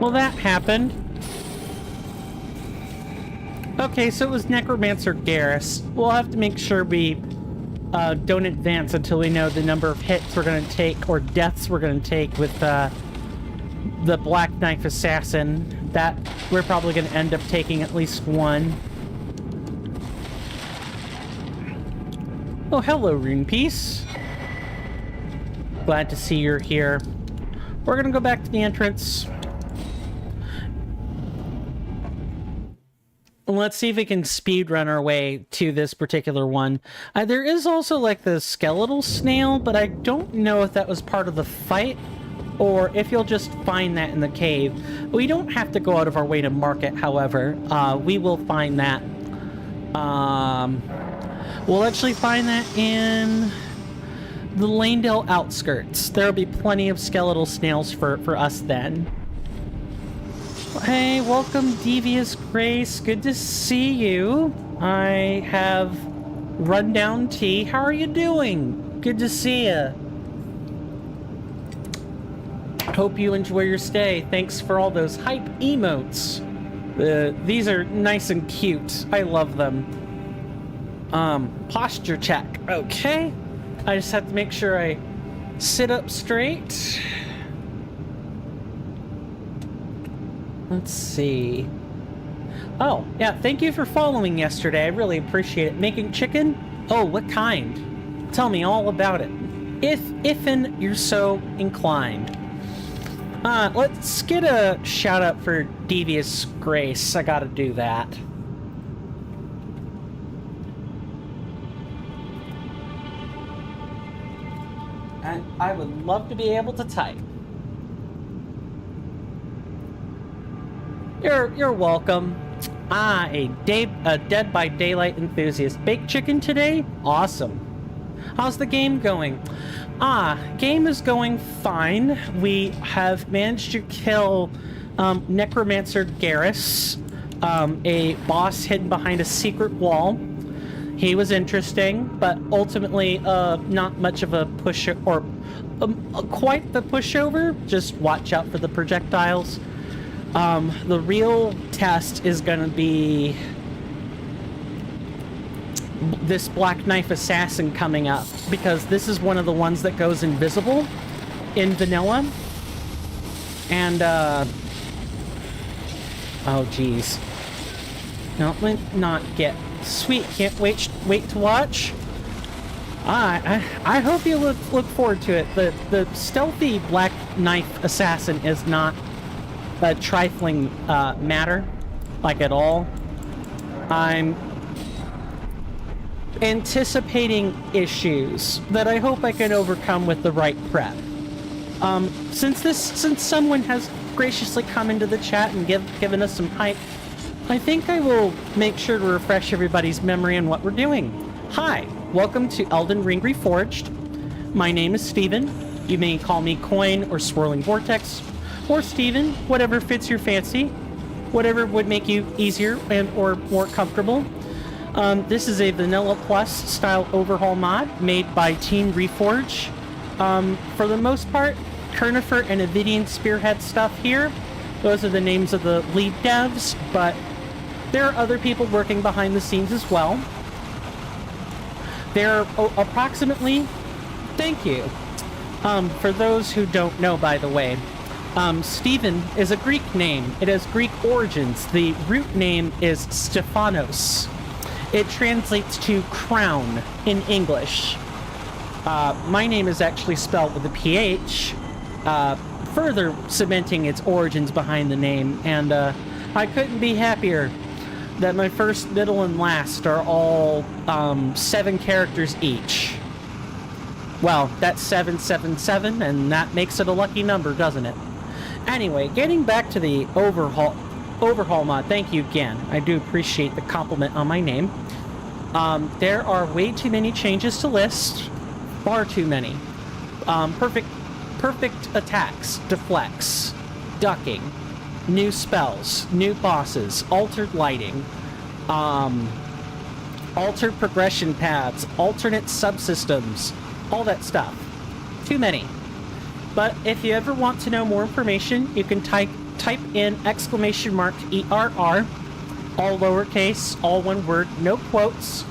Well, that happened. Okay, so it was Necromancer Garrus. We'll have to make sure we don't advance until we know the number of hits we're going to take, or deaths we're going to take with the Black Knife Assassin. That we're probably going to end up taking at least one. Oh, hello, Rune Piece. Glad to see you're here. We're going to go back to the entrance. Let's see if we can speed run our way to this particular one. There is also like the skeletal snail, but I don't know if that was part of the fight or if you'll just find that in the cave. We don't have to go out of our way to mark it, however. We will find that. We'll actually find that in the Lanedale outskirts. There'll be plenty of skeletal snails for us then. Hey, welcome, Devious Grace. Good to see you. I have Rundown Tea. How are you doing? Good to see you. Hope you enjoy your stay. Thanks for all those hype emotes. These are nice and cute. I love them. Posture check. Okay. I just have to make sure I sit up straight. Let's see. Oh, yeah, thank you for following yesterday. I really appreciate it. Making chicken? Oh, what kind? Tell me all about it. If you're so inclined. Let's get a shout out for Devious Grace. I gotta do that. And I would love to be able to type. You're welcome. A Dead by Daylight enthusiast. Baked chicken today? Awesome. How's the game going? Game is going fine. We have managed to kill Necromancer Garrus, a boss hidden behind a secret wall. He was interesting, but ultimately not much of a push, or quite the pushover. Just watch out for the projectiles. The real test is going to be this Black Knife Assassin coming up, because this is one of the ones that goes invisible in vanilla. And, oh geez. No, let me not get... Sweet, can't wait to watch. I hope you look forward to it. The stealthy Black Knife Assassin is not a trifling matter, like at all. I'm anticipating issues that I hope I can overcome with the right prep. Since someone has graciously come into the chat and given us some hype, I think I will make sure to refresh everybody's memory on what we're doing. Hi, welcome to Elden Ring Reforged. My name is Steven. You may call me Coin or Swirling Vortex, or Steven, whatever fits your fancy, whatever would make you easier and or more comfortable. This is a Vanilla Plus style overhaul mod made by Team Reforged. For the most part, Kirnifr and Avidian Spearhead stuff here. Those are the names of the lead devs, but there are other people working behind the scenes as well. There are approximately... Thank you. For those who don't know, by the way, Stephen is a Greek name. It has Greek origins. The root name is Stephanos. It translates to crown in English. My name is actually spelled with a PH, further cementing its origins behind the name, and I couldn't be happier that my first, middle, and last are all 7 characters each. Well, that's 777, and that makes it a lucky number, doesn't it? Anyway, getting back to the overhaul mod, thank you again. I do appreciate the compliment on my name. There are way too many changes to list. Far too many. Perfect attacks, deflects, ducking, new spells, new bosses, altered lighting, altered progression paths, alternate subsystems, all that stuff. Too many. But if you ever want to know more information, you can type in !ERR, all lowercase, all one word, no quotes,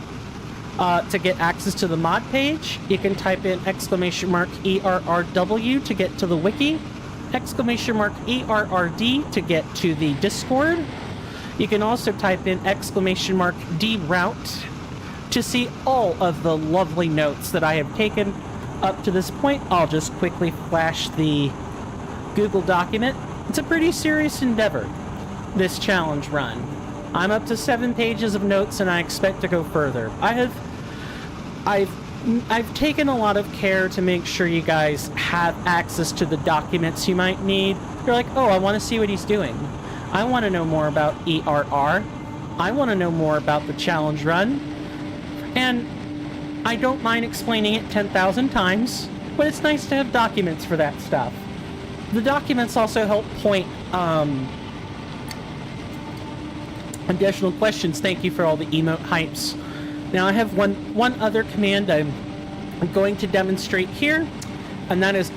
to get access to the mod page. You can type in !ERRW to get to the wiki, !ERRD to get to the Discord. You can also type in !DRoute to see all of the lovely notes that I have taken up to this point. I'll just quickly flash the Google document. It's a pretty serious endeavor, this challenge run. I'm up to 7 pages of notes, and I expect to go further. I've taken a lot of care to make sure you guys have access to the documents you might need. You're like, oh, I want to see what he's doing. I want to know more about ERR. I want to know more about the challenge run. And I don't mind explaining it 10,000 times, but it's nice to have documents for that stuff. The documents also help point additional questions. Thank you for all the emote hypes. Now I have one other command I'm going to demonstrate here, and that is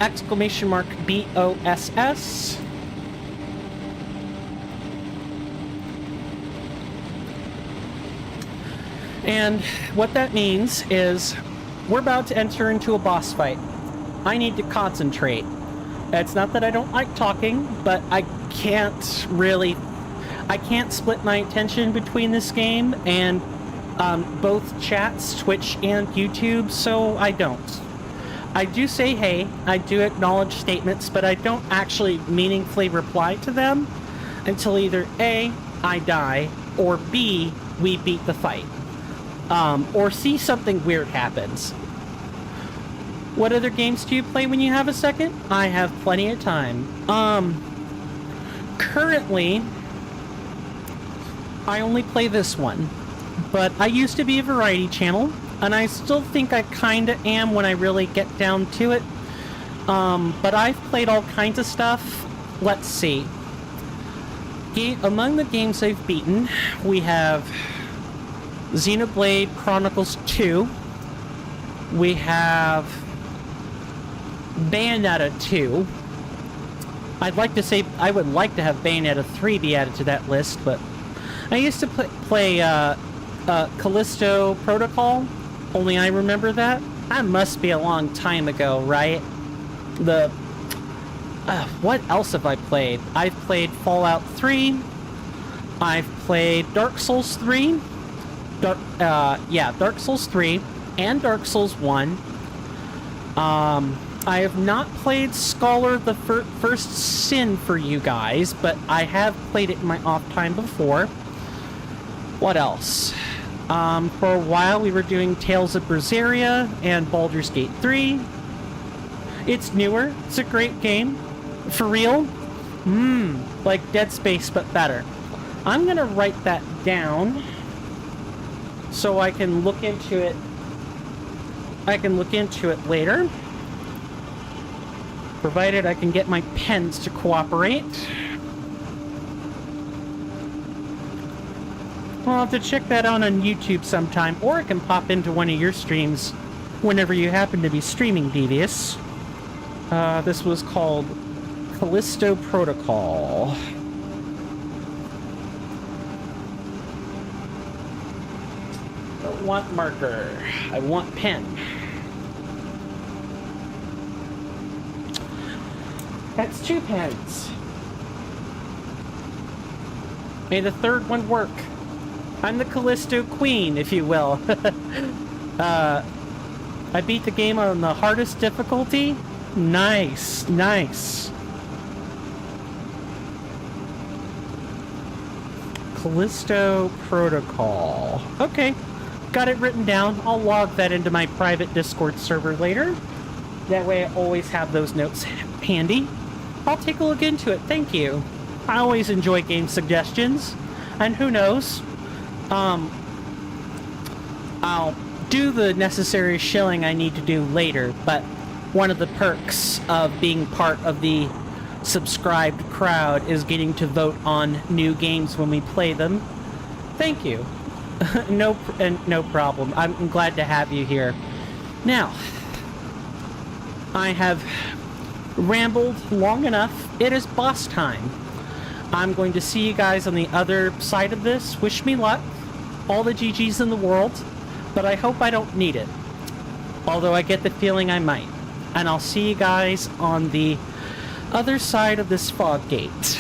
!BOSS. And what that means is we're about to enter into a boss fight. I need to concentrate. It's not that I don't like talking, but I can't split my attention between this game and both chats, Twitch and YouTube, so I don't. I do say hey, I do acknowledge statements, but I don't actually meaningfully reply to them until either A, I die, or B, we beat the fight. Or C, something weird happens. What other games do you play when you have a second? I have plenty of time. Currently, I only play this one, but I used to be a variety channel, and I still think I kinda am when I really get down to it. But I've played all kinds of stuff. Let's see. Among the games I've beaten, we have Xenoblade Chronicles 2. We have Bayonetta 2. I would like to have Bayonetta 3 be added to that list, but I used to play Callisto Protocol. Only I remember that. That must be a long time ago, right? What else have I played? I've played Fallout 3. I've played Dark Souls 3. Dark Souls 3 and Dark Souls 1. I have not played Scholar the First Sin for you guys, but I have played it in my off time before. What else? For a while we were doing Tales of Berseria and Baldur's Gate 3. It's newer. It's a great game. For real? Like Dead Space, but better. I'm gonna write that down so I can look into it. I can look into it later. Provided I can get my pens to cooperate. I'll have to check that out on YouTube sometime, or it can pop into one of your streams whenever you happen to be streaming, Devious. This was called Callisto Protocol. Don't want marker. I want pen. That's 2 pens. May the third one work. I'm the Callisto Queen, if you will. I beat the game on the hardest difficulty. Nice, nice. Callisto Protocol. Okay, got it written down. I'll log that into my private Discord server later. That way I always have those notes handy. I'll take a look into it, thank you. I always enjoy game suggestions. And who knows, I'll do the necessary shilling I need to do later, but one of the perks of being part of the subscribed crowd is getting to vote on new games when we play them. Thank you. No problem. I'm glad to have you here. Now, I have rambled long enough. It is boss time. I'm going to see you guys on the other side of this. Wish me luck. All the GGs in the world. But I hope I don't need it. Although I get the feeling I might. And I'll see you guys on the other side of this fog gate.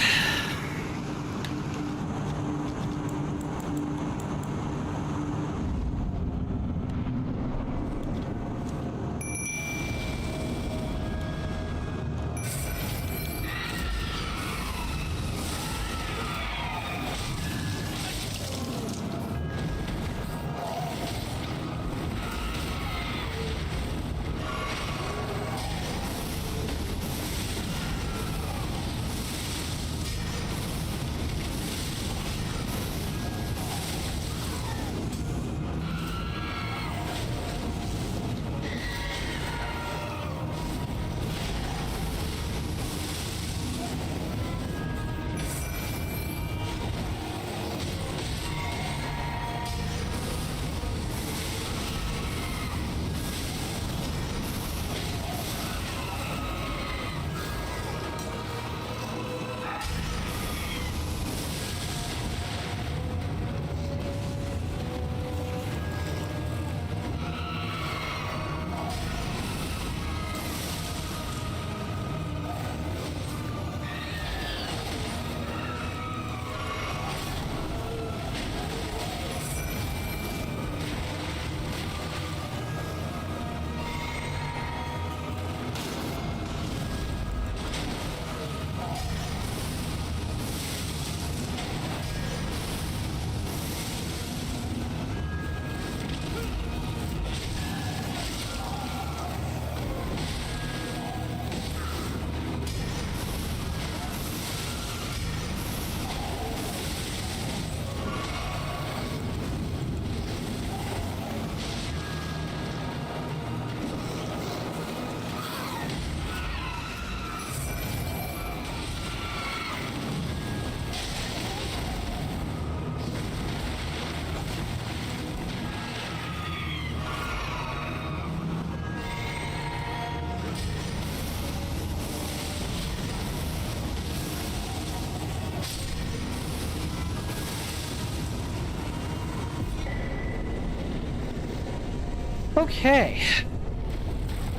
Okay.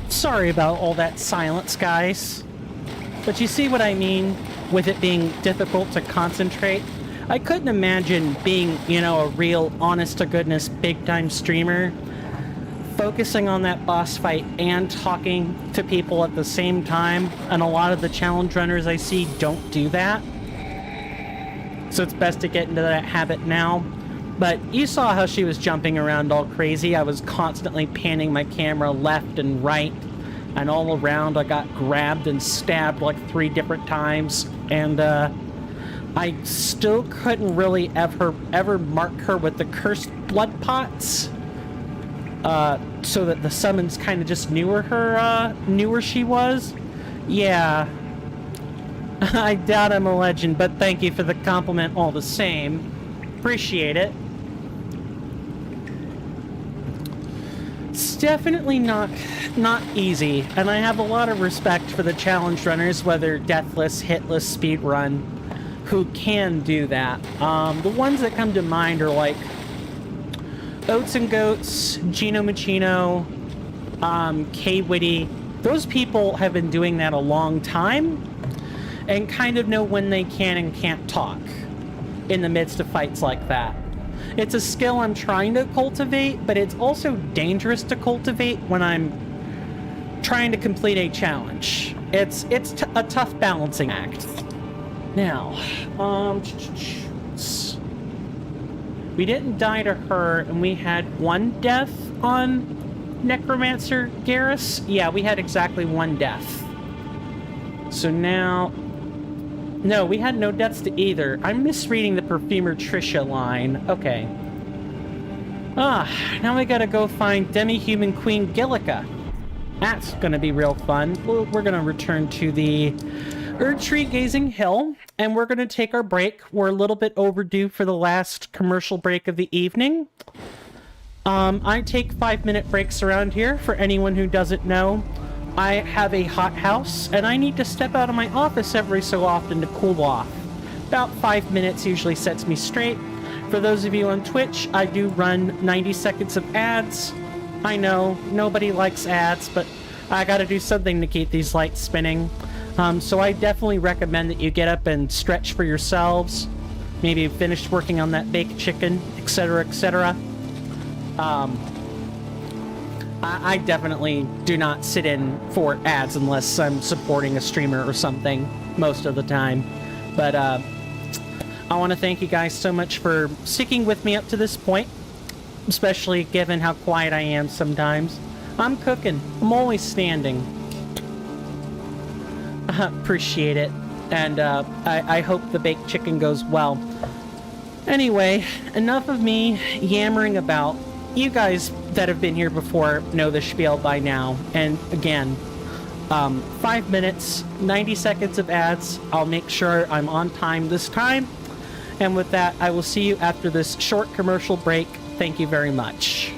Sorry about all that silence, guys. But you see what I mean with it being difficult to concentrate? I couldn't imagine being, you know, a real honest-to-goodness big-time streamer, focusing on that boss fight and talking to people at the same time, and a lot of the challenge runners I see don't do that. So it's best to get into that habit now. But you saw how she was jumping around all crazy. I was constantly panning my camera left and right, and all around. I got grabbed and stabbed like 3 different times, and I still couldn't really ever mark her with the cursed blood pots, so that the summons kind of just knew where she was. Yeah. I doubt I'm a legend, but thank you for the compliment all the same. Appreciate it. It's definitely not easy, and I have a lot of respect for the challenge runners, whether deathless, hitless, speedrun, who can do that. The ones that come to mind are like Oats and Goats, Gino Machino, K-Witty. Those people have been doing that a long time and kind of know when they can and can't talk in the midst of fights like that. It's a skill I'm trying to cultivate, but it's also dangerous to cultivate when I'm trying to complete a challenge. It's a tough balancing act. Now, we didn't die to her, and we had 1 death on Necromancer Garrus. Yeah, we had exactly 1 death. So now... No, we had no deaths to either. I'm misreading the Perfumer Trisha line. Okay. Now we gotta go find Demi-Human Queen Gillica. That's gonna be real fun. We're gonna return to the Erdtree Gazing Hill, and we're gonna take our break. We're a little bit overdue for the last commercial break of the evening. I take 5-minute breaks around here. For anyone who doesn't know, I have a hot house, and I need to step out of my office every so often to cool off. About 5 minutes usually sets me straight. For those of you on Twitch, I do run 90 seconds of ads. I know, nobody likes ads, but I gotta do something to keep these lights spinning. So I definitely recommend that you get up and stretch for yourselves. Maybe finish working on that baked chicken, etc., etc. I definitely do not sit in for ads unless I'm supporting a streamer or something most of the time. But I want to thank you guys so much for sticking with me up to this point, especially given how quiet I am sometimes. I'm cooking. I'm always standing. Appreciate it. And I hope the baked chicken goes well. Anyway, enough of me yammering about. You guys that have been here before know the spiel by now. And again, 5 minutes, 90 seconds of ads. I'll make sure I'm on time this time. And with that, I will see you after this short commercial break. Thank you very much.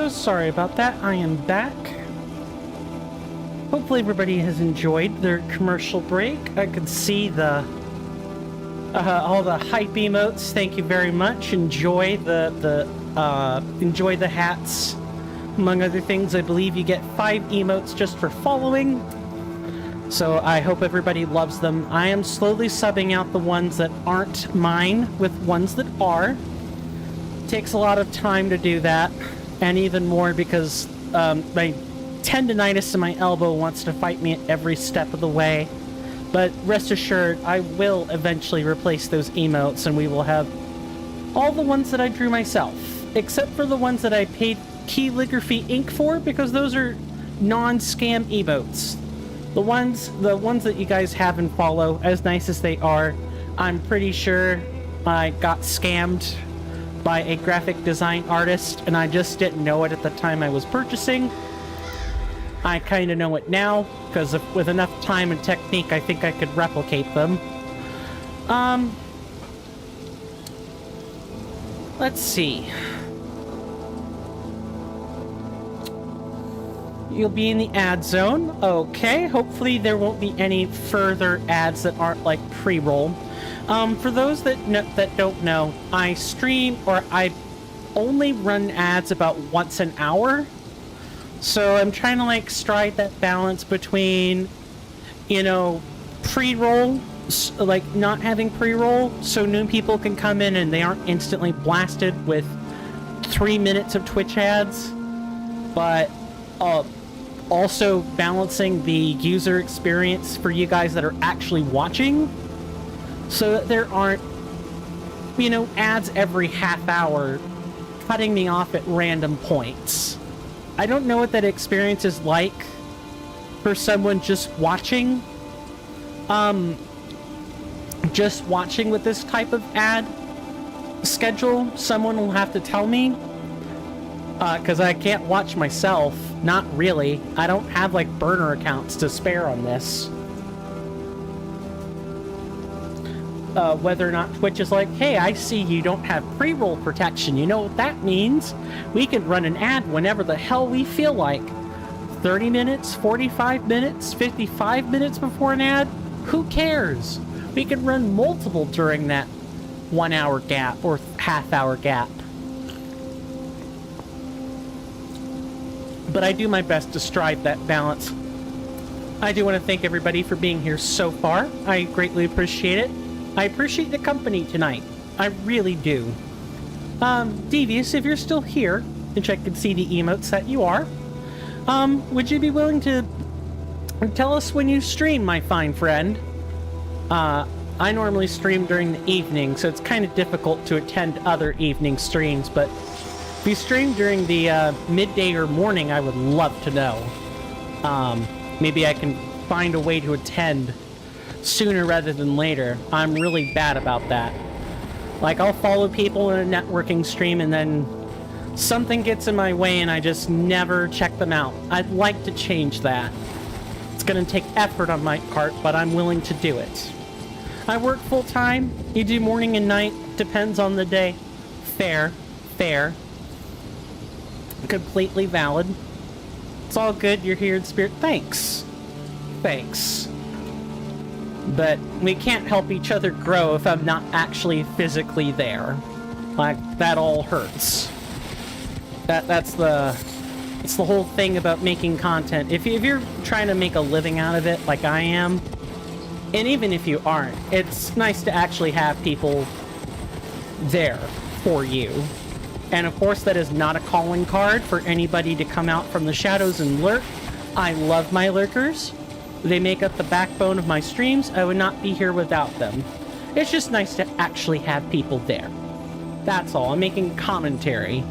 So sorry about that. I am back. Hopefully everybody has enjoyed their commercial break. I could see the all the hype emotes. Thank you very much. Enjoy the hats. Among other things, I believe you get 5 emotes just for following. So I hope everybody loves them. I am slowly subbing out the ones that aren't mine with ones that are. Takes a lot of time to do that, and even more because my tendonitis in my elbow wants to fight me at every step of the way. But rest assured, I will eventually replace those emotes, and we will have all the ones that I drew myself, except for the ones that I paid Calligraphy Inc. for, because those are non-scam emotes. The ones that you guys have and follow, as nice as they are, I'm pretty sure I got scammed by a graphic design artist, and I just didn't know it at the time I was purchasing. I kind of know it now, because with enough time and technique, I think I could replicate them. Let's see. You'll be in the ad zone. Okay, hopefully there won't be any further ads that aren't like pre-roll. For those that don't know, I stream, or I only run ads about once an hour. So I'm trying to like strike that balance between, you know, pre-roll, like not having pre-roll, so new people can come in and they aren't instantly blasted with 3 minutes of Twitch ads, but also balancing the user experience for you guys that are actually watching, so that there aren't, you know, ads every half hour cutting me off at random points. I don't know what that experience is like for someone just watching. Just watching with this type of ad schedule. Someone will have to tell me. Because I can't watch myself. Not really. I don't have, like, burner accounts to spare on this. Whether or not Twitch is like, hey, I see you don't have pre-roll protection. You know what that means? We can run an ad whenever the hell we feel like. 30 minutes, 45 minutes, 55 minutes before an ad? Who cares? We can run multiple during that 1 hour gap or half hour gap. But I do my best to strive that balance. I do want to thank everybody for being here so far. I greatly appreciate it. I appreciate the company tonight. I really do. Devious, if you're still here, which I can see the emotes that you are, would you be willing to tell us when you stream, my fine friend? I normally stream during the evening, so it's kind of difficult to attend other evening streams, but if you stream during the midday or morning, I would love to know. Maybe I can find a way to attend sooner rather than later. I'm really bad about that. Like, I'll follow people in a networking stream and then something gets in my way and I just never check them out. I'd like to change that. It's gonna take effort on my part, but I'm willing to do it. I work full-time. You do morning and night. Depends on the day. Fair. Fair. Completely valid. It's all good. You're here in spirit. Thanks. Thanks. But we can't help each other grow if I'm not actually physically there. Like, that all hurts. It's the whole thing about making content. If you're trying to make a living out of it, like I am, and even if you aren't, it's nice to actually have people there for you. And of course, that is not a calling card for anybody to come out from the shadows and lurk. I love my lurkers. They make up the backbone of my streams. I would not be here without them. It's just nice to actually have people there. That's all. I'm making commentary.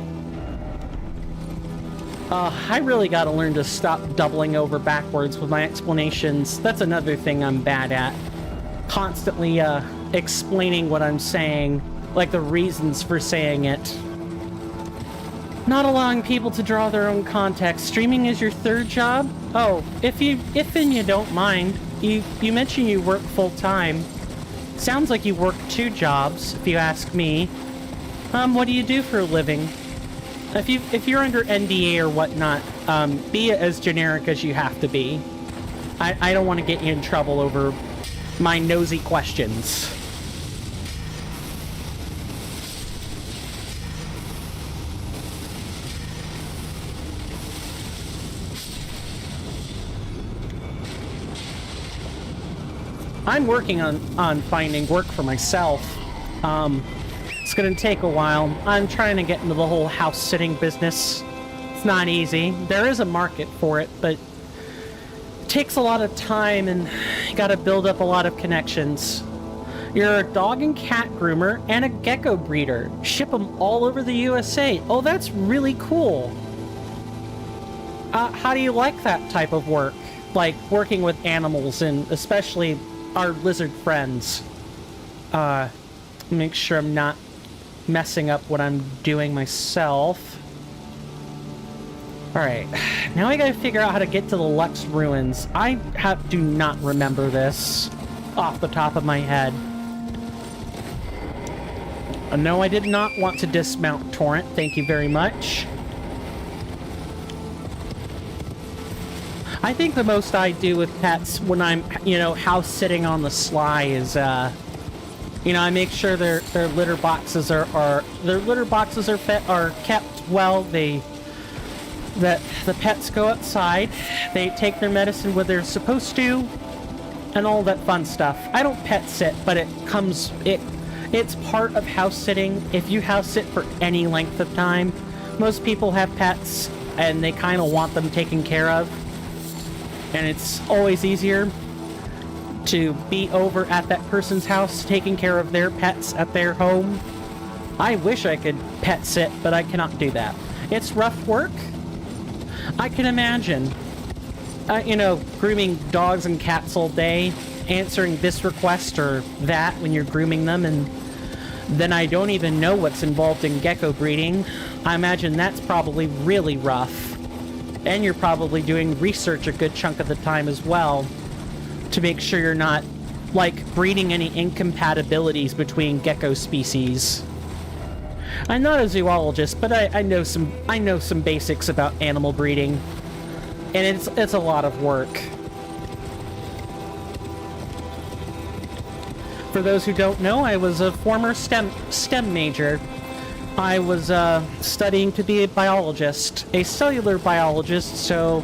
I really gotta learn to stop doubling over backwards with my explanations. That's another thing I'm bad at. Constantly, explaining what I'm saying, like the reasons for saying it. Not allowing people to draw their own context. Streaming is your third job? Oh, if and you don't mind. You mentioned you work full-time. Sounds like you work 2 jobs, if you ask me. What do you do for a living? If you're under NDA or whatnot, be as generic as you have to be. I don't want to get you in trouble over my nosy questions. I'm working on finding work for myself. It's gonna take a while. I'm trying to get into the whole house sitting business. It's not easy. There is a market for it, but it takes a lot of time and you gotta build up a lot of connections. You're a dog and cat groomer and a gecko breeder. Ship them all over the USA. Oh, that's really cool. How do you like that type of work? Like working with animals and especially our lizard friends. Make sure I'm not messing up what I'm doing myself. Alright, now I gotta figure out how to get to the Lux Ruins. I do not remember this off the top of my head. No, I did not want to dismount Torrent, thank you very much. I think the most I do with pets when I'm, house sitting on the sly is, I make sure their litter boxes are kept well. That the pets go outside, they take their medicine when they're supposed to, and all that fun stuff. I don't pet sit, but it's part of house sitting. If you house sit for any length of time, most people have pets and they kind of want them taken care of. And it's always easier to be over at that person's house taking care of their pets at their home. I wish I could pet sit, but I cannot do that. It's rough work. I can imagine. Grooming dogs and cats all day, answering this request or that when you're grooming them, and then I don't even know what's involved in gecko breeding. I imagine that's probably really rough. And you're probably doing research a good chunk of the time as well to make sure you're not, breeding any incompatibilities between gecko species. I'm not a zoologist, but I know some basics about animal breeding, and it's a lot of work. For those who don't know, I was a former STEM major. I was studying to be a biologist, a cellular biologist, so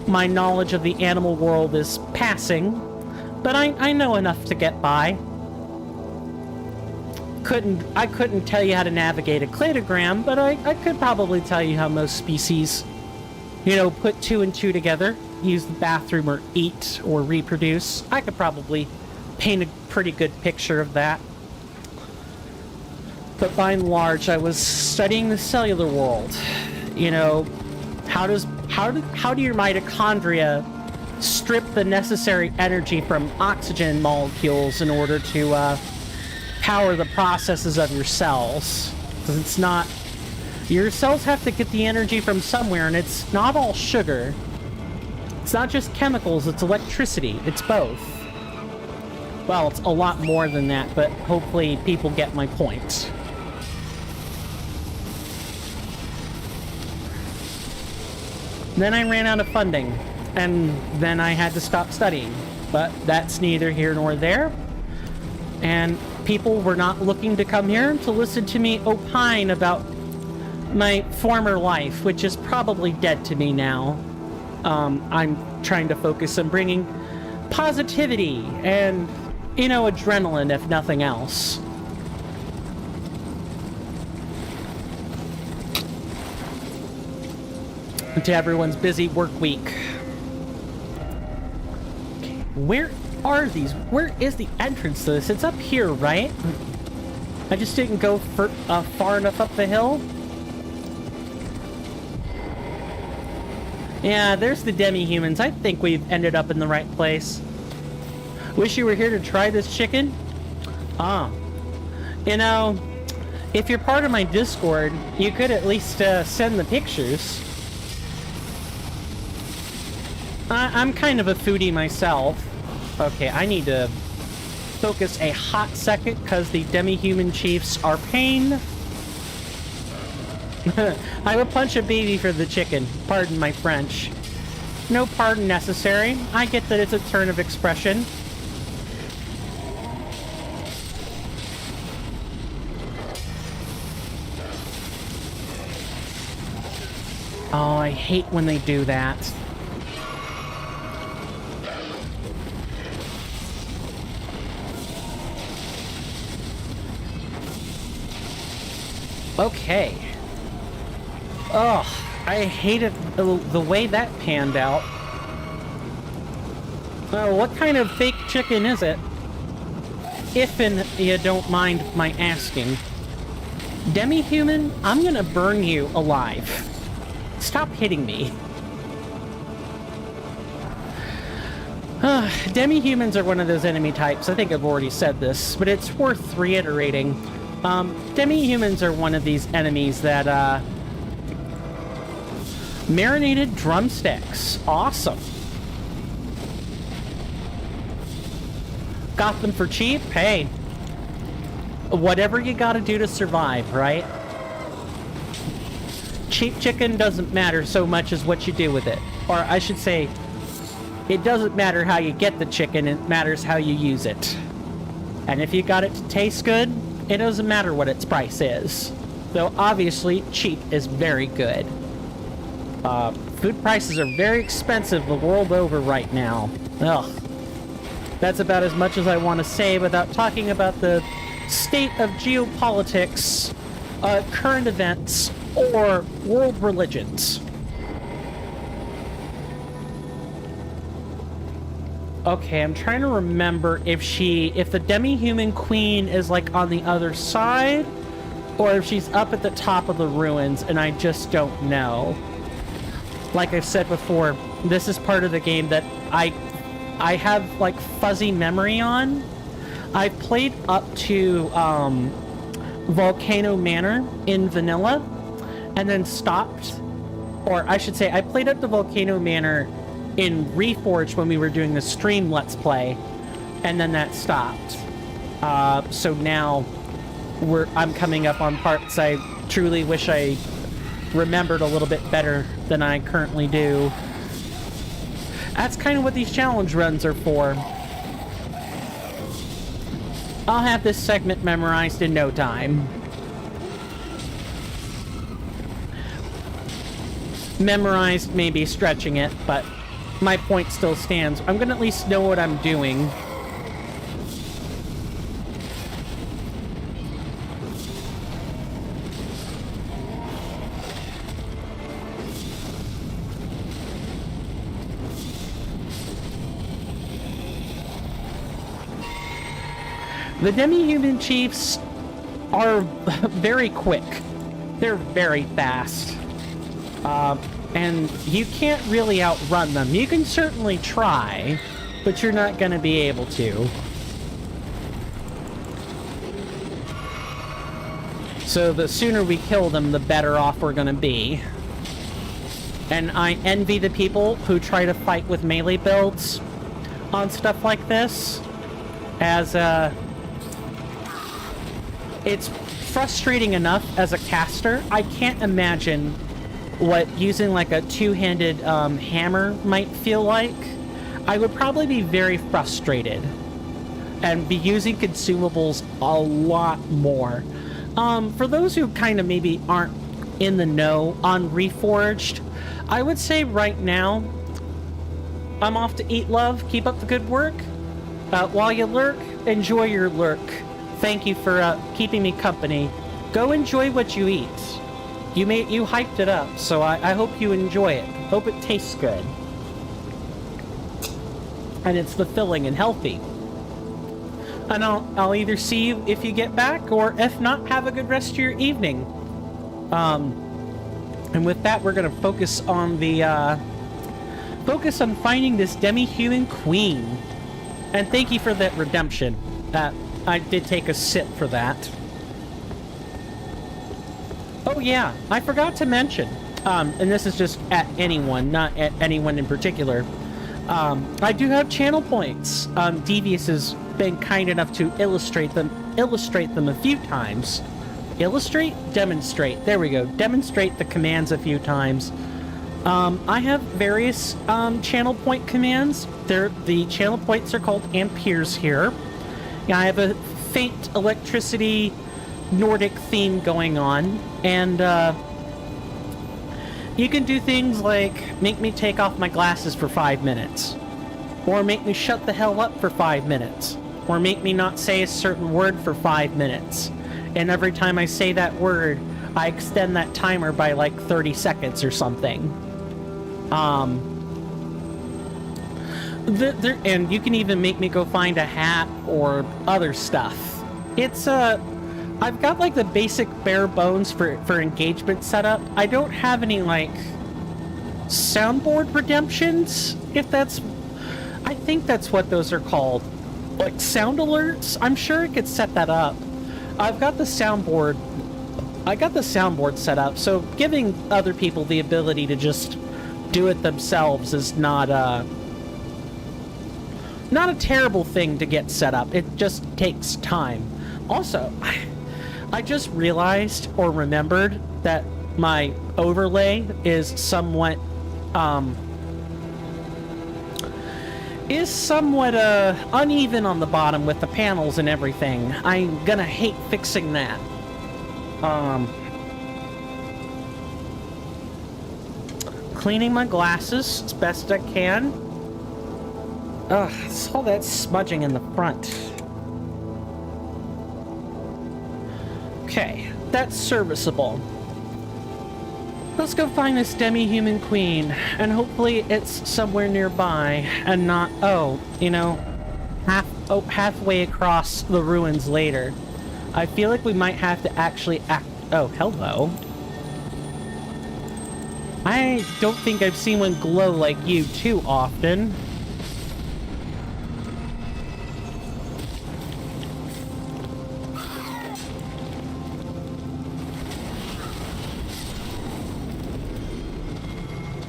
my knowledge of the animal world is passing, but I know enough to get by. I couldn't tell you how to navigate a cladogram, but I could probably tell you how most species, put two and two together, use the bathroom or eat or reproduce. I could probably paint a pretty good picture of that. But by and large, I was studying the cellular world. How do your mitochondria strip the necessary energy from oxygen molecules in order to power the processes of your cells? Because it's not... Your cells have to get the energy from somewhere, and it's not all sugar. It's not just chemicals, it's electricity. It's both. Well, it's a lot more than that, but hopefully people get my point. Then I ran out of funding, and then I had to stop studying. But that's neither here nor there. And people were not looking to come here to listen to me opine about my former life, which is probably dead to me now. I'm trying to focus on bringing positivity and, adrenaline, if nothing else. To everyone's busy work week. Okay, where are these? Where is the entrance to this? It's up here, right? I just didn't go far enough up the hill. Yeah, there's the demi-humans. I think we've ended up in the right place. Wish you were here to try this chicken? If you're part of my Discord, you could at least send the pictures. I'm kind of a foodie myself. Okay, I need to focus a hot second because the demi-human chiefs are pain. I would punch a baby for the chicken. Pardon my French. No pardon necessary. I get that it's a turn of expression. Oh, I hate when they do that. Okay. Ugh, I hated the way that panned out. What kind of fake chicken is it? If you don't mind my asking. Demi-human, I'm gonna burn you alive. Stop hitting me. Demi-humans are one of those enemy types. I think I've already said this, but it's worth reiterating. Demi-humans are one of these enemies that, marinated drumsticks. Awesome. Got them for cheap? Hey. Whatever you gotta do to survive, right? Cheap chicken doesn't matter so much as what you do with it. Or I should say, it doesn't matter how you get the chicken, it matters how you use it. And if you got it to taste good, it doesn't matter what its price is. Though obviously, cheap is very good. Food prices are very expensive the world over right now. Ugh. That's about as much as I want to say without talking about the state of geopolitics, current events, or world religions. Okay, I'm trying to remember if the demi-human queen is like on the other side, or if she's up at the top of the ruins, and I just don't know. Like I've said before, this is part of the game that I have like fuzzy memory on. I've played up to Volcano Manor in vanilla, and then stopped. Or I should say, I played up to Volcano Manor in Reforged when we were doing the stream Let's Play, and then that stopped. So now I'm coming up on parts I truly wish I remembered a little bit better than I currently do. That's kind of what these challenge runs are for. I'll have this segment memorized in no time. Memorized, maybe stretching it, but my point still stands. I'm gonna at least know what I'm doing. The demi-human chiefs are very quick. They're very fast. And you can't really outrun them. You can certainly try, but you're not going to be able to. So the sooner we kill them, the better off we're going to be. And I envy the people who try to fight with melee builds on stuff like this, as it's frustrating enough as a caster. I can't imagine what using like a two-handed hammer might feel like. I would probably be very frustrated and be using consumables a lot more. For those who kind of maybe aren't in the know on Reforged, I would say right now, I'm off to eat love. Keep up the good work. While you lurk, enjoy your lurk. Thank you for keeping me company. Go enjoy what you eat. You hyped it up, so I hope you enjoy it. Hope it tastes good. And it's fulfilling and healthy. And I'll either see you if you get back, or if not, have a good rest of your evening. And with that, we're gonna focus on finding this demi-human queen. And thank you for that redemption. I did take a sip for that. Oh yeah, I forgot to mention, and this is just at anyone, not at anyone in particular. I do have channel points. Devious has been kind enough to illustrate them a few times. illustrate? Demonstrate. There we go. Demonstrate the commands a few times. I have various channel point commands. The channel points are called amperes here. Yeah, I have a faint electricity Nordic theme going on, and you can do things like make me take off my glasses for 5 minutes, or make me shut the hell up for 5 minutes, or make me not say a certain word for 5 minutes. And every time I say that word, I extend that timer by like 30 seconds or something. And you can even make me go find a hat or other stuff. It's I've got like the basic bare bones for engagement setup. I don't have any like soundboard redemptions, if that's, I think that's what those are called. Like sound alerts. I'm sure it could set that up. I've got the soundboard. I got the soundboard set up, so giving other people the ability to just do it themselves is not a terrible thing to get set up. It just takes time. Also, I just realized or remembered that my overlay is somewhat uneven on the bottom with the panels and everything. I'm gonna hate fixing that. Cleaning my glasses as best I can. Ugh, it's all that smudging in the front. Okay, that's serviceable. Let's go find this demi-human queen, and hopefully it's somewhere nearby, and not, halfway across the ruins later. I feel like we might have to actually oh, hello. I don't think I've seen one glow like you too often.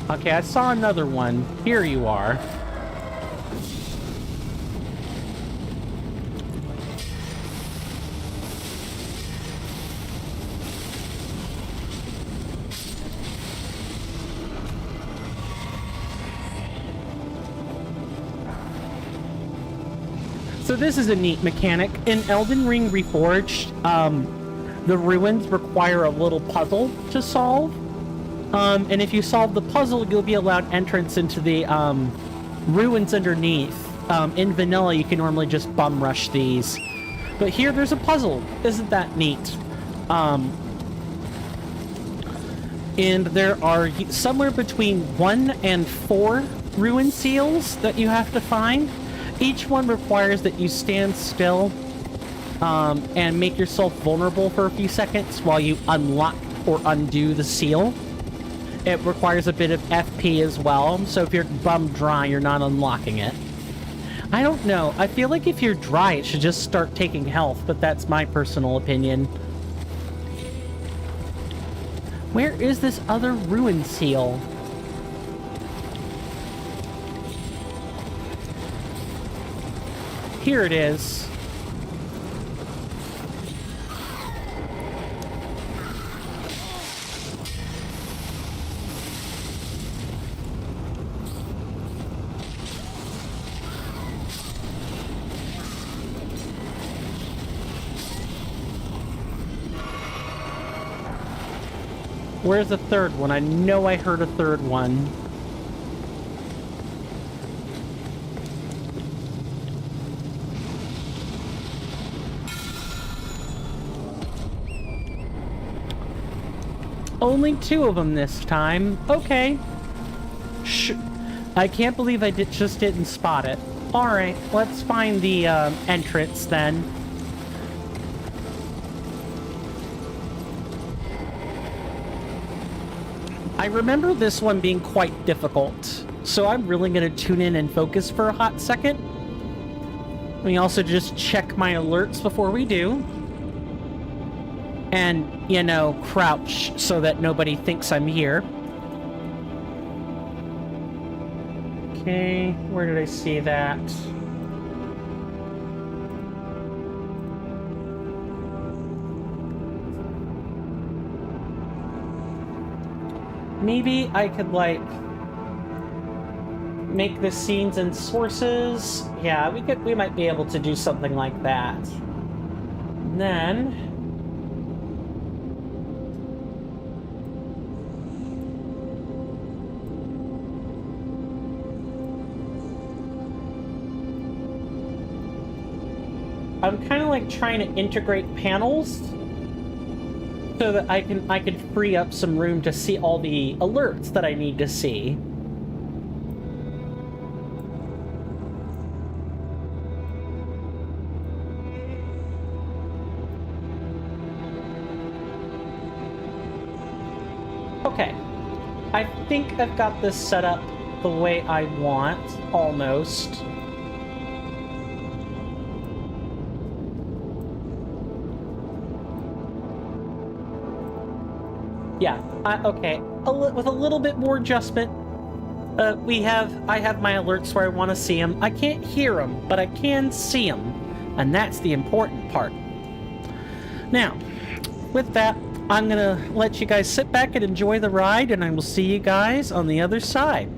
Okay, I saw another one. Here you are. So this is a neat mechanic. In Elden Ring Reforged, the ruins require a little puzzle to solve. And if you solve the puzzle, you'll be allowed entrance into the ruins underneath. In vanilla, you can normally just bum rush these. But here, there's a puzzle. Isn't that neat? And there are somewhere between 1 and 4 ruin seals that you have to find. Each one requires that you stand still and make yourself vulnerable for a few seconds while you unlock or undo the seal. It requires a bit of FP as well, so if you're bum dry, you're not unlocking it. I don't know. I feel like if you're dry, it should just start taking health, but that's my personal opinion. Where is this other ruin seal? Here it is. Where's the third one? I know I heard a third one. Only 2 of them this time. Okay. I can't believe I just didn't spot it. Alright, let's find the entrance then. I remember this one being quite difficult, so I'm really going to tune in and focus for a hot second. Let me also just check my alerts before we do. And, you know, crouch so that nobody thinks I'm here. Okay, where did I see that? maybe I could, like, make the scenes and sources. Yeah, we might be able to do something like that. And then I'm kind of like trying to integrate panels so that I can free up some room to see all the alerts that I need to see. Okay, I think I've got this set up the way I want, almost. Yeah, okay. With a little bit more adjustment, I have my alerts where I want to see them. I can't hear them, but I can see them, and that's the important part. Now, with that, I'm gonna let you guys sit back and enjoy the ride, and I will see you guys on the other side.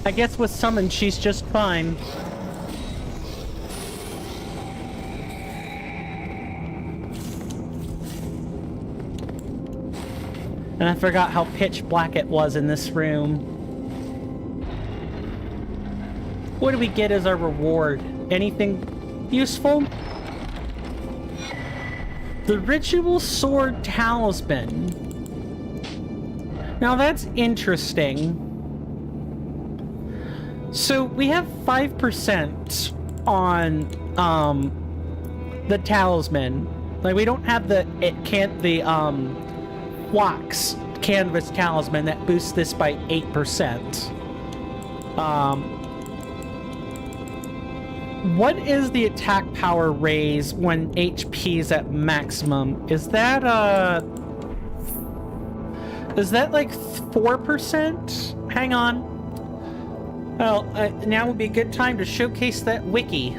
I guess with summon, she's just fine. And I forgot how pitch black it was in this room. What do we get as our reward? Anything useful? The Ritual Sword Talisman. Now that's interesting. So we have 5% on the talisman. Like, we don't have the wax canvas talisman that boosts this by 8%. What is the attack power raise when HP is at maximum? Is that like 4%? Hang on. Well, now would be a good time to showcase that wiki.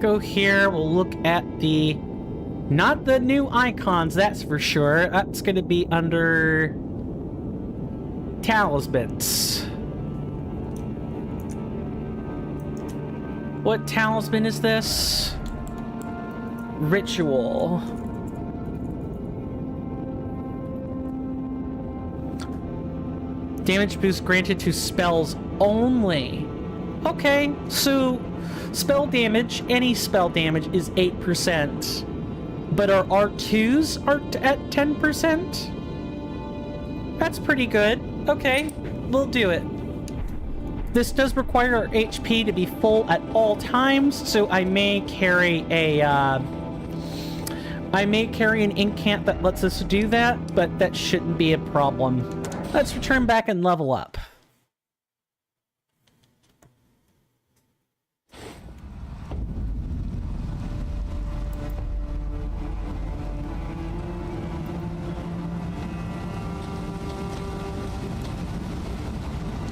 Go here, we'll look at not the new icons, that's for sure. That's gonna be under talismans. What talisman is this? Ritual. Damage boost granted to spells only. Okay, so spell damage, any spell damage is 8%. But our R2s are at 10%? That's pretty good. Okay, we'll do it. This does require our HP to be full at all times, so I may carry an incant that lets us do that, but that shouldn't be a problem. Let's return back and level up.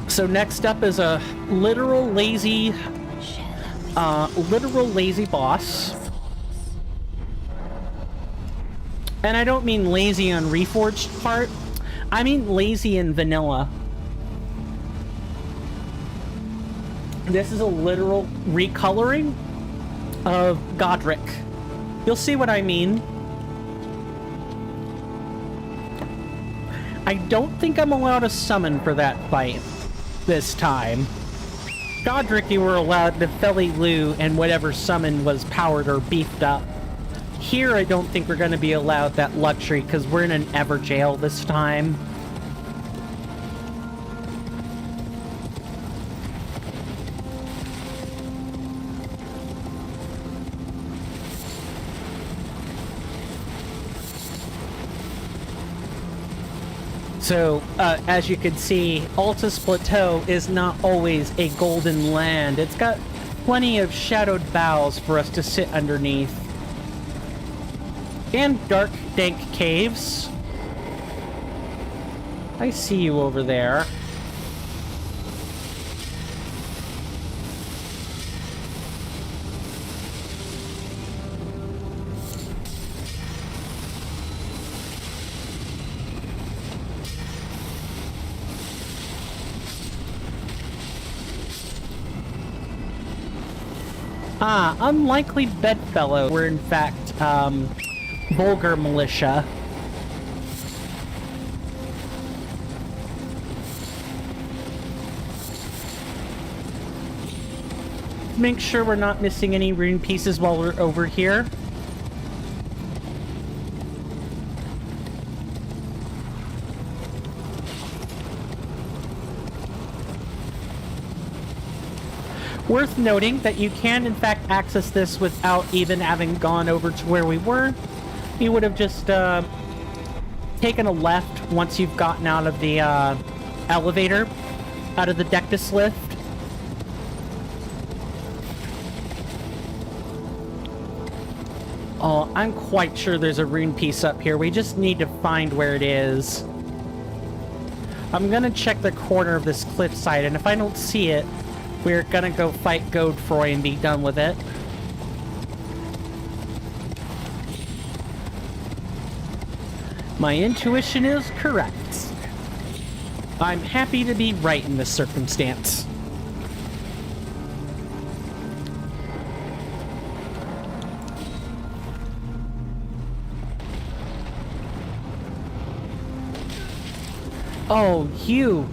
So next up is a literal lazy boss. And I don't mean lazy on Reforged part. I mean lazy in vanilla. This is a literal recoloring of Godric. You'll see what I mean. I don't think I'm allowed to summon for that fight this time. Godric, you were allowed to Feli Lu and whatever summon was powered or beefed up. Here, I don't think we're going to be allowed that luxury because we're in an Everjail this time. So, as you can see, Altus Plateau is not always a golden land. It's got plenty of shadowed boughs for us to sit underneath. And dark, dank caves. I see you over there. Unlikely bedfellow were in fact, vulgar militia. Make sure we're not missing any rune pieces while we're over here. Worth noting that you can, in fact, access this without even having gone over to where we were. You would have just taken a left once you've gotten out of the elevator, out of the Deathless lift. Oh, I'm quite sure there's a rune piece up here. We just need to find where it is. I'm gonna check the corner of this cliffside, and if I don't see it, we're gonna go fight Godfroy and be done with it. My intuition is correct. I'm happy to be right in this circumstance. Oh, you.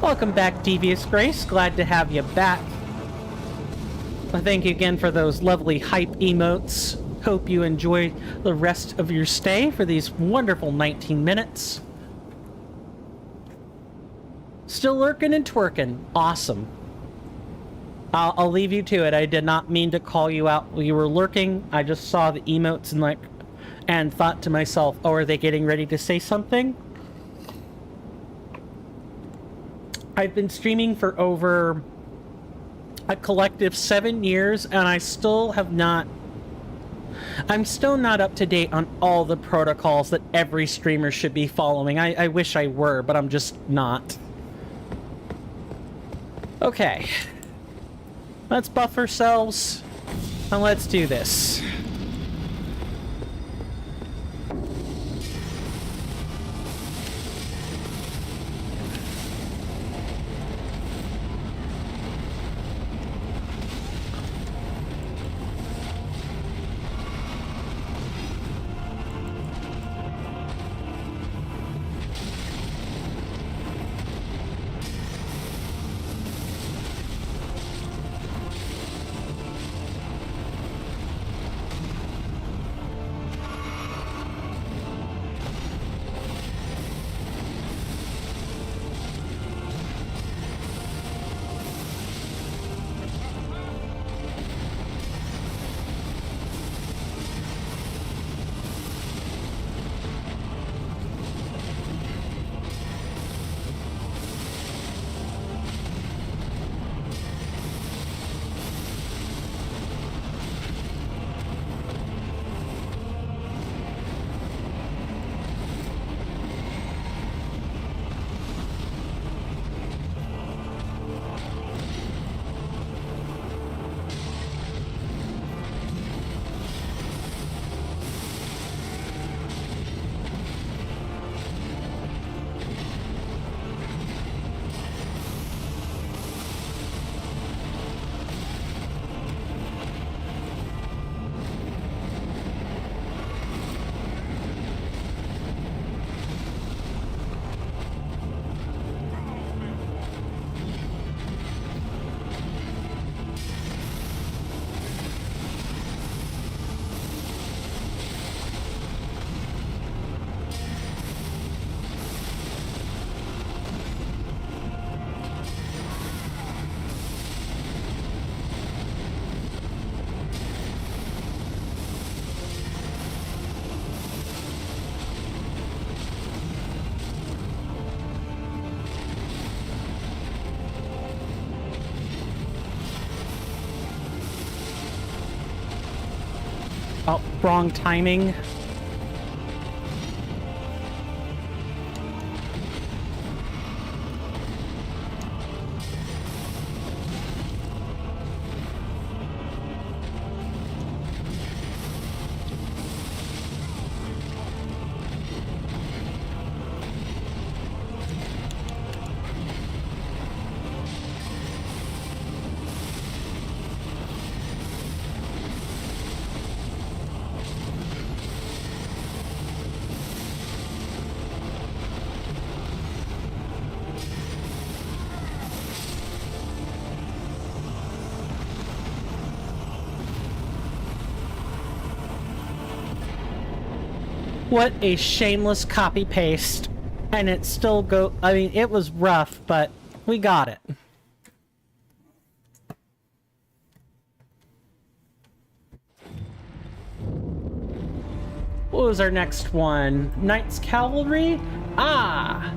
Welcome back, Devious Grace. Glad to have you back. Thank you again for those lovely hype emotes. Hope you enjoy the rest of your stay for these wonderful 19 minutes. Still lurking and twerking. Awesome. I'll leave you to it. I did not mean to call you out while you were lurking. I just saw the emotes and thought to myself, oh, are they getting ready to say something? I've been streaming for over a collective 7 years, and I'm still not up to date on all the protocols that every streamer should be following. I wish I were, but I'm just not. Okay. Let's buff ourselves, and let's do this. Oh, wrong timing. What a shameless copy paste. And it still I mean, it was rough, but we got it. What was our next one? Knight's Cavalry? Ah!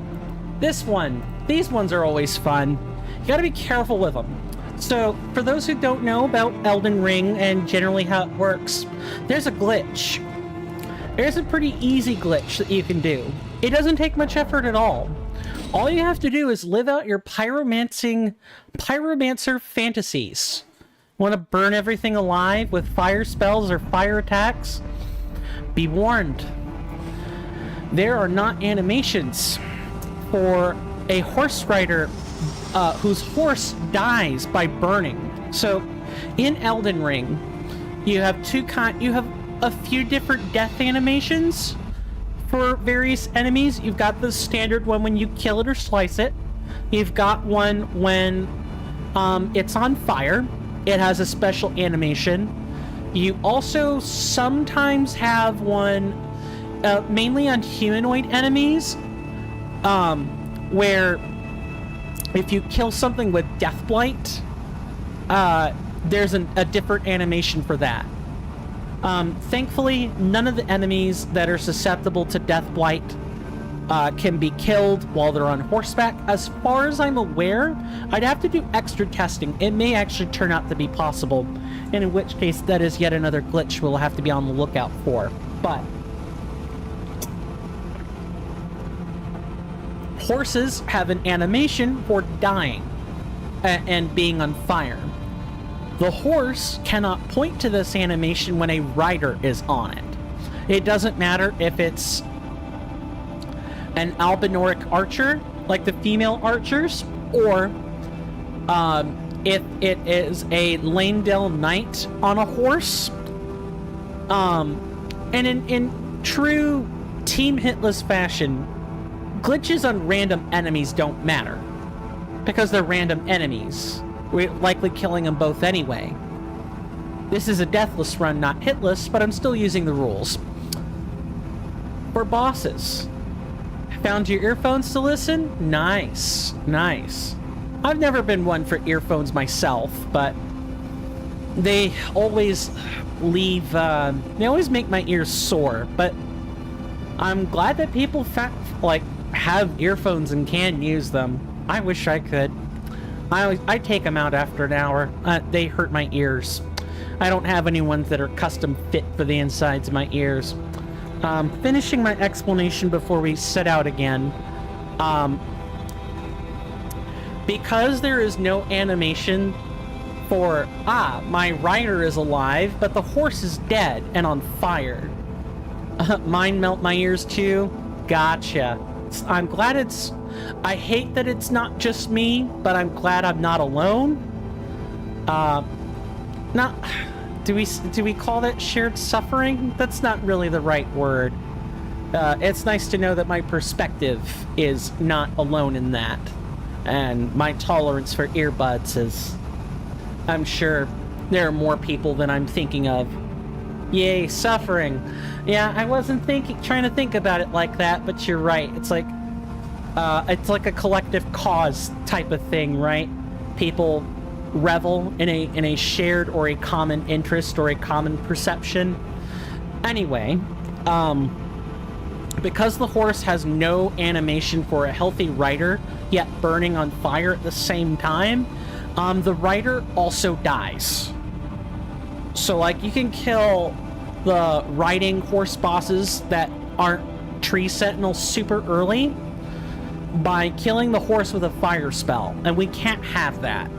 This one. These ones are always fun. You gotta be careful with them. So, for those who don't know about Elden Ring and generally how it works, there's a glitch. There's a pretty easy glitch that you can do. It doesn't take much effort at all. All you have to do is live out your pyromancer fantasies. Want to burn everything alive with fire spells or fire attacks? Be warned. There are not animations for a horse rider whose horse dies by burning. So, in Elden Ring, you have a few different death animations for various enemies. You've got the standard one when you kill it or slice it. You've got one when it's on fire. It has a special animation. You also sometimes have one mainly on humanoid enemies where if you kill something with Deathblight, there's a different animation for that. Thankfully, none of the enemies that are susceptible to Deathblight can be killed while they're on horseback. As far as I'm aware, I'd have to do extra testing. It may actually turn out to be possible, and in which case that is yet another glitch we'll have to be on the lookout for. But horses have an animation for dying and being on fire. The horse cannot point to this animation when a rider is on it. It doesn't matter if it's an albinoric archer, like the female archers, or if it is a Lanedale knight on a horse. And in true Team Hitless fashion, glitches on random enemies don't matter, because they're random enemies. We're likely killing them both anyway. This is a deathless run, not hitless, but I'm still using the rules. For bosses. Found your earphones to listen? Nice. Nice. I've never been one for earphones myself, but they always leave, they always make my ears sore, but I'm glad that people have earphones and can use them. I wish I could. I take them out after an hour. They hurt my ears. I don't have any ones that are custom fit for the insides of my ears. Finishing my explanation before we set out again. Because there is no animation for, my rider is alive, but the horse is dead and on fire. Mine melt my ears too? Gotcha. I'm glad I hate that it's not just me, but I'm glad I'm not alone. Do we call that shared suffering? That's not really the right word. It's nice to know that my perspective is not alone in that. And my tolerance for earbuds is... I'm sure there are more people than I'm thinking of. Yay, suffering. Yeah, I wasn't trying to think about it like that, but you're right. It's like a collective cause type of thing, right? People revel in a shared or a common interest or a common perception. Anyway, because the horse has no animation for a healthy rider, yet burning on fire at the same time, the rider also dies. So, like, you can kill the riding horse bosses that aren't tree sentinels super early by killing the horse with a fire spell, and we can't have that.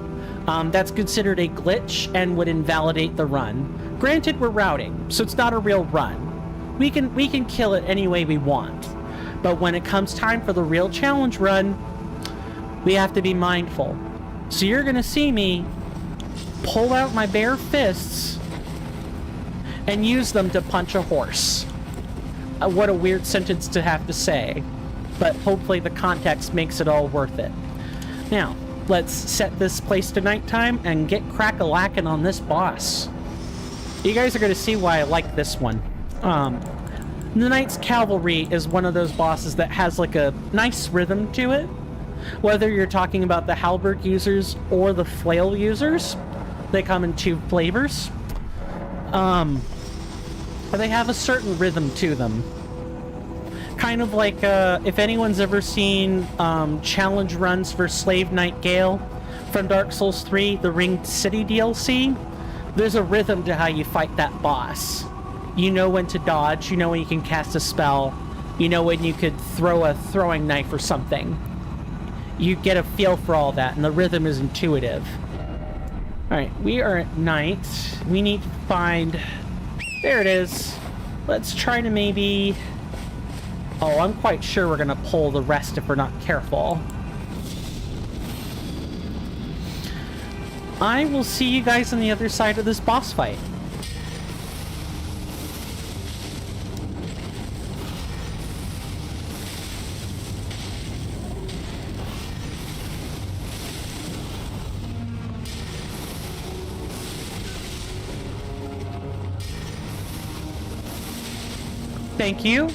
That's considered a glitch and would invalidate the run. Granted, we're routing, so it's not a real run. We can kill it any way we want, but when it comes time for the real challenge run, we have to be mindful. So you're gonna see me pull out my bare fists and use them to punch a horse. What a weird sentence to have to say, but hopefully the context makes it all worth it. Now, let's set this place to nighttime and get crack-a-lackin' on this boss. You guys are going to see why I like this one. The Knight's Cavalry is one of those bosses that has like a nice rhythm to it. Whether you're talking about the halberd users or the flail users, they come in two flavors. They have a certain rhythm to them. Kind of like, if anyone's ever seen challenge runs for Slave Knight Gale from Dark Souls 3, the Ringed City DLC, there's a rhythm to how you fight that boss. You know when to dodge, you know when you can cast a spell, you know when you could throw a throwing knife or something. You get a feel for all that, and the rhythm is intuitive. Alright, we are at night. We need to find... There it is. Let's try to maybe... Oh, I'm quite sure we're gonna pull the rest if we're not careful. I will see you guys on the other side of this boss fight. Thank you.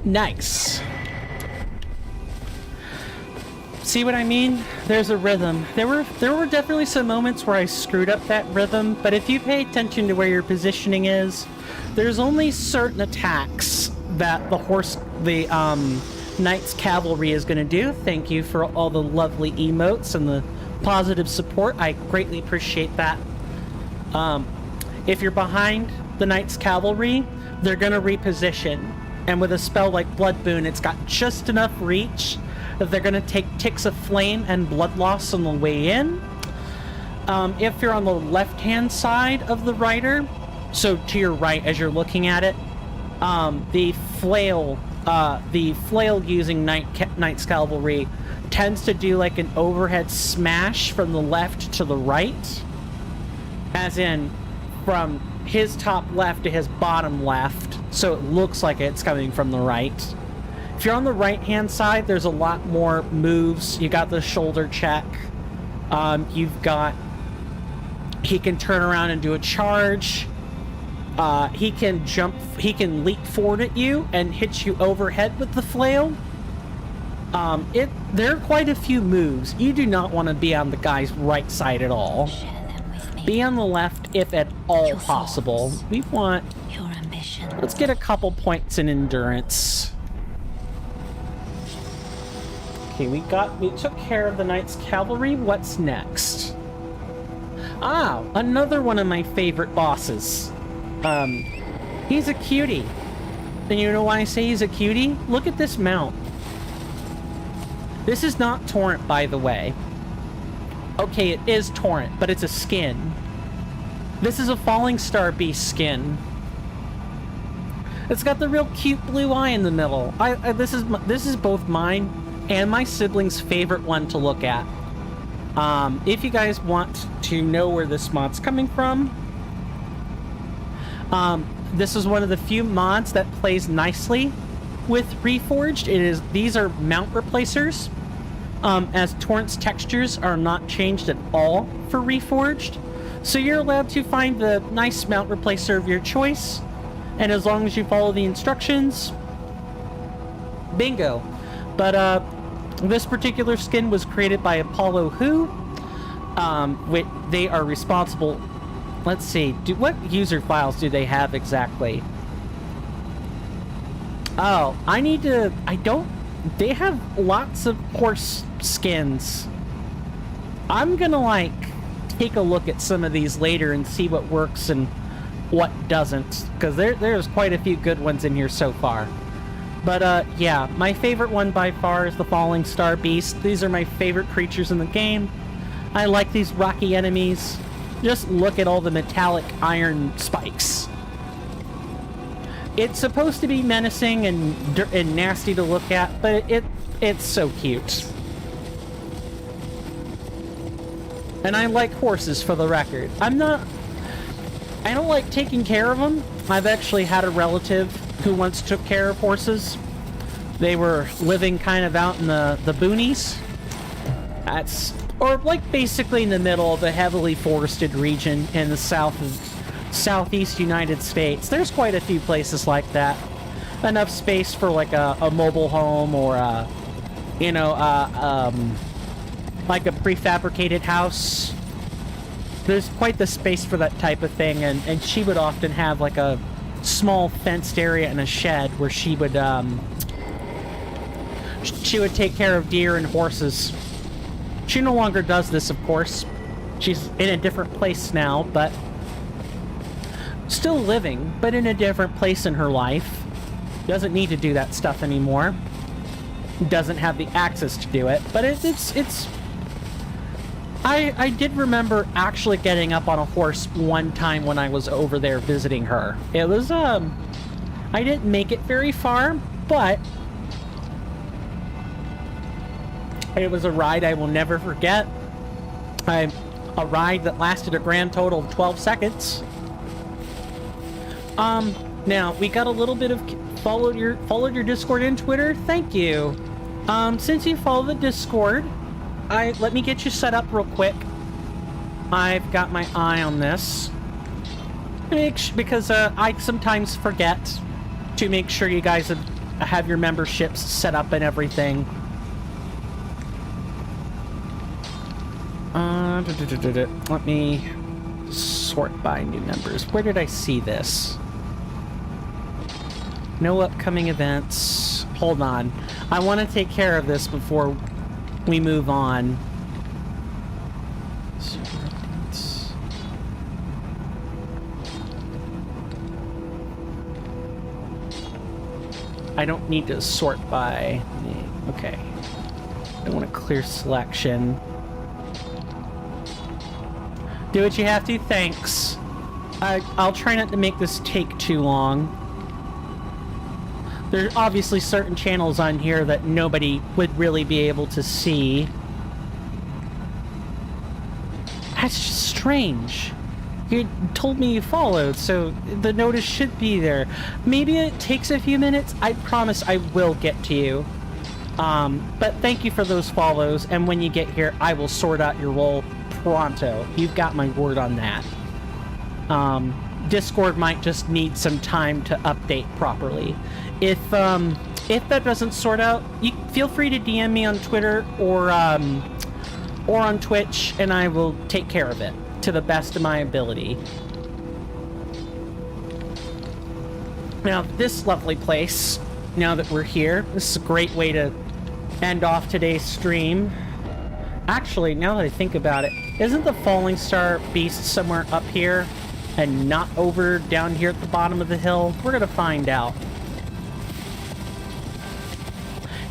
Nice. See what I mean? There's a rhythm. There were definitely some moments where I screwed up that rhythm, but if you pay attention to where your positioning is, there's only certain attacks that the Knight's Cavalry is going to do. Thank you for all the lovely emotes and the positive support. I greatly appreciate that. If you're behind the Knight's Cavalry, they're going to reposition. And with a spell like Blood Boon, it's got just enough reach that they're going to take ticks of flame and blood loss on the way in. If you're on the left-hand side of the rider, so to your right as you're looking at it, the flail using Knight's Cavalry tends to do like an overhead smash from the left to the right, as in from his top left to his bottom left, so it looks like it's coming from the right. If you're on the right-hand side, there's a lot more moves. You got the shoulder check. You've got... He can turn around and do a charge. He can jump... He can leap forward at you and hit you overhead with the flail. There are quite a few moves. You do not want to be on the guy's right side at all. Share them with me. Be on the left if at all Your possible. thoughts. We want... Your ambition. Let's get a couple points in endurance. Okay, we took care of the Knight's Cavalry. What's next? Ah, another one of my favorite bosses. He's a cutie. And you know why I say he's a cutie? Look at this mount. This is not Torrent, by the way. Okay, it is Torrent, but it's a skin. This is a Falling Star Beast skin. It's got the real cute blue eye in the middle. This is both mine and my siblings' favorite one to look at. If you guys want to know where this mod's coming from, this is one of the few mods that plays nicely with Reforged. These are mount replacers, as Torrent's textures are not changed at all for Reforged. So you're allowed to find the nice mount replacer of your choice, and as long as you follow the instructions, bingo. But this particular skin was created by Apollo Who. They are responsible. Let's see. What user files do they have exactly? Oh, they have lots of horse skins. I'm gonna, take a look at some of these later and see what works and what doesn't. Because there's quite a few good ones in here so far. But, yeah, my favorite one by far is the Falling Star Beast. These are my favorite creatures in the game. I like these rocky enemies. Just look at all the metallic iron spikes. It's supposed to be menacing and nasty to look at, but it's so cute. And I like horses, for the record. I don't like taking care of them. I've actually had a relative who once took care of horses. They were living kind of out in the boonies. Basically in the middle of a heavily forested region in the southeast United States. There's quite a few places like that. Enough space for a mobile home or a prefabricated house. There's quite the space for that type of thing, and she would often have a small fenced area and a shed where she would take care of deer and horses. She no longer does this, of course. She's in a different place now, but still living, but in a different place in her life. Doesn't need to do that stuff anymore. Doesn't have the access to do it, but I did remember actually getting up on a horse one time when I was over there visiting her. It was, I didn't make it very far, but it was a ride I will never forget. A ride that lasted a grand total of 12 seconds. Now, we got a little bit of followed your Discord and Twitter. Thank you. Since you follow the Discord, let me get you set up real quick. I've got my eye on this. Because I sometimes forget to make sure you guys have your memberships set up and everything. Let me sort by new members. Where did I see this? No upcoming events. Hold on. I want to take care of this before we move on. I don't need to sort by name. Okay. I want a clear selection. Do what you have to, thanks. I'll try not to make this take too long. There are obviously certain channels on here that nobody would really be able to see. That's just strange. You told me you followed, so the notice should be there. Maybe it takes a few minutes. I promise I will get to you. But thank you for those follows, and when you get here, I will sort out your role pronto. You've got my word on that. Discord might just need some time to update properly. If if that doesn't sort out, you feel free to DM me on Twitter or on Twitch, and I will take care of it to the best of my ability. Now, this lovely place, now that we're here, this is a great way to end off today's stream. Actually, now that I think about it, isn't the Falling Star Beast somewhere up here and not over down here at the bottom of the hill? We're gonna find out.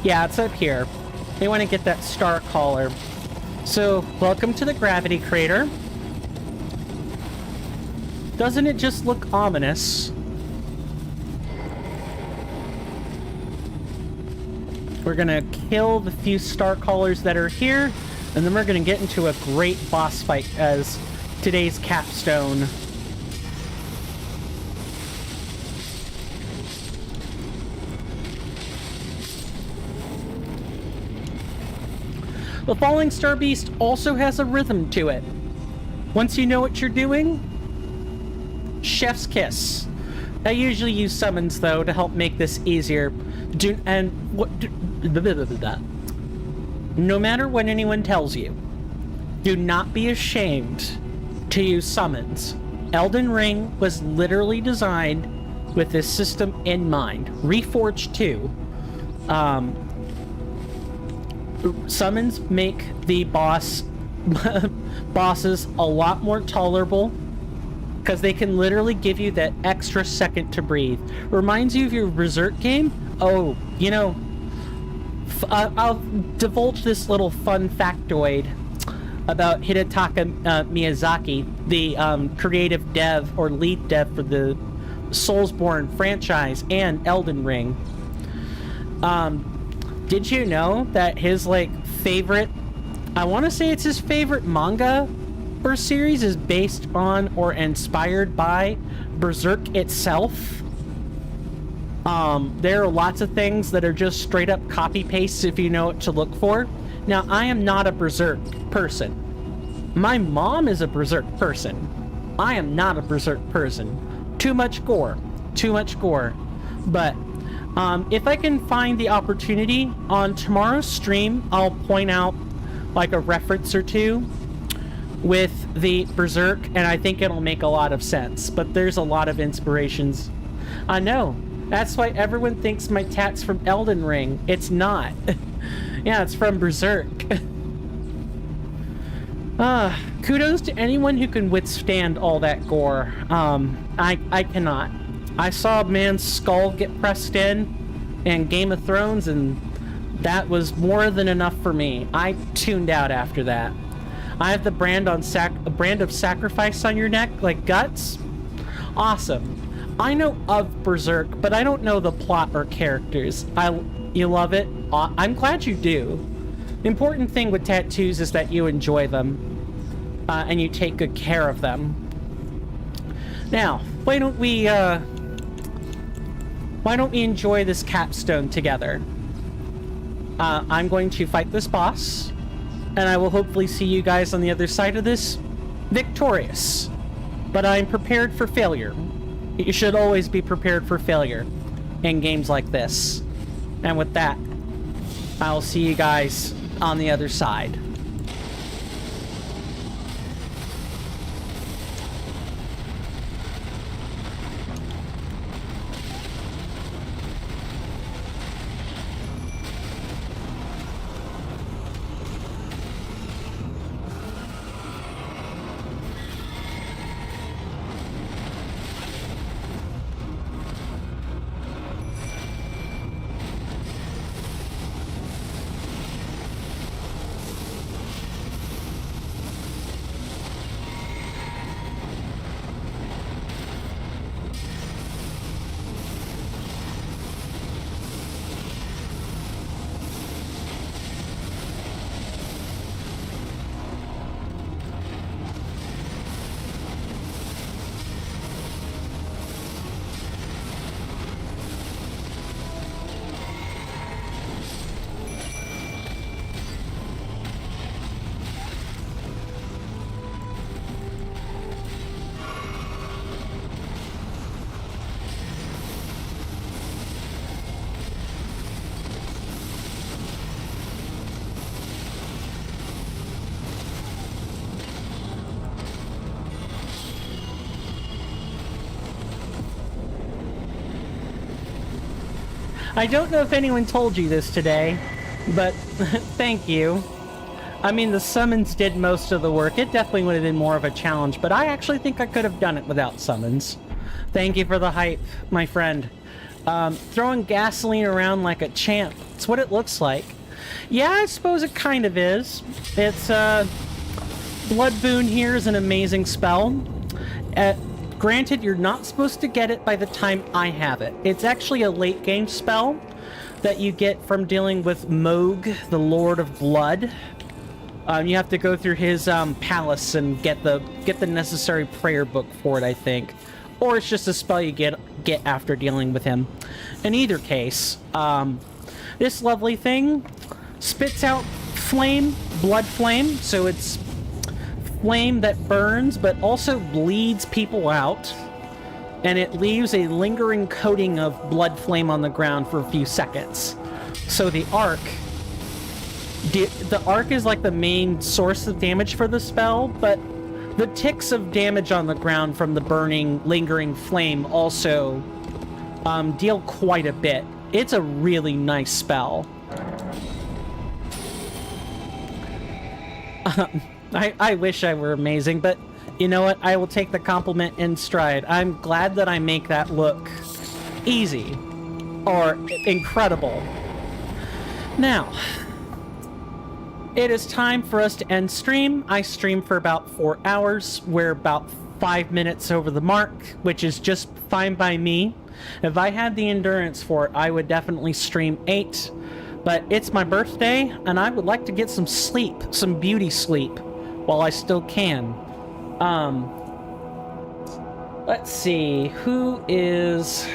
Yeah, it's up here. They want to get that star collar. So, welcome to the gravity crater. Doesn't it just look ominous? We're gonna kill the few star callers that are here, and then we're gonna get into a great boss fight as today's capstone. The Falling Star Beast also has a rhythm to it. Once you know what you're doing, chef's kiss. I usually use summons though to help make this easier. No matter what anyone tells you, do not be ashamed to use summons. Elden Ring was literally designed with this system in mind. Reforged 2. Summons make the bosses a lot more tolerable because they can literally give you that extra second to breathe. Reminds you of your Berserk game? Oh, you know, I'll divulge this little fun factoid about Hidetaka Miyazaki, the creative dev or lead dev for the Soulsborne franchise and Elden Ring. Did you know that his, favorite... I want to say it's his favorite manga or series is based on or inspired by Berserk itself? There are lots of things that are just straight up copy-pastes if you know what to look for. Now, I am not a Berserk person. My mom is a Berserk person. I am not a Berserk person. Too much gore. Too much gore. But... if I can find the opportunity on tomorrow's stream, I'll point out a reference or two with the Berserk, and I think it'll make a lot of sense. But there's a lot of inspirations. I know. That's why everyone thinks my tat's from Elden Ring. It's not. Yeah, it's from Berserk. Kudos to anyone who can withstand all that gore. I cannot. I saw a man's skull get pressed in Game of Thrones, and that was more than enough for me. I tuned out after that. I have the brand of sacrifice on your neck, like guts. Awesome. I know of Berserk, but I don't know the plot or characters. You love it? I'm glad you do. The important thing with tattoos is that you enjoy them, and you take good care of them. Now, why don't we enjoy this capstone together? I'm going to fight this boss, and I will hopefully see you guys on the other side of this victorious. But I'm prepared for failure. You should always be prepared for failure in games like this. And with that, I'll see you guys on the other side. I don't know if anyone told you this today, but thank you. I mean, the summons did most of the work. It definitely would have been more of a challenge, but I actually think I could have done it without summons. Thank you for the hype, my friend. Throwing gasoline around like a champ. It's what it looks like. Yeah, I suppose it kind of is. It's, Blood Boon here is an amazing spell. Granted, you're not supposed to get it by the time I have it. It's actually a late game spell that you get from dealing with Moog, the Lord of Blood. You have to go through his palace and get the necessary prayer book for it, I think. Or it's just a spell you get after dealing with him. In either case, this lovely thing spits out flame, blood flame, so it's flame that burns but also bleeds people out, and it leaves a lingering coating of blood flame on the ground for a few seconds. So the arc is like the main source of damage for the spell, but the ticks of damage on the ground from the burning, lingering flame also deal quite a bit. It's a really nice spell. I wish I were amazing, but you know what? I will take the compliment in stride. I'm glad that I make that look easy or incredible. Now, it is time for us to end stream. I stream for about 4 hours. We're about 5 minutes over the mark, which is just fine by me. If I had the endurance for it, I would definitely stream 8. But it's my birthday, and I would like to get some sleep, some beauty sleep, while I still can. Let's see, who is...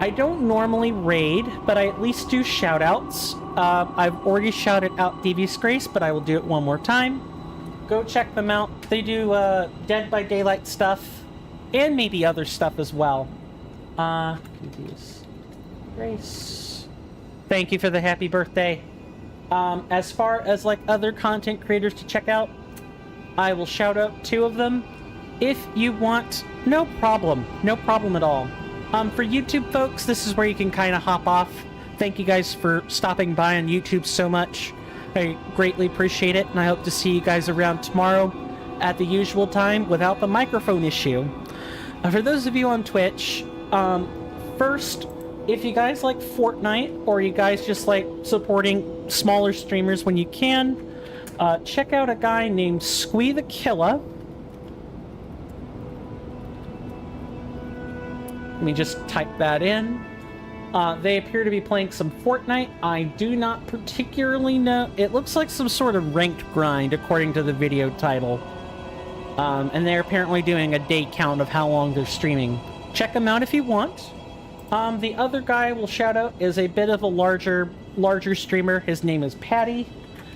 I don't normally raid, but I at least do shoutouts. I've already shouted out Devious Grace, but I will do it one more time. Go check them out. They do Dead by Daylight stuff, and maybe other stuff as well. Devious Grace. Thank you for the happy birthday. As far as like other content creators to check out, I will shout out 2 of them. If you want, no problem at all. For YouTube folks, this is where you can kind of hop off. Thank you guys for stopping by on YouTube so much. I greatly appreciate it, and I hope to see you guys around tomorrow at the usual time without the microphone issue. For those of you on Twitch, first, if you guys like Fortnite, or you guys just like supporting smaller streamers when you can, check out a guy named Squee the Killa. Let me just type that in. They appear to be playing some Fortnite. I do not particularly know. It looks like some sort of ranked grind, according to the video title. And they're apparently doing a day count of how long they're streaming. Check them out if you want. The other guy we'll shout out is a bit of a larger streamer. His name is Patty.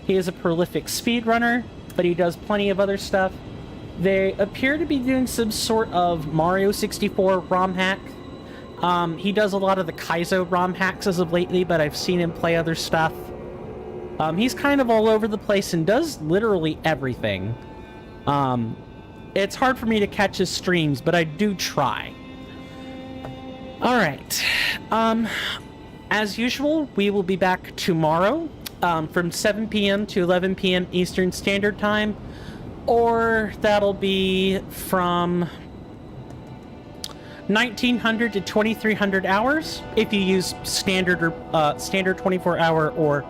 He is a prolific speedrunner, but he does plenty of other stuff. They appear to be doing some sort of Mario 64 ROM hack. He does a lot of the Kaizo ROM hacks as of lately, but I've seen him play other stuff. He's kind of all over the place and does literally everything. It's hard for me to catch his streams, but I do try. Alright. As usual, we will be back tomorrow from 7 p.m. to 11 p.m. Eastern Standard Time. Or that'll be from 1900 to 2300 hours if you use standard or standard 24-hour or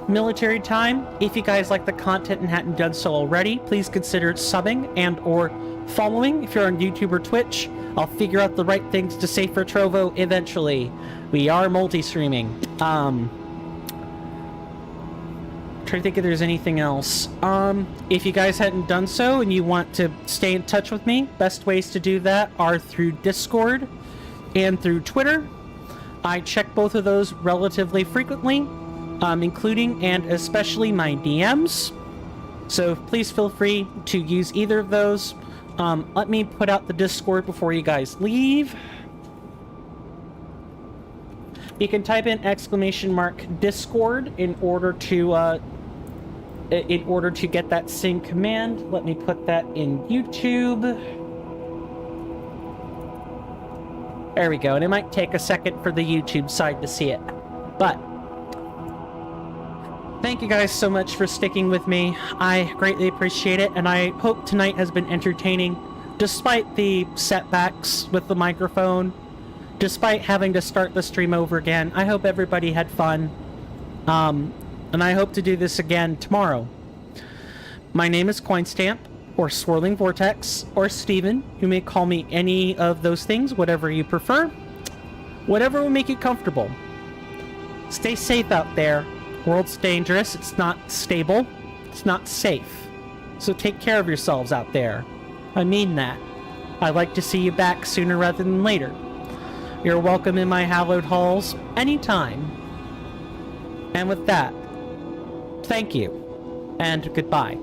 military time. If you guys like the content and hadn't done so already, please consider subbing and or following. If you're on YouTube or Twitch, I'll figure out the right things to say for Trovo eventually. We are multi-streaming. Trying to think if there's anything else. If you guys hadn't done so and you want to stay in touch with me, best ways to do that are through Discord and through Twitter. I check both of those relatively frequently, including and especially my DMs. So please feel free to use either of those. Let me put out the Discord before you guys leave. You can type in !Discord in order to get that same command. Let me put that in YouTube. There we go. And it might take a second for the YouTube side to see it. But thank you guys so much for sticking with me. I greatly appreciate it, and I hope tonight has been entertaining, despite the setbacks with the microphone, despite having to start the stream over again. I hope everybody had fun, and I hope to do this again tomorrow. My name is Coinstamp, or Swirling Vortex, or Steven. You may call me any of those things, whatever you prefer. Whatever will make you comfortable. Stay safe out there. World's dangerous. It's not stable. It's not safe. So take care of yourselves out there. I mean that. I'd like to see you back sooner rather than later. You're welcome in my hallowed halls anytime. And with that, thank you, and goodbye.